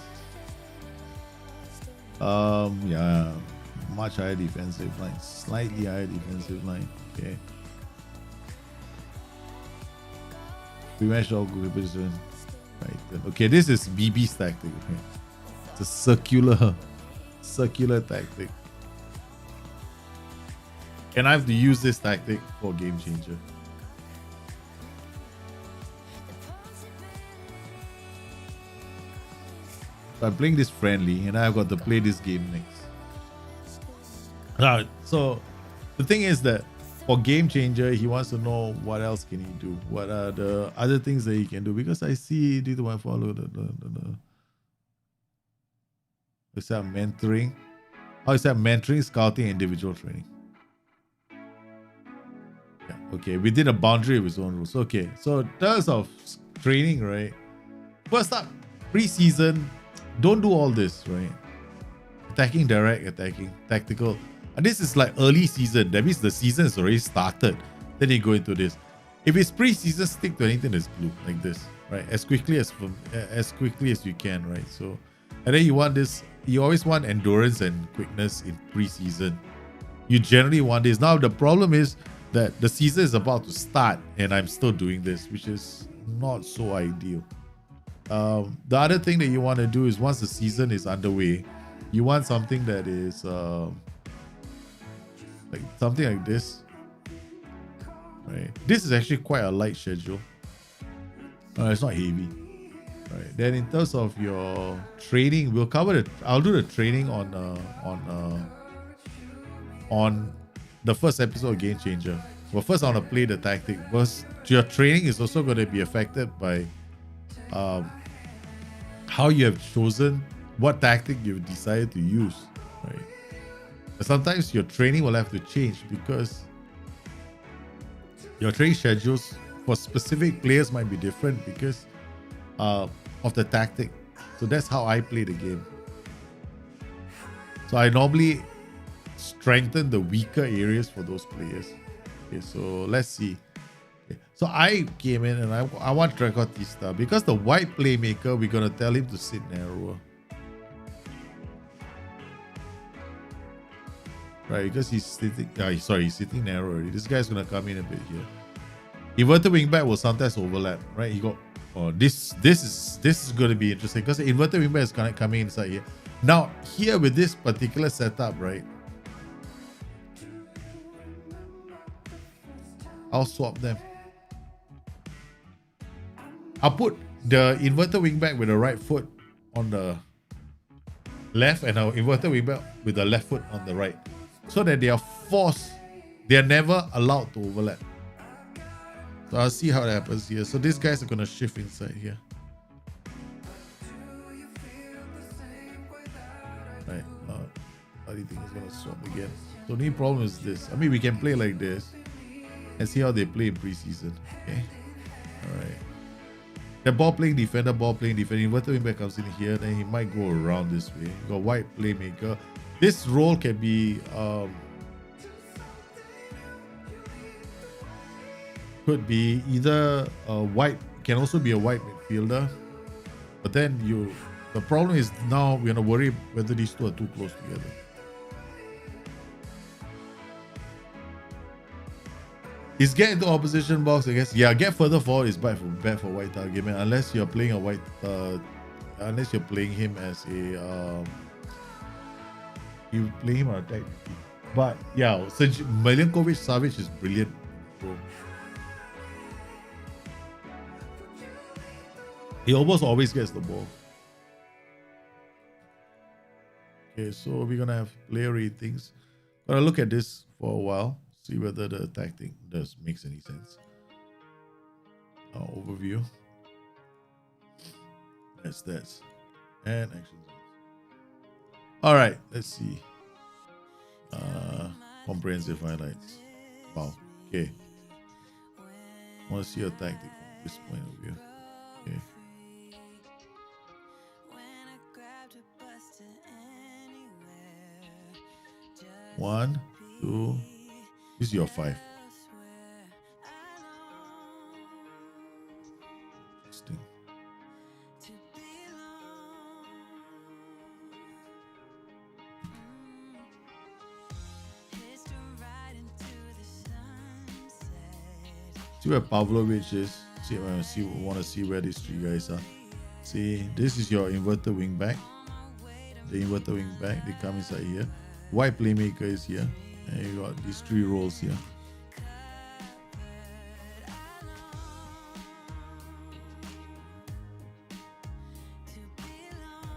Yeah, much higher defensive line, slightly higher defensive line. Okay. We matched all good position. Right then. Okay, this is BB's tactic. Okay. It's a circular tactic. And I have to use this tactic for game changer. So I'm playing this friendly, and I've got to play this game next. So the thing is that for game changer, he wants to know what else can he do. What are the other things that he can do? Because I see did I follow the is that mentoring? How is that mentoring, scouting, individual training? Yeah, okay, within a boundary of his own rules. Okay, so in terms of training, right? First up, preseason, don't do all this, right? Attacking, direct, attacking, tactical. And this is like early season. That means the season is already started. Then you go into this. If it's preseason, stick to anything that's blue, like this. right? As quickly as you can, right? So, and then you want this. You always want endurance and quickness in preseason. You generally want this. Now the problem is that the season is about to start, and I'm still doing this, which is not so ideal. The other thing that you want to do is once the season is underway, you want something that is like something like this, right? This is actually quite a light schedule. It's not heavy, right? Then in terms of your training, we'll cover it. I'll do the training on the first episode of Game Changer. Well, first I want to play the tactic. First, your training is also going to be affected by how you have chosen what tactic you've decided to use, right? But sometimes your training will have to change because your training schedules for specific players might be different because of the tactic. So that's how I play the game. So I normally strengthen the weaker areas for those players. Okay, so let's see. Okay, so I came in and I want Dracotista because the white playmaker, we're gonna tell him to sit narrower. Right, because he's sitting. He's sitting narrow already. This guy's gonna come in a bit here. Inverted wingback will sometimes overlap, right? You got this is gonna be interesting because the inverted wingback is gonna come inside here. Now here with this particular setup, right? I'll swap them. I'll put the inverted wingback with the right foot on the left and our inverted wingback with the left foot on the right, so that they are forced. They are never allowed to overlap. So I'll see how that happens here. So these guys are gonna shift inside here. Right. How do you think it's gonna swap again? So the only problem is this. I mean, we can play like this and see how they play in preseason. Okay. Alright. The ball playing defender. Inverted wingback comes in here, then he might go around this way. You got white playmaker. This role can be could be either a white, can also be a white midfielder. But then the problem is now we're gonna worry whether these two are too close together. Is get into opposition box, I guess. Yeah, get further forward is bad for Wide Targetman unless you're playing a white unless you're playing him as a you play him on attack. But yeah, so Milinkovic Savic is brilliant. Bro. He almost always gets the ball. Okay, so we're gonna have player ratings. Gotta look at this for a while, see whether the tactic does makes any sense. Overview. That's and action zones. All right, let's see. Comprehensive highlights. Wow. Okay. I want to see your tactic from this point of view. Okay. 1, 2. This is your 5. Interesting. See where Pavlovic is. Want to see where these three guys are. See, this is your inverted wing back. The inverted wing back, they come inside here. White playmaker is here. And you got these 3 roles here.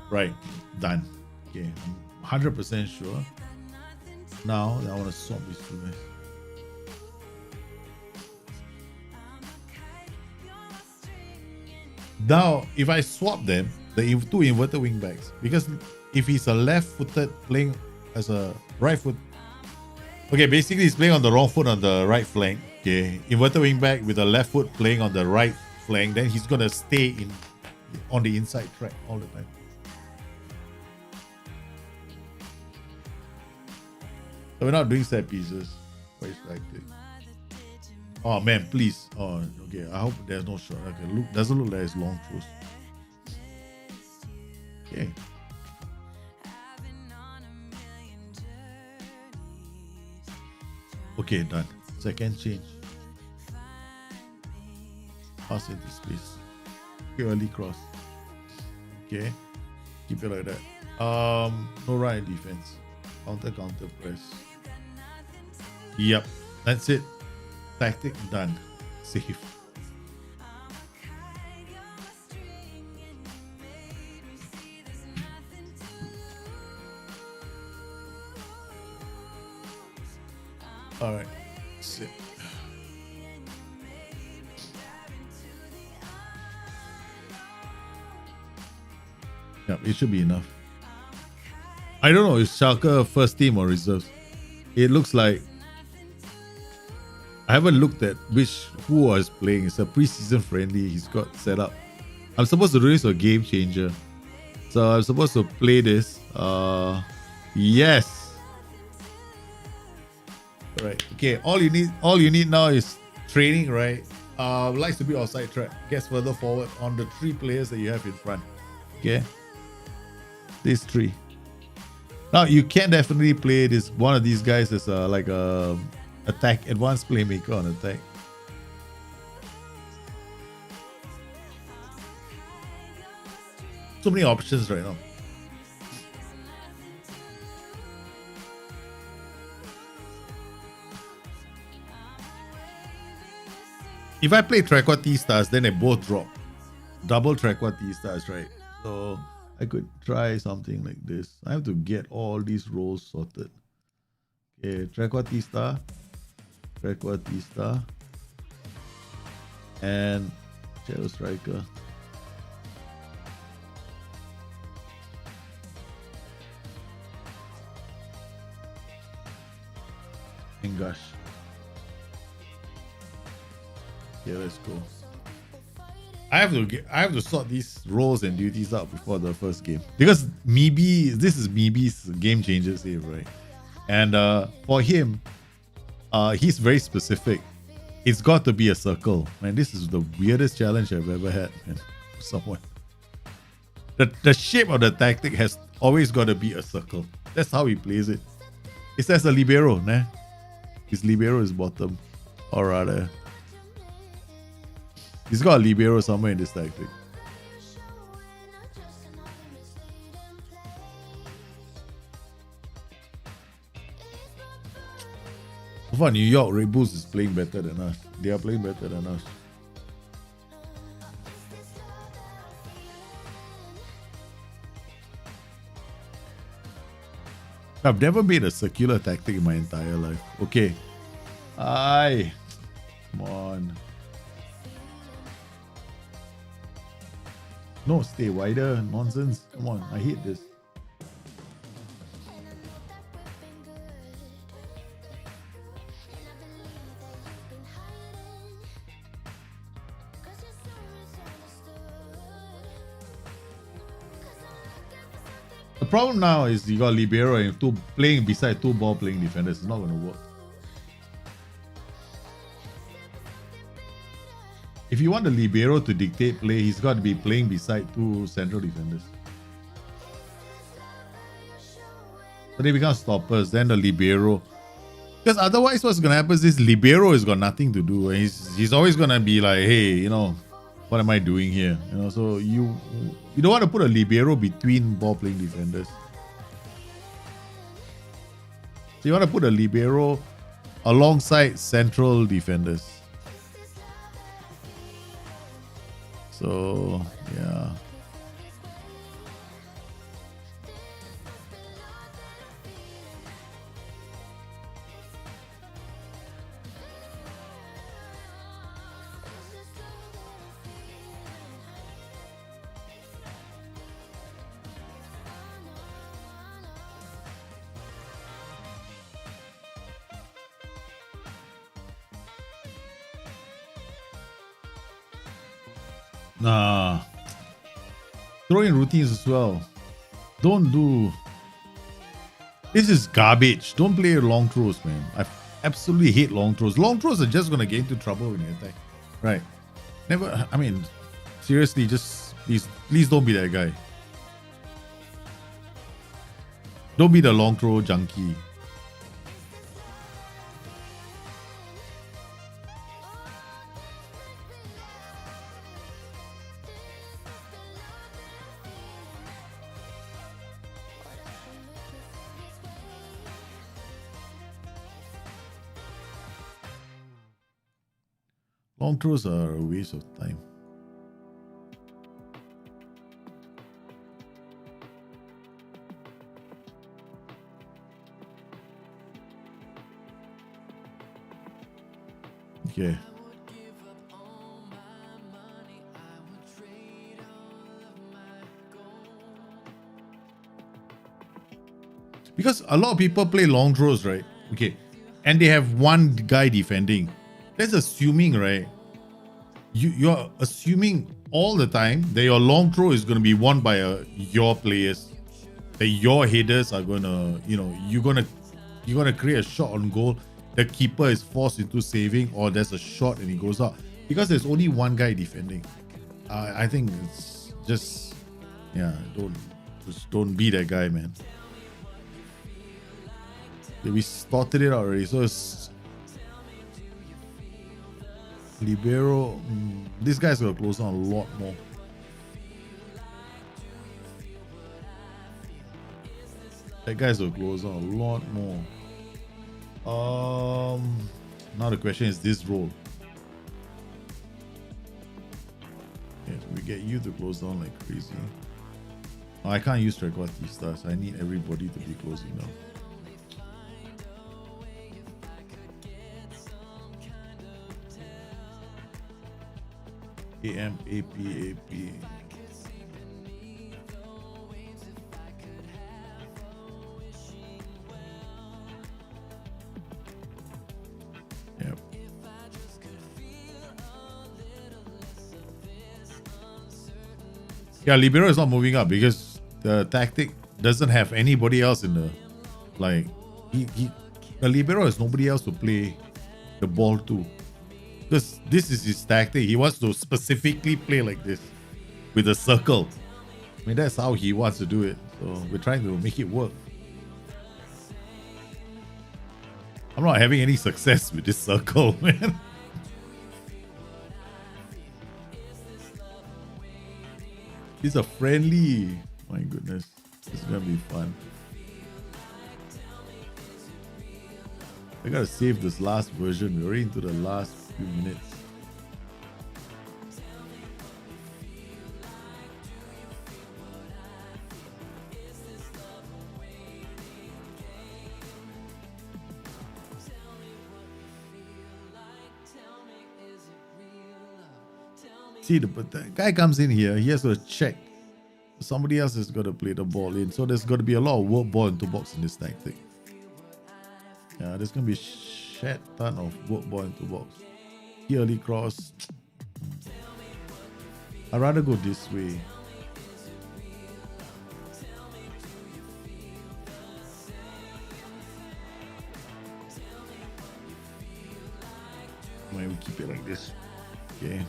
Right, done. Okay, I'm 100% sure. Now I want to swap these 2 guys. Now, if I swap them, the 2 inverted wing backs, because if he's a left-footed playing as a right foot, okay, basically he's playing on the wrong foot on the right flank. Okay, inverted wing back with the left foot playing on the right flank, then he's gonna stay on the inside track all the time. So we're not doing set pieces. Quite tactic. Oh man, please. Oh, okay. I hope there's no shot. Okay, look, doesn't look like it's long throws. Okay. Okay, done. Second change. Pass into space. Okay, early cross. Okay. Keep it like that. No right defense. Counter press. Yep. That's it. Tactic done. Safe. Alright. Sit. Yep, it should be enough. I don't know, is Schalke first team or reserves? It looks like I haven't looked at who was playing. It's a preseason friendly he's got set up. I'm supposed to do this a game changer. So I'm supposed to play this. Yes. Right. Okay. All you need now is training, right? Likes to be outside track. Gets further forward on the 3 players that you have in front. Okay. These 3. Now you can definitely play this one of these guys as like a attack advanced playmaker on attack. So many options right now. If I play Trequartistas, then they both drop. Double Trequartistas, right? So I could try something like this. I have to get all these roles sorted. Okay, Trequartista, and Shadow Striker. And Gush. Yeah, let's go. I have to sort these roles and duties out before the first game, because this is Mibi's game changer save, right? And for him, he's very specific. It's got to be a circle. Man, this is the weirdest challenge I've ever had, man. Someone. The shape of the tactic has always got to be a circle. That's how he plays it. It says a libero, nah? His libero is bottom, or rather, he's got a libero somewhere in this tactic. So far, New York Red Bulls is playing better than us. They are playing better than us. I've never made a circular tactic in my entire life. Okay. Aye. Come on. No, stay wider. Nonsense. Come on. I hate this. The problem now is you got libero and playing beside 2 ball playing defenders. It's not going to work. If you want the libero to dictate play, he's got to be playing beside 2 central defenders. So they become stoppers, then the libero. Because otherwise what's going to happen is this libero has got nothing to do. He's always going to be like, hey, you know, what am I doing here? You know, so you don't want to put a libero between ball playing defenders. So you want to put a libero alongside central defenders. So yeah. Nah. Throw in routines as well. Don't do. This is garbage. Don't play long throws, man. absolutely hate long throws. Long throws are just gonna get into trouble when you attack. Right. Never, I mean, seriously, just please don't be that guy. Don't be the long throw junkie. Long throws are a waste of time. Okay. Because a lot of people play long throws, right? Okay. And they have one guy defending. That's assuming, right? You're assuming all the time that your long throw is going to be won by your players. That your headers are going to, you're going to create a shot on goal. The keeper is forced into saving, or there's a shot and he goes out. Because there's only one guy defending. I think it's just, don't be that guy, man. We sorted it out already. So it's Libero. This guy's gonna close on a lot more. That guy's gonna close on a lot more. Now the question is this role. Yeah, we get you to close down like crazy. Oh, I can't use Trequartista, so I need everybody to be closing down. AM, AP, AP. Yep. Yeah, Libero is not moving up because the tactic doesn't have anybody else in the, like, the Libero has nobody else to play the ball to. Because this is his tactic. He wants to specifically play like this with a circle. I mean, that's how he wants to do it. So we're trying to make it work. I'm not having any success with this circle, man. It's a friendly. My goodness. This is going to be fun. I gotta save this last version. We're already into the last few minutes. See, the guy comes in here, he has to check. Somebody else has got to play the ball in. So there's got to be a lot of work ball into box in this tactic. Yeah, there's going to be a shed ton of work ball into box. Early cross. I'd rather go this way. Why we keep it like this? Okay.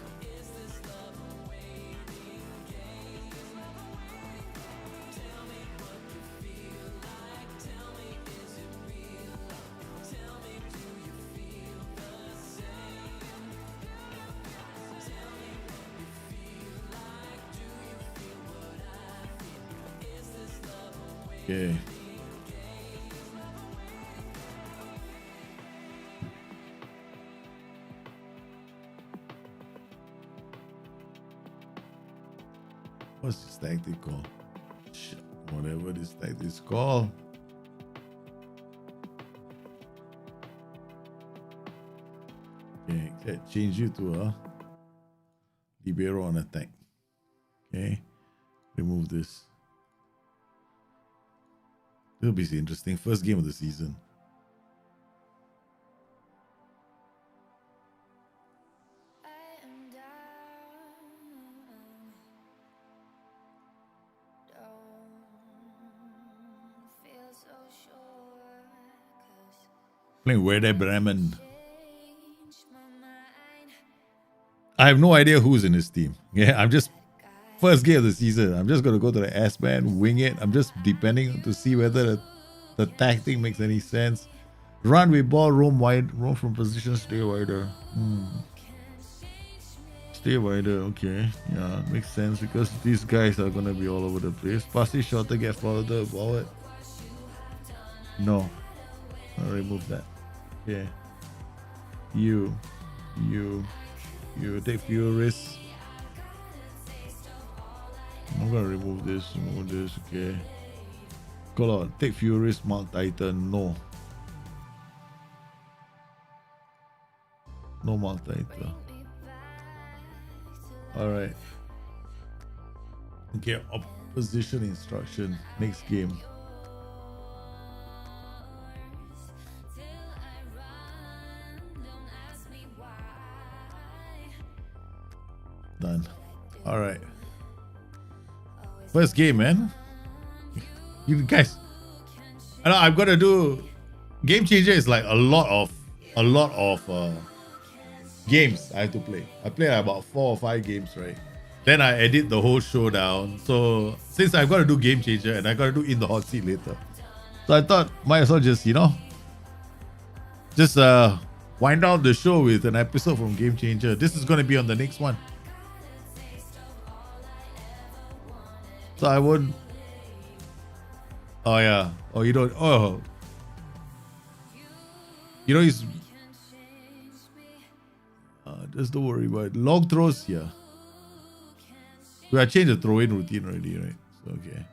Okay. What's this tactic called? Whatever this tactic is called. Okay, let's change you to a Libero on attack. Okay, remove this. It'll be interesting. First game of the season. Playing Wide Targetman. I have no idea who's in his team. Yeah, I'm just first game of the season. I'm just gonna go to the S-band, wing it. I'm just depending to see whether the tactic makes any sense. Run with ball, roam wide, roam from position, stay wider. Stay wider, okay. Yeah, makes sense because these guys are gonna be all over the place. Pass it shorter, get further forward. No. I'll remove that. Yeah. You take fewer risks. I'm gonna remove this, okay. Go on, take fewer risks, Mark Titan, no. No Mark Titan. Alright. Okay, opposition instruction. Next game. Done. Alright. First game, man. You guys. I know I'm gonna do Game Changer is like a lot of games I have to play. I play about 4 or 5 games, right? Then I edit the whole show down. So since I've got to do Game Changer and I got to do In the Hot Seat later, so I thought might as well just wind down the show with an episode from Game Changer. This is going to be on the next one, so I won't. Oh yeah. Oh, you don't. Oh, he's. Just don't worry about it. Long throws, yeah. We have changed the throw-in routine already, right? So, okay.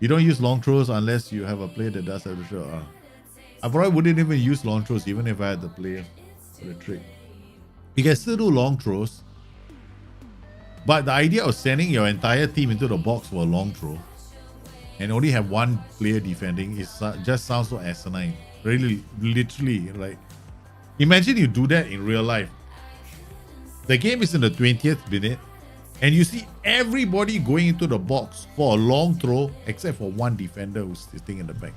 You don't use long throws unless you have a player that does have the show. I probably wouldn't even use long throws even if I had the player for the trick. You can still do long throws, but the idea of sending your entire team into the box for a long throw and only have one player defending is just sounds so asinine. Really, literally, like, imagine you do that in real life. The game is in the 20th minute, and you see everybody going into the box for a long throw, except for one defender who's sitting in the back.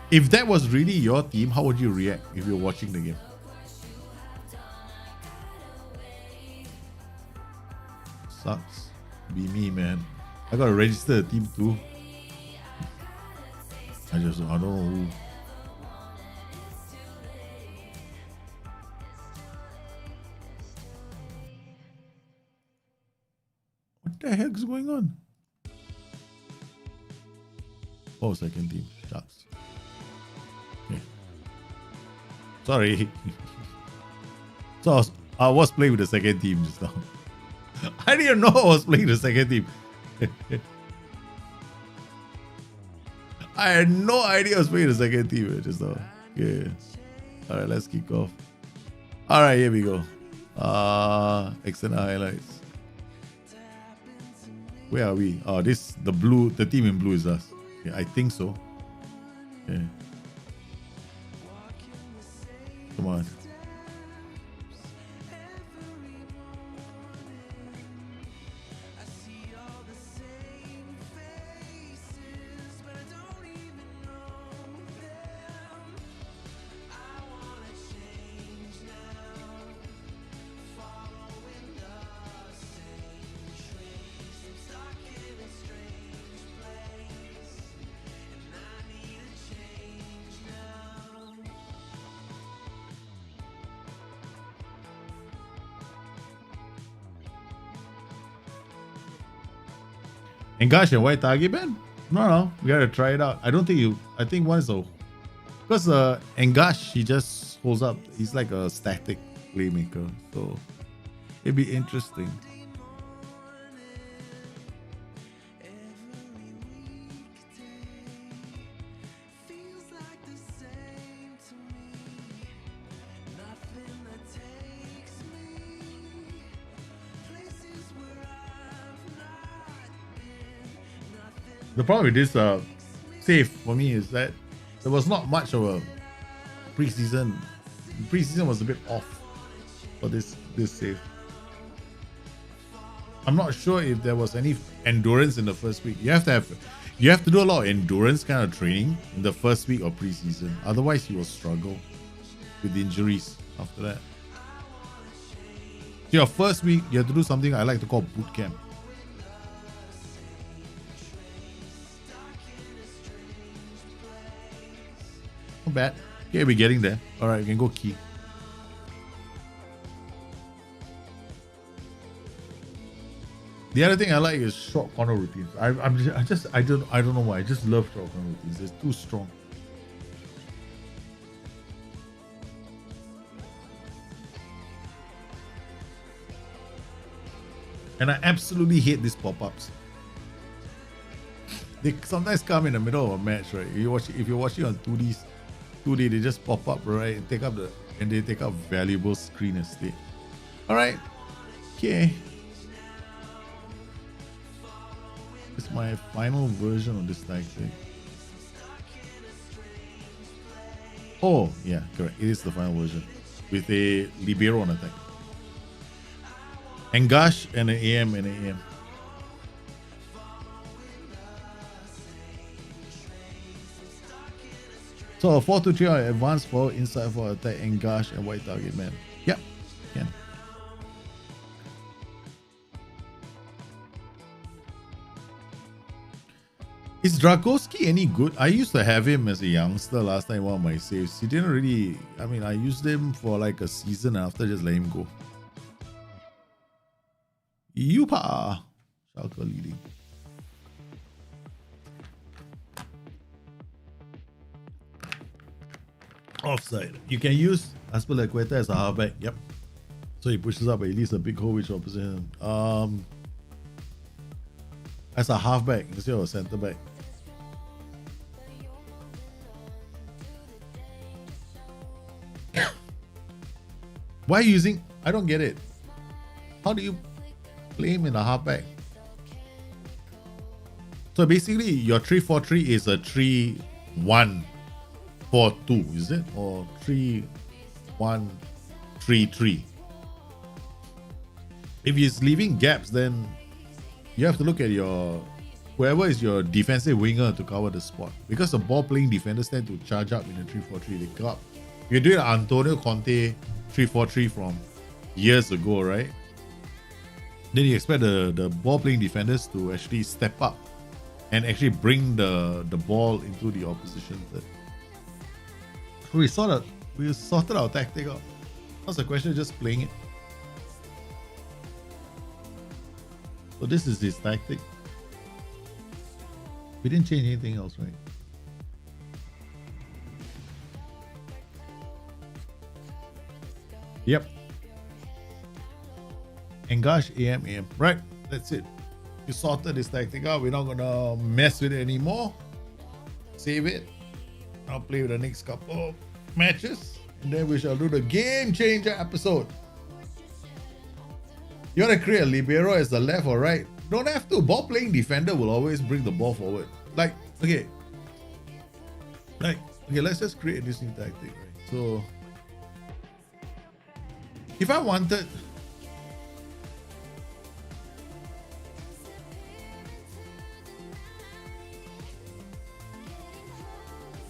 If that was really your team, how would you react if you're watching the game? Sucks. Be me, man. I gotta register a team too. I don't know who. What the heck's going on? Oh, second team. Shucks. Okay. Sorry. So I was playing with the second team just now. I didn't know I was playing the second team. I had no idea I was playing the second team just now. Okay. Alright, let's kick off. Alright, here we go. External highlights. Where are we? Oh, the team in blue is us. Yeah, I think so. Yeah. Come on. Engash and Wide Targetman? No, we gotta try it out. I think one is because Engash, he just holds up. He's like a static playmaker, so it'd be interesting. The problem with this save for me is that there was not much of a preseason. Preseason was a bit off for this save. I'm not sure if there was any endurance in the first week. You have to have You have to do a lot of endurance kind of training in the first week of preseason. Otherwise, you will struggle with injuries after that. So your first week, you have to do something I like to call boot camp. Not bad. Okay, we're getting there. All right, we can go key. The other thing I like is short corner routines. I don't know why. I just love short corner routines. It's too strong. And I absolutely hate these pop-ups. They sometimes come in the middle of a match, right? If you're watching on 2D, they just pop up, right? And they take up valuable screen estate. All right. Okay. It's my final version of this tactic. Oh, yeah, correct. It is the final version with a libero on attack. Engash and an AM and an AM. So a 4-2-3 on advanced forward, inside for attack, Engash and Wide Targetman. Yep, can. Is Dragoski any good? I used to have him as a youngster last time, one of my saves. He didn't really, I mean, I used him for like a season and after just let him go. Yupa! Schalke leading. Offside. You can use Aspilicueta as a halfback. Yep. So he pushes up at least a big hole which opposite him. As a halfback instead of a centre back. Why are you using? I don't get it. How do you play him in a halfback? So basically, your 3-4-3 is a 3-1-4-2, is it? Or 3-1-3-3? If he's leaving gaps, then you have to look at whoever is your defensive winger to cover the spot. Because the ball playing defenders tend to charge up in a 3-4-3. They go up. You're doing Antonio Conte 3-4-3 from years ago, right? Then you expect the ball playing defenders to actually step up and actually bring the ball into the opposition third. So we sorted our tactic out. That's the question, just playing it. So this is his tactic. We didn't change anything else, right? Yep. Engash AM. Right, that's it. You sorted this tactic out. We're not gonna mess with it anymore. Save it. I'll play with the next couple of matches. And then we shall do the game changer episode. You want to create a libero as the left or right? Don't have to. Ball playing defender will always bring the ball forward. Okay, let's just create this new tactic, right? So if I wanted,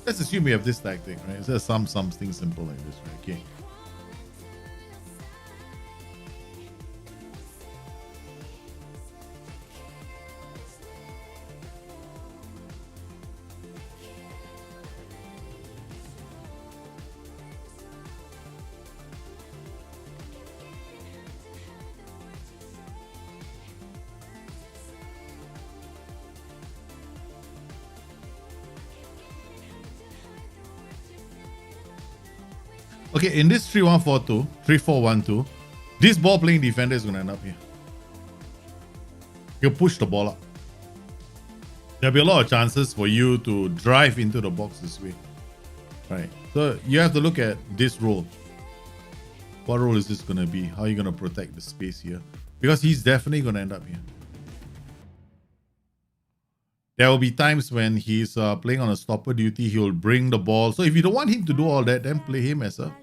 let's assume we have this tactic, right? So something simple like this, right? Okay. Okay, in this 3-1-4-2, 3-4-1-2, this ball playing defender is going to end up here. He'll push the ball up. There'll be a lot of chances for you to drive into the box this way. Right. So you have to look at this role. What role is this going to be? How are you going to protect the space here? Because he's definitely going to end up here. There will be times when he's playing on a stopper duty. He'll bring the ball. So if you don't want him to do all that, then play him as a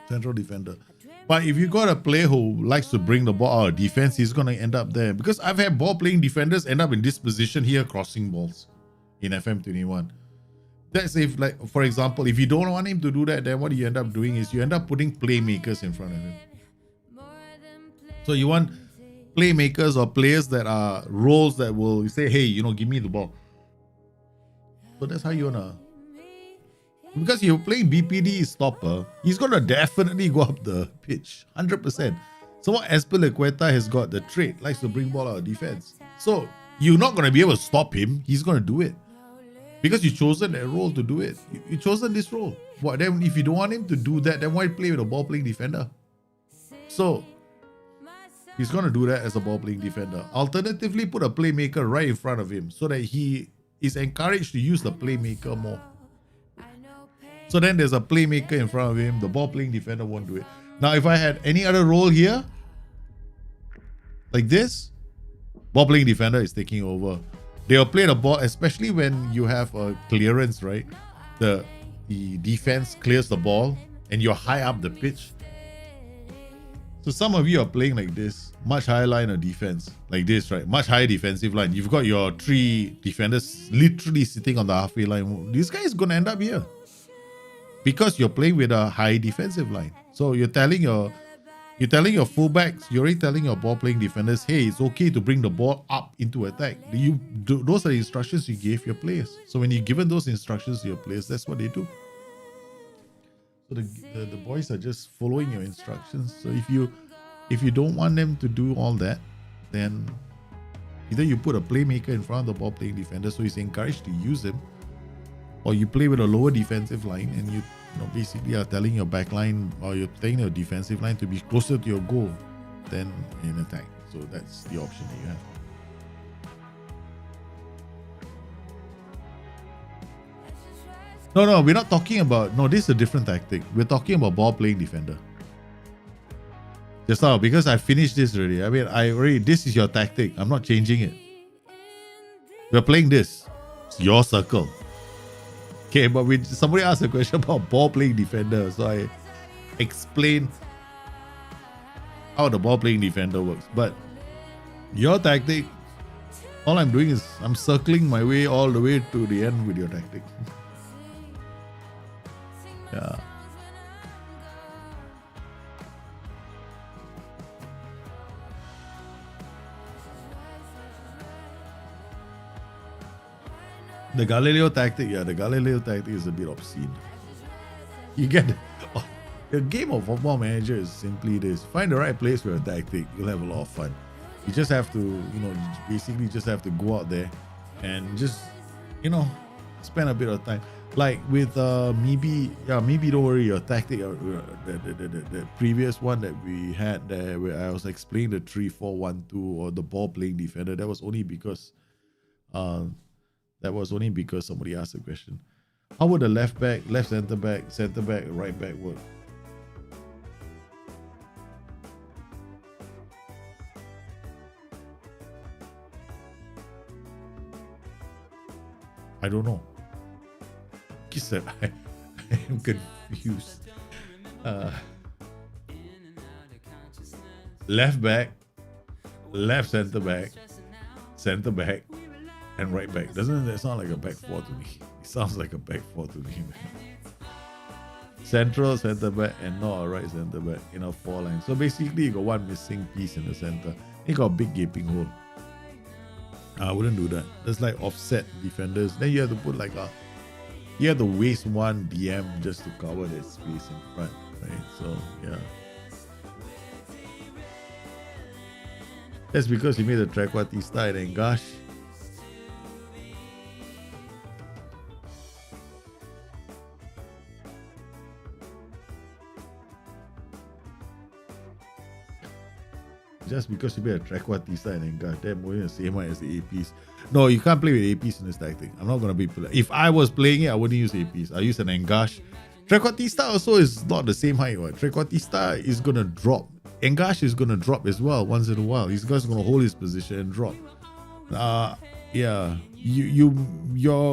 central defender. But if you got a player who likes to bring the ball out of defense, he's going to end up there. Because I've had ball playing defenders end up in this position here, crossing balls in FM21. That's if, like, for example, if you don't want him to do that, then what you end up doing is you end up putting playmakers in front of him. So you want playmakers or players that are roles that will say, hey, you know, give me the ball. So that's how you want to. Because you're playing BPD stopper, he's going to definitely go up the pitch, 100%. So what Azpilicueta has got the trait, likes to bring ball out of defense. So you're not going to be able to stop him. He's going to do it. Because you've chosen that role to do it. You've chosen this role. What, then if you don't want him to do that, then why play with a ball-playing defender? So he's going to do that as a ball-playing defender. Alternatively, put a playmaker right in front of him so that he is encouraged to use the playmaker more. So then there's a playmaker in front of him. The ball-playing defender won't do it. Now, if I had any other role here, like this, ball-playing defender is taking over. They'll play the ball, especially when you have a clearance, right? The defense clears the ball and you're high up the pitch. So some of you are playing like this, much higher line of defense, like this, right? Much higher defensive line. You've got your 3 defenders literally sitting on the halfway line. This guy is going to end up here because you're playing with a high defensive line. So you're telling your fullbacks, you're already telling your ball-playing defenders, hey, it's okay to bring the ball up into attack. Those are the instructions you gave your players. So when you're given those instructions to your players, that's what they do. So the boys are just following your instructions. So if you don't want them to do all that, then either you put a playmaker in front of the ball-playing defender so he's encouraged to use him, or you play with a lower defensive line and you basically are telling your back line or you're telling your defensive line to be closer to your goal than in attack. So that's the option that you have. No, we're not talking about, this is a different tactic. We're talking about ball playing defender. Just now, because I finished this already. I mean, this is your tactic. I'm not changing it. We're playing this. It's your circle. Okay, but somebody asked a question about ball playing defender. So I explained how the ball playing defender works. But your tactic, all I'm doing is I'm circling my way all the way to the end with your tactic. Yeah. The Galileo tactic, is a bit obscene. You get the game of Football Manager is simply this: find the right place for a tactic. You'll have a lot of fun. You just have to, basically just have to go out there and just, spend a bit of time. Like with maybe don't worry, your tactic, the previous one that we had there where I was explaining the 3-4-1-2 or the ball playing defender, that was only because somebody asked a question. How would the left back, left centre back, right back work? I don't know. I am confused. Left back, left centre back, and right back. Doesn't that sound like a back four to me? It sounds like a back four to me, man. Central centre back and not a right centre back in a 4 line. So basically, you got one missing piece in the centre. You got a big gaping hole. I wouldn't do that. That's like offset defenders. Then you have to put you have to waste one DM just to cover that space in front, right? So yeah. That's because he made a Trequartista and gosh. Just because you made a Trequartista and gosh, they're more the same height as the APs. No, you can't play with APs in this tactic. I'm not going to be... If I was playing it, I wouldn't use APs. I use an Engash. Trequartista also is not the same height. Right? Trequartista is going to drop. Engash is going to drop as well once in a while. He's just going to hold his position and drop. Yeah. Your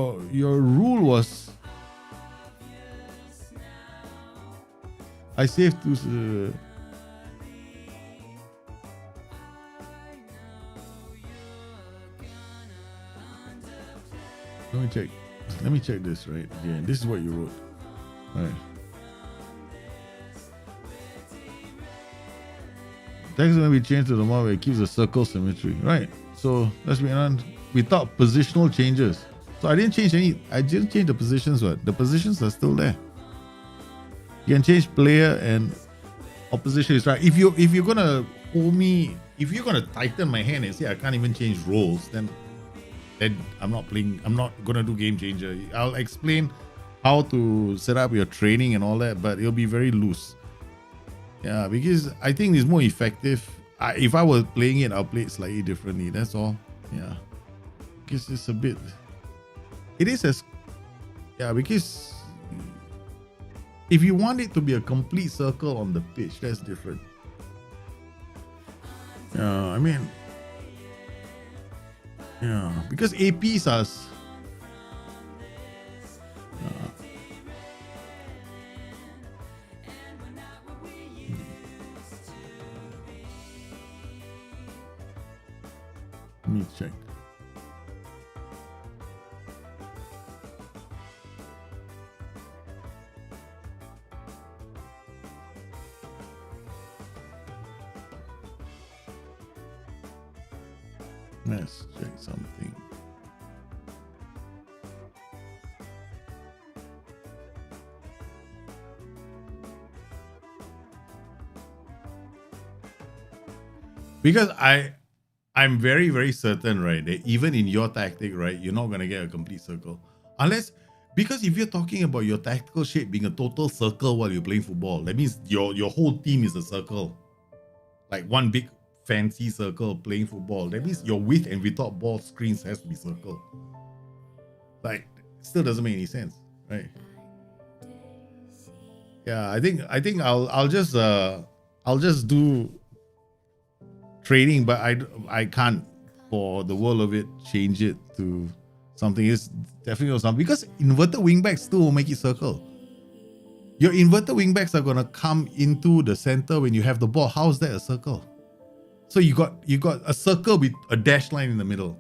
rule was... I saved to... Let me check. Let me check this, right? Again, this is what you wrote. Right. Text is going to be changed to the mode where it keeps the circle symmetry. Right. So let's be honest. Without positional changes. So I didn't change the positions. What? The positions are still there. You can change player and opposition is right. If you're gonna hold me, if you're gonna tighten my hand and say I can't even change roles, then I'm not playing. I'm not gonna do game changer. I'll explain how to set up your training and all that, but it'll be very loose. Yeah, because I think it's more effective. If I were playing it, I'll play it slightly differently. That's all. Yeah, because it's a bit. It is as yeah because. If you want it to be a complete circle on the pitch, that's different. I mean, yeah, because APs are. Let me check. Let's check something. Because I'm very, very certain, right, that even in your tactic, right, you're not going to get a complete circle. Unless, because if you're talking about your tactical shape being a total circle while you're playing football, that means your whole team is a circle. Like one big fancy circle playing football. That means your with and without ball screens has to be circle. Like, it still doesn't make any sense, right? Yeah, I think I'll just do training, but I can't for the world of it change it to something. It's definitely something because inverted wingbacks still will make it circle. Your inverted wingbacks are gonna come into the center when you have the ball. How is that a circle? So you got a circle with a dash line in the middle,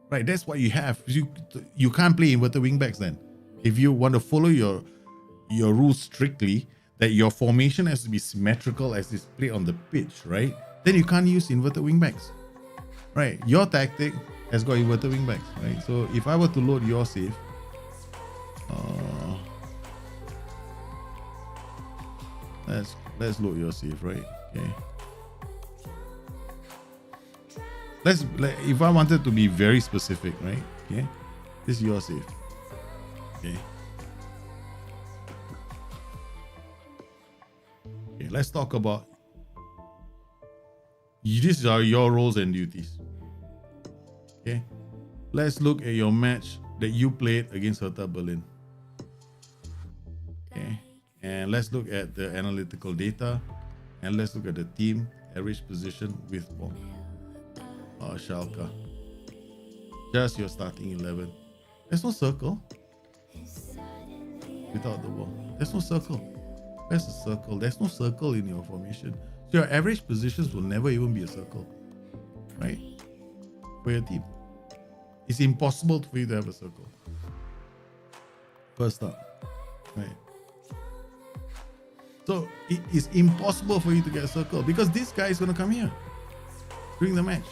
right? That's what you have. You can't play inverted wingbacks then. If you want to follow your rules strictly, that your formation has to be symmetrical as displayed on the pitch, right? Then you can't use inverted wingbacks, right? Your tactic has got inverted wingbacks, right? So if I were to load your save, let's load your save, right? Okay. If I wanted to be very specific, right? Okay, this is your save. Okay. Okay, let's talk about these are your roles and duties. Okay, let's look at your match that you played against Hertha Berlin. Okay, and let's look at the analytical data, and let's look at the team average position with ball. Schalke. Just your starting 11. There's no circle without the ball. There's no circle. There's a circle. There's no circle in your formation. So your average positions will never even be a circle, right? For your team, it's impossible for you to have a circle. First up, right? So it is impossible for you to get a circle because this guy is going to come here during the match.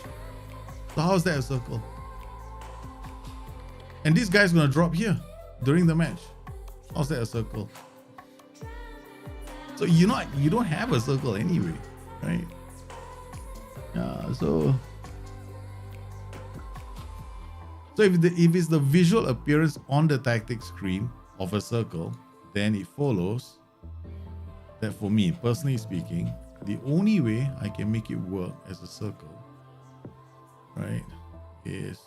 So how is that a circle? And this guy's going to drop here during the match. How's that a circle? So you don't have a circle anyway, right? So if it's the visual appearance on the tactic screen of a circle, then it follows that for me, personally speaking, the only way I can make it work as a circle, right, is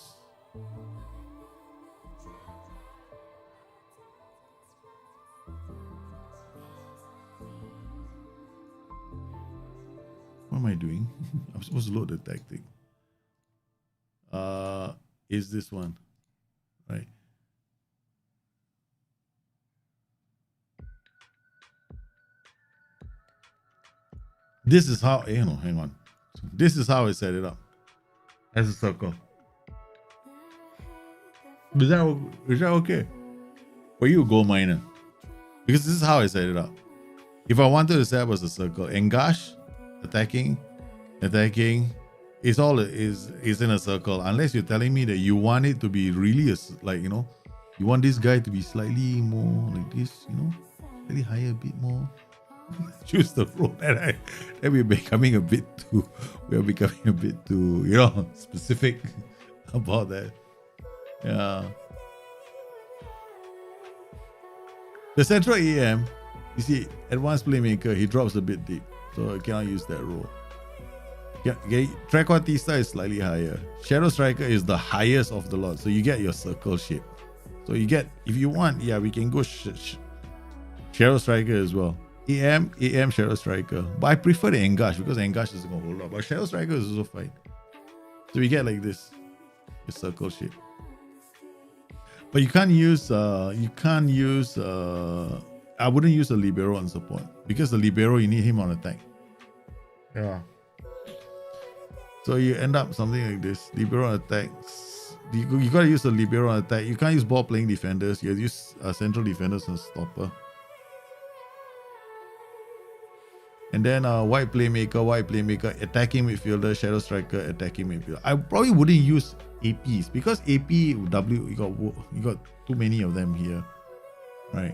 what am I doing? I'm supposed to load the tactic. Is this one, right? This is how, hang on. This is how I set it up as a circle. Is that okay? For you, gold miner. Because this is how I set it up. If I wanted to set up as a circle, Engash, attacking, is all is in a circle. Unless you're telling me that you want it to be really like, you know, you want this guy to be slightly more like this, you know, slightly higher, a bit more. Choose the role. Then we're becoming a bit too, you know, specific about that. Yeah. The central AM, you see, advanced playmaker, he drops a bit deep, so I cannot use that role. Trequartista is slightly higher. Shadow Striker is the highest of the lot, so you get your circle shape. So you get, if you want, yeah, we can go Shadow Striker as well. AM, Shadow Striker. But I prefer the Engash because Engash is going to hold up. But Shadow Striker is also fine. So we get like this, a circle shape. But you can't use, I wouldn't use a Libero on support because the Libero, you need him on attack. Yeah. So you end up something like this. Libero attacks. You got to use a Libero on attack. You can't use ball playing defenders. You use central defenders and stopper. And then wide playmaker, attacking midfielder, shadow striker, attacking midfielder. I probably wouldn't use APs because AP W you got too many of them here, right?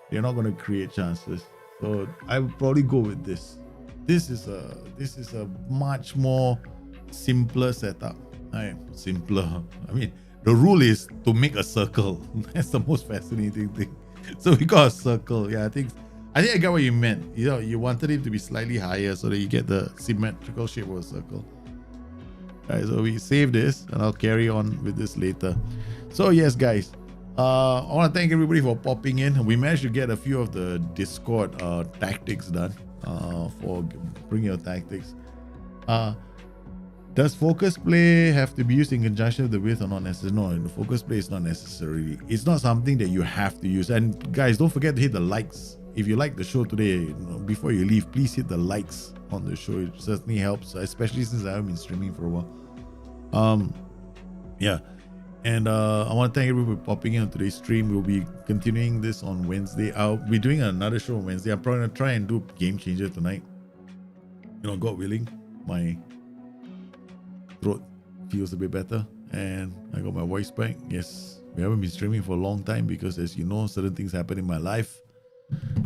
They're not going to create chances. So I would probably go with this. This is a much more simpler setup. Right? Simpler. I mean, the rule is to make a circle. That's the most fascinating thing. So we got a circle. Yeah, I think I get what you meant. You know, you wanted it to be slightly higher so that you get the symmetrical shape of a circle. Alright, so we save this and I'll carry on with this later. So yes, guys, I want to thank everybody for popping in. We managed to get a few of the Discord tactics done for Bring Your Tactics. Does focus play have to be used in conjunction with the width or not necessarily? No, the focus play is not necessarily. It's not something that you have to use. And guys, don't forget to hit the likes. If you like the show today, before you leave, please hit the likes on the show. It certainly helps, especially since I haven't been streaming for a while. Yeah. And I want to thank everybody for popping in on today's stream. We'll be continuing this on Wednesday. I'll be doing another show on Wednesday. I'm probably going to try and do Game Changer tonight. You know, God willing, my throat feels a bit better and I got my voice back. Yes, we haven't been streaming for a long time because, as you know, certain things happen in my life.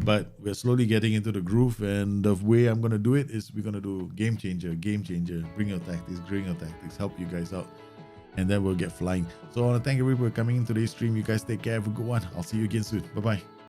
But we're slowly getting into the groove, and the way I'm going to do it is we're going to do Game Changer, Bring Your Tactics, help you guys out, and then we'll get flying. So I want to thank everybody for coming in today's stream. You guys take care, have a good one. I'll see you again soon. Bye-bye.